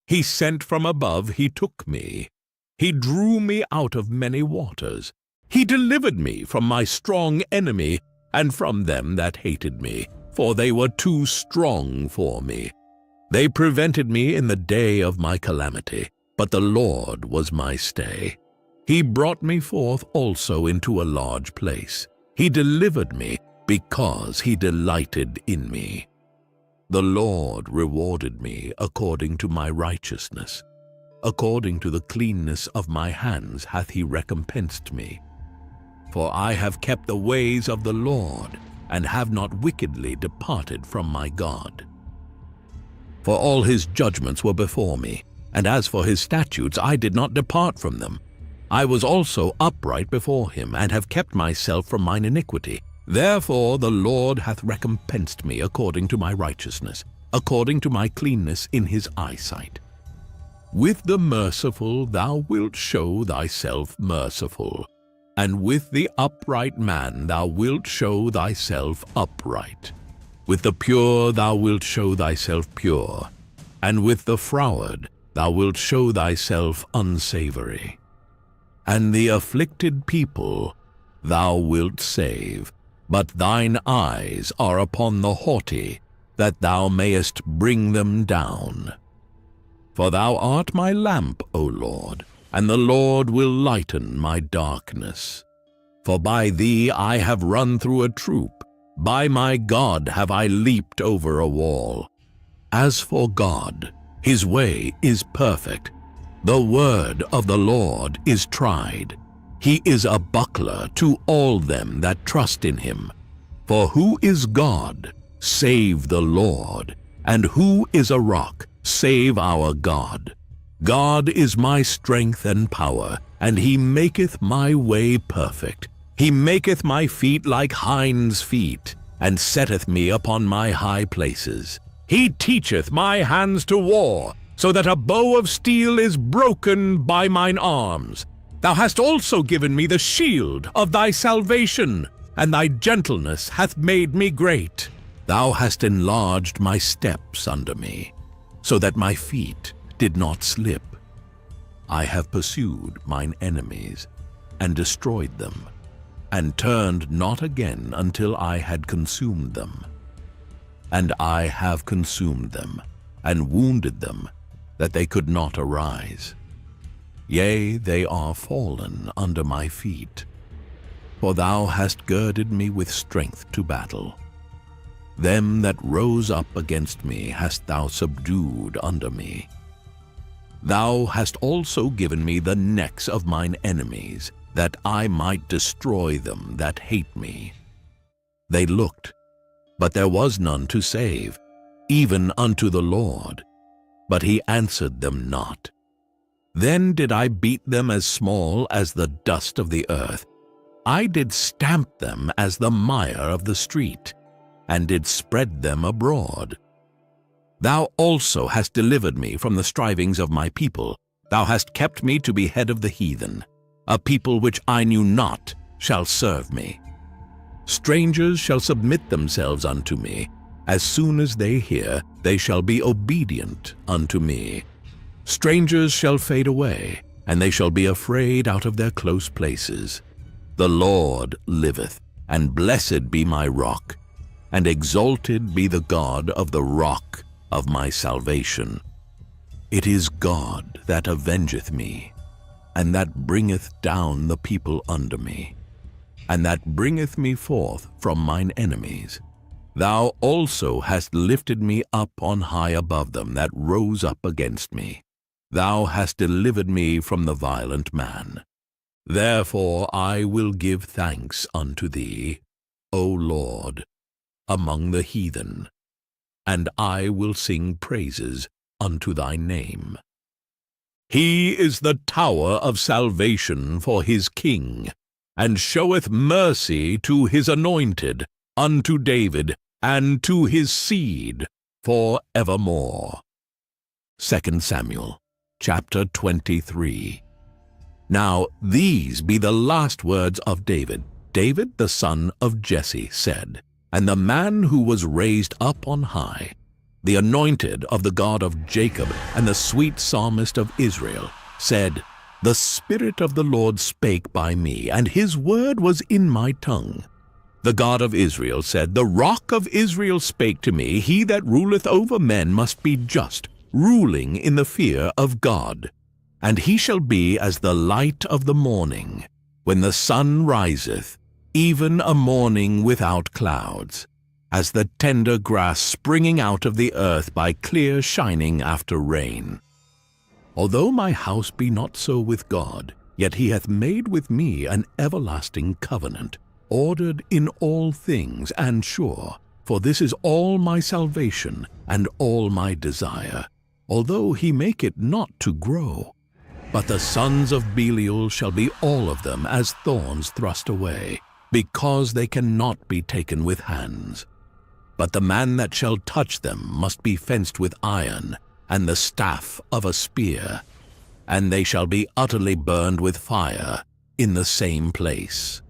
He sent from above, he took me. He drew me out of many waters. He delivered me from my strong enemy, and from them that hated me, for they were too strong for me. They prevented me in the day of my calamity, but the Lord was my stay. He brought me forth also into a large place. He delivered me because he delighted in me. The Lord rewarded me according to my righteousness. According to the cleanness of my hands hath he recompensed me. For I have kept the ways of the Lord, and have not wickedly departed from my God. For all his judgments were before me, and as for his statutes I did not depart from them. I was also upright before him, and have kept myself from mine iniquity. Therefore the Lord hath recompensed me according to my righteousness, according to my cleanness in his eyesight. With the merciful thou wilt show thyself merciful, and with the upright man thou wilt show thyself upright. With the pure thou wilt show thyself pure, and with the froward thou wilt show thyself unsavory. And the afflicted people thou wilt save, but thine eyes are upon the haughty, that thou mayest bring them down. For thou art my lamp, O Lord, and the Lord will lighten my darkness. For by thee I have run through a troop, by my God have I leaped over a wall. As for God, his way is perfect. The word of the Lord is tried. He is a buckler to all them that trust in him. For who is God, save the Lord? And who is a rock, save our God? God is my strength and power, and he maketh my way perfect. He maketh my feet like hinds' feet, and setteth me upon my high places. He teacheth my hands to war, so that a bow of steel is broken by mine arms. Thou hast also given me the shield of thy salvation, and thy gentleness hath made me great. Thou hast enlarged my steps under me, so that my feet did not slip. I have pursued mine enemies, and destroyed them, and turned not again until I had consumed them. And I have consumed them, and wounded them, that they could not arise. Yea, they are fallen under my feet. For thou hast girded me with strength to battle. Them that rose up against me hast thou subdued under me. Thou hast also given me the necks of mine enemies, that I might destroy them that hate me. They looked, but there was none to save, even unto the Lord. But he answered them not. Then did I beat them as small as the dust of the earth. I did stamp them as the mire of the street, and did spread them abroad. Thou also hast delivered me from the strivings of my people. Thou hast kept me to be head of the heathen. A people which I knew not shall serve me. Strangers shall submit themselves unto me. As soon as they hear, they shall be obedient unto me. Strangers shall fade away, and they shall be afraid out of their close places. The Lord liveth, and blessed be my rock, and exalted be the God of the rock of my salvation. It is God that avengeth me, and that bringeth down the people under me, and that bringeth me forth from mine enemies. Thou also hast lifted me up on high above them that rose up against me. Thou hast delivered me from the violent man. Therefore I will give thanks unto thee, O Lord, among the heathen, and I will sing praises unto thy name. He is the tower of salvation for his king, and showeth mercy to his anointed, unto David, and to his seed for evermore. 2 Samuel chapter 23. Now these be the last words of David. David the son of Jesse said, and the man who was raised up on high, the anointed of the God of Jacob, and the sweet psalmist of Israel, said, The Spirit of the Lord spake by me, and his word was in my tongue. The God of Israel said, The Rock of Israel spake to me, He that ruleth over men must be just, ruling in the fear of God. And he shall be as the light of the morning, when the sun riseth, even a morning without clouds, as the tender grass springing out of the earth by clear shining after rain. Although my house be not so with God, yet he hath made with me an everlasting covenant, ordered in all things and sure, for this is all my salvation and all my desire, although he make it not to grow. But the sons of Belial shall be all of them as thorns thrust away, because they cannot be taken with hands. But the man that shall touch them must be fenced with iron, and the staff of a spear, and they shall be utterly burned with fire in the same place.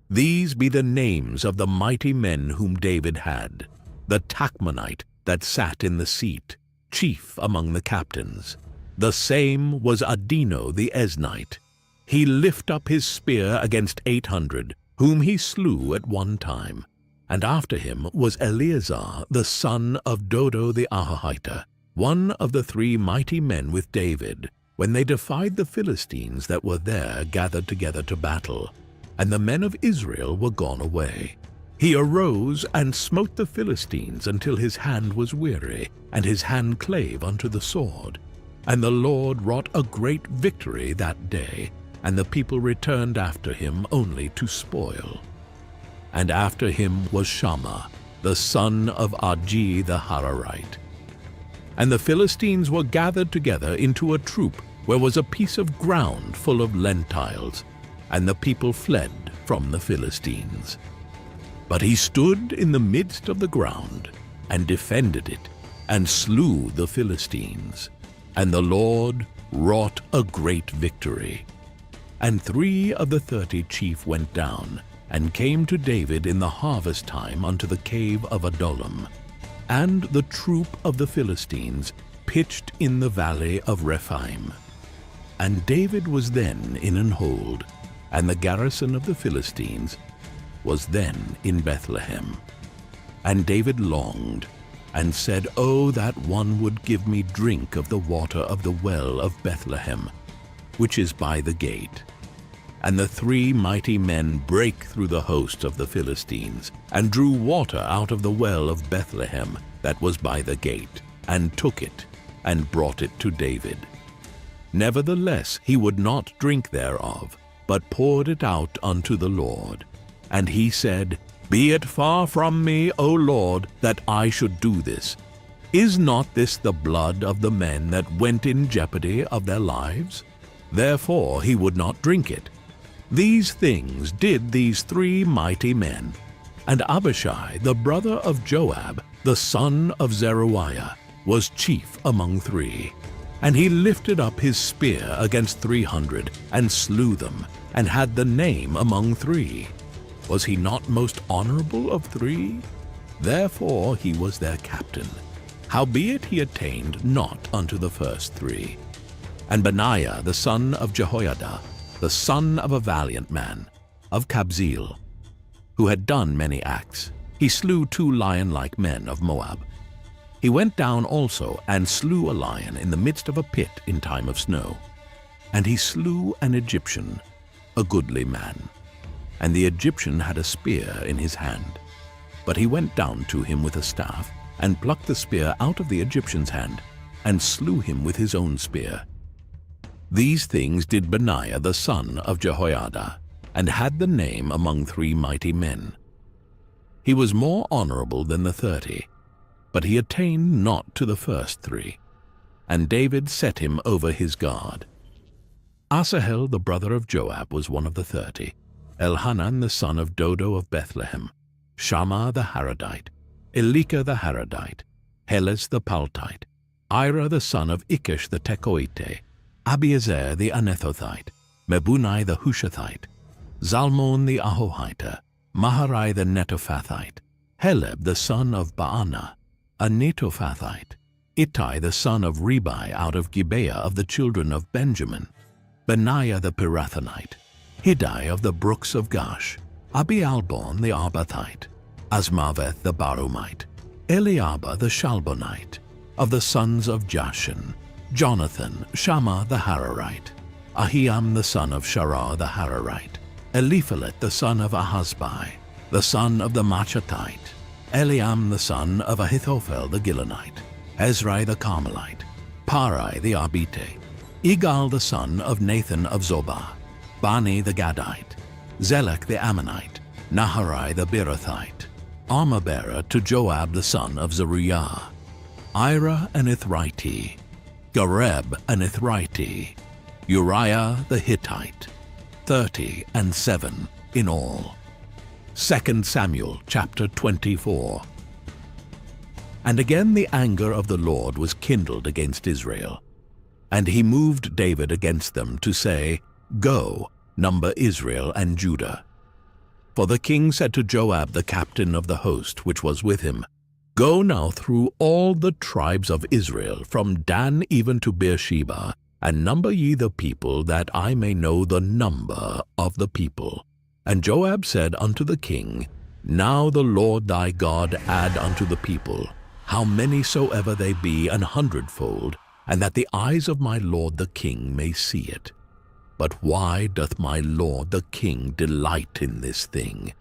These be the names of the mighty men whom David had, the Tachmonite that sat in the seat, chief among the captains. The same was Adino the Eznite. He lift up his spear against 800, whom he slew at one time. And after him was Eleazar the son of Dodo the Ahahite, one of the 3 mighty men with David, when they defied the Philistines that were there gathered together to battle, and the men of Israel were gone away. He arose and smote the Philistines until his hand was weary, and his hand clave unto the sword. And the Lord wrought a great victory that day, and the people returned after him only to spoil. And after him was Shammah, the son of Agi the Hararite. And the Philistines were gathered together into a troop, where was a piece of ground full of lentiles, and the people fled from the Philistines. But he stood in the midst of the ground, and defended it, and slew the Philistines. And the Lord wrought a great victory. And 3 of the 30 chief went down, and came to David in the harvest time unto the cave of Adullam. And the troop of the Philistines pitched in the valley of Rephaim. And David was then in an hold, and the garrison of the Philistines was then in Bethlehem. And David longed, and said, O that one would give me drink of the water of the well of Bethlehem, which is by the gate. And the 3 mighty men brake through the host of the Philistines, and drew water out of the well of Bethlehem that was by the gate, and took it, and brought it to David. Nevertheless he would not drink thereof, but poured it out unto the Lord. And he said, Be it far from me, O Lord, that I should do this. Is not this the blood of the men that went in jeopardy of their lives? Therefore he would not drink it. These things did these 3 mighty men. And Abishai, the brother of Joab, the son of Zeruiah, was chief among 3. And he lifted up his spear against 300, and slew them, and had the name among 3. Was he not most honorable of 3? Therefore he was their captain. Howbeit he attained not unto the first 3. And Benaiah the son of Jehoiada, the son of a valiant man, of Kabzeel, who had done many acts, he slew 2 lion-like men of Moab. He went down also and slew a lion in the midst of a pit in time of snow. And he slew an Egyptian, a goodly man. And the Egyptian had a spear in his hand. But he went down to him with a staff, and plucked the spear out of the Egyptian's hand, and slew him with his own spear. These things did Benaiah the son of Jehoiada, and had the name among 3 mighty men. He was more honorable than the 30, but he attained not to the first 3. And David set him over his guard. Asahel the brother of Joab was one of the 30, Elhanan the son of Dodo of Bethlehem, Shammah the Haradite, Elika the Haradite, Helez the Paltite, Ira the son of Ikish the Tekoite, Abiezer the Anethothite, Mebunai the Hushathite, Zalmon the Ahohite, Maharai the Netophathite, Heleb the son of Baana, a Netophathite, Ittai the son of Ribai out of Gibeah of the children of Benjamin, Benaiah the Pirathonite, Hiddai of the brooks of Gash, Abialbon the Arbathite, Asmaveth the Barumite, Eliabah the Shalbonite, of the sons of Jashan, Jonathan, Shammah the Hararite, Ahiam the son of Sharah the Hararite, Eliphalet the son of Ahasbai, the son of the Machathite, Eliam the son of Ahithophel the Gilonite, Ezrai the Carmelite, Parai the Arbite, Igal the son of Nathan of Zobah, Bani the Gadite, Zelek the Ammonite, Naharai the Beerothite, armor-bearer to Joab the son of Zeruiah, Ira an Ithrite, Gareb an Ithrite, Uriah the Hittite, 37 in all. 2 Samuel chapter 24. And again the anger of the Lord was kindled against Israel, and he moved David against them to say, Go, number Israel and Judah. For the king said to Joab the captain of the host which was with him, Go now through all the tribes of Israel, from Dan even to Beersheba, and number ye the people, that I may know the number of the people. And Joab said unto the king, Now the Lord thy God add unto the people, how many soever they be, 100-fold, and that the eyes of my lord the king may see it. But why doth my lord the king delight in this thing?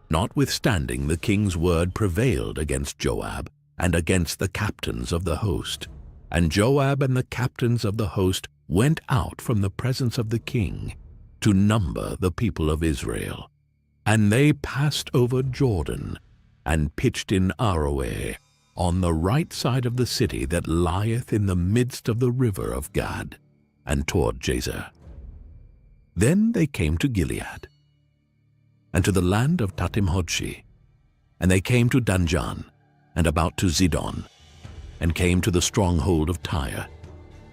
Notwithstanding the king's word prevailed against Joab, and against the captains of the host. And Joab and the captains of the host went out from the presence of the king, to number the people of Israel. And they passed over Jordan, and pitched in Aroeh, on the right side of the city that lieth in the midst of the river of Gad, and toward Jazer. Then they came to Gilead, and to the land of Tatimhodshi, And they came to Danjan, and about to Zidon, and came to the stronghold of Tyre,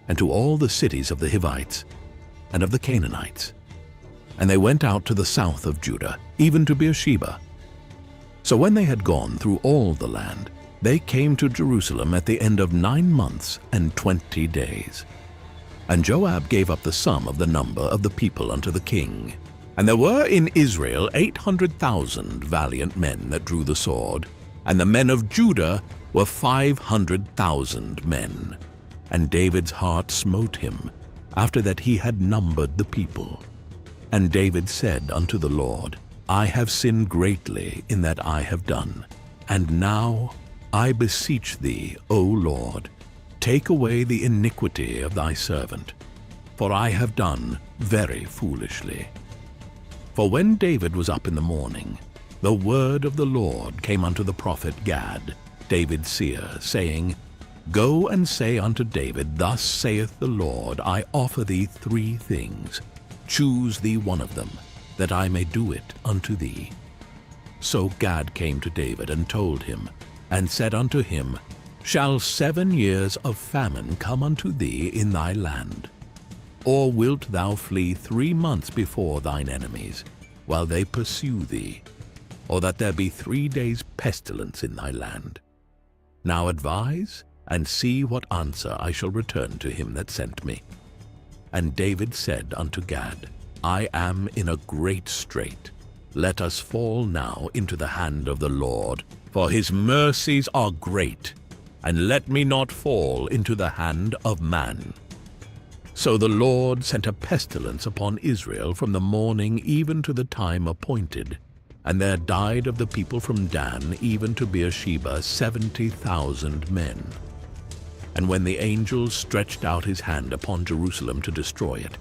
and to all the cities of the Hivites, and of the Canaanites. And they went out to the south of Judah, even to Beersheba. So when they had gone through all the land, they came to Jerusalem at the end of 9 months and 20 days. And Joab gave up the sum of the number of the people unto the king. And there were in Israel 800,000 valiant men that drew the sword, and the men of Judah were 500,000 men. And David's heart smote him, after that he had numbered the people. And David said unto the Lord, I have sinned greatly in that I have done. And now I beseech thee, O Lord, take away the iniquity of thy servant, for I have done very foolishly. For when David was up in the morning, the word of the Lord came unto the prophet Gad, David's seer, saying, Go and say unto David, Thus saith the Lord, I offer thee 3 things. Choose thee one of them, that I may do it unto thee. So Gad came to David and told him, and said unto him, Shall 7 years of famine come unto thee in thy land? Or wilt thou flee 3 months before thine enemies, while they pursue thee? Or that there be 3 days' pestilence in thy land? Now advise, and see what answer I shall return to him that sent me. And David said unto Gad, I am in a great strait. Let us fall now into the hand of the Lord, for his mercies are great, and let me not fall into the hand of man. So the Lord sent a pestilence upon Israel from the morning even to the time appointed, and there died of the people from Dan even to Beersheba 70,000 men. And when the angel stretched out his hand upon Jerusalem to destroy it,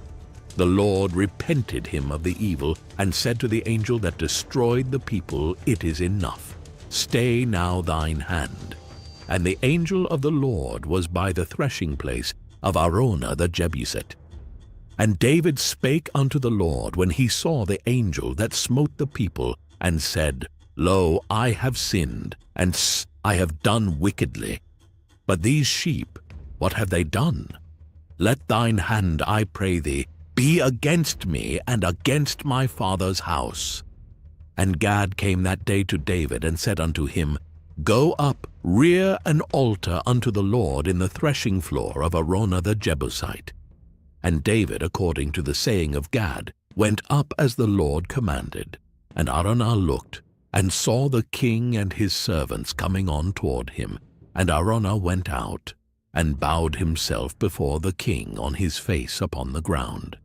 the Lord repented him of the evil, and said to the angel that destroyed the people, It is enough. Stay now thine hand. And the angel of the Lord was by the threshing place of Araunah the Jebusite. And David spake unto the Lord when he saw the angel that smote the people, and said, Lo, I have sinned, and I have done wickedly. But these sheep, what have they done? Let thine hand, I pray thee, be against me and against my father's house. And Gad came that day to David, and said unto him, Go up, rear an altar unto the Lord in the threshing floor of Araunah the Jebusite. And David, according to the saying of Gad, went up as the Lord commanded. And Araunah looked, and saw the king and his servants coming on toward him. And Araunah went out, and bowed himself before the king on his face upon the ground.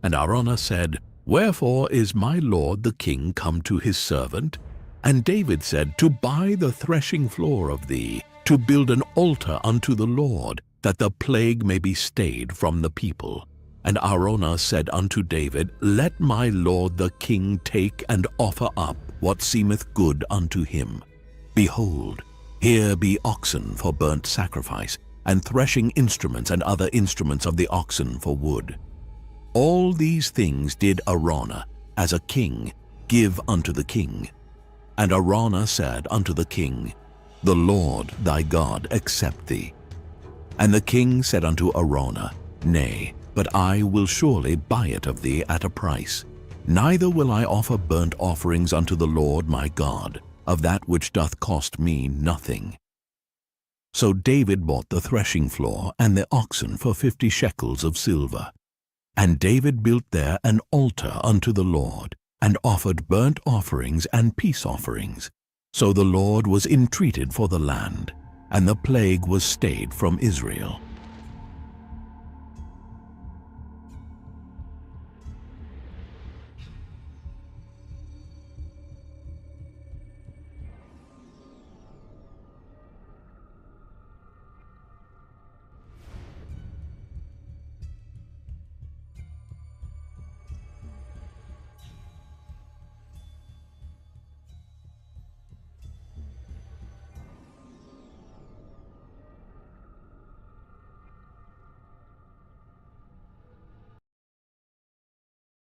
And Araunah said, Wherefore is my lord the king come to his servant? And David said, To buy the threshing floor of thee, to build an altar unto the Lord, that the plague may be stayed from the people. And Araunah said unto David, Let my lord the king take and offer up what seemeth good unto him. Behold, here be oxen for burnt sacrifice, and threshing instruments and other instruments of the oxen for wood. All these things did Araunah, as a king, give unto the king. And Araunah said unto the king, The Lord thy God accept thee. And the king said unto Araunah, Nay, but I will surely buy it of thee at a price. Neither will I offer burnt offerings unto the Lord my God, of that which doth cost me nothing. So David bought the threshing floor and the oxen for 50 shekels of silver. And David built there an altar unto the Lord, and offered burnt offerings and peace offerings. So the Lord was entreated for the land, and the plague was stayed from Israel.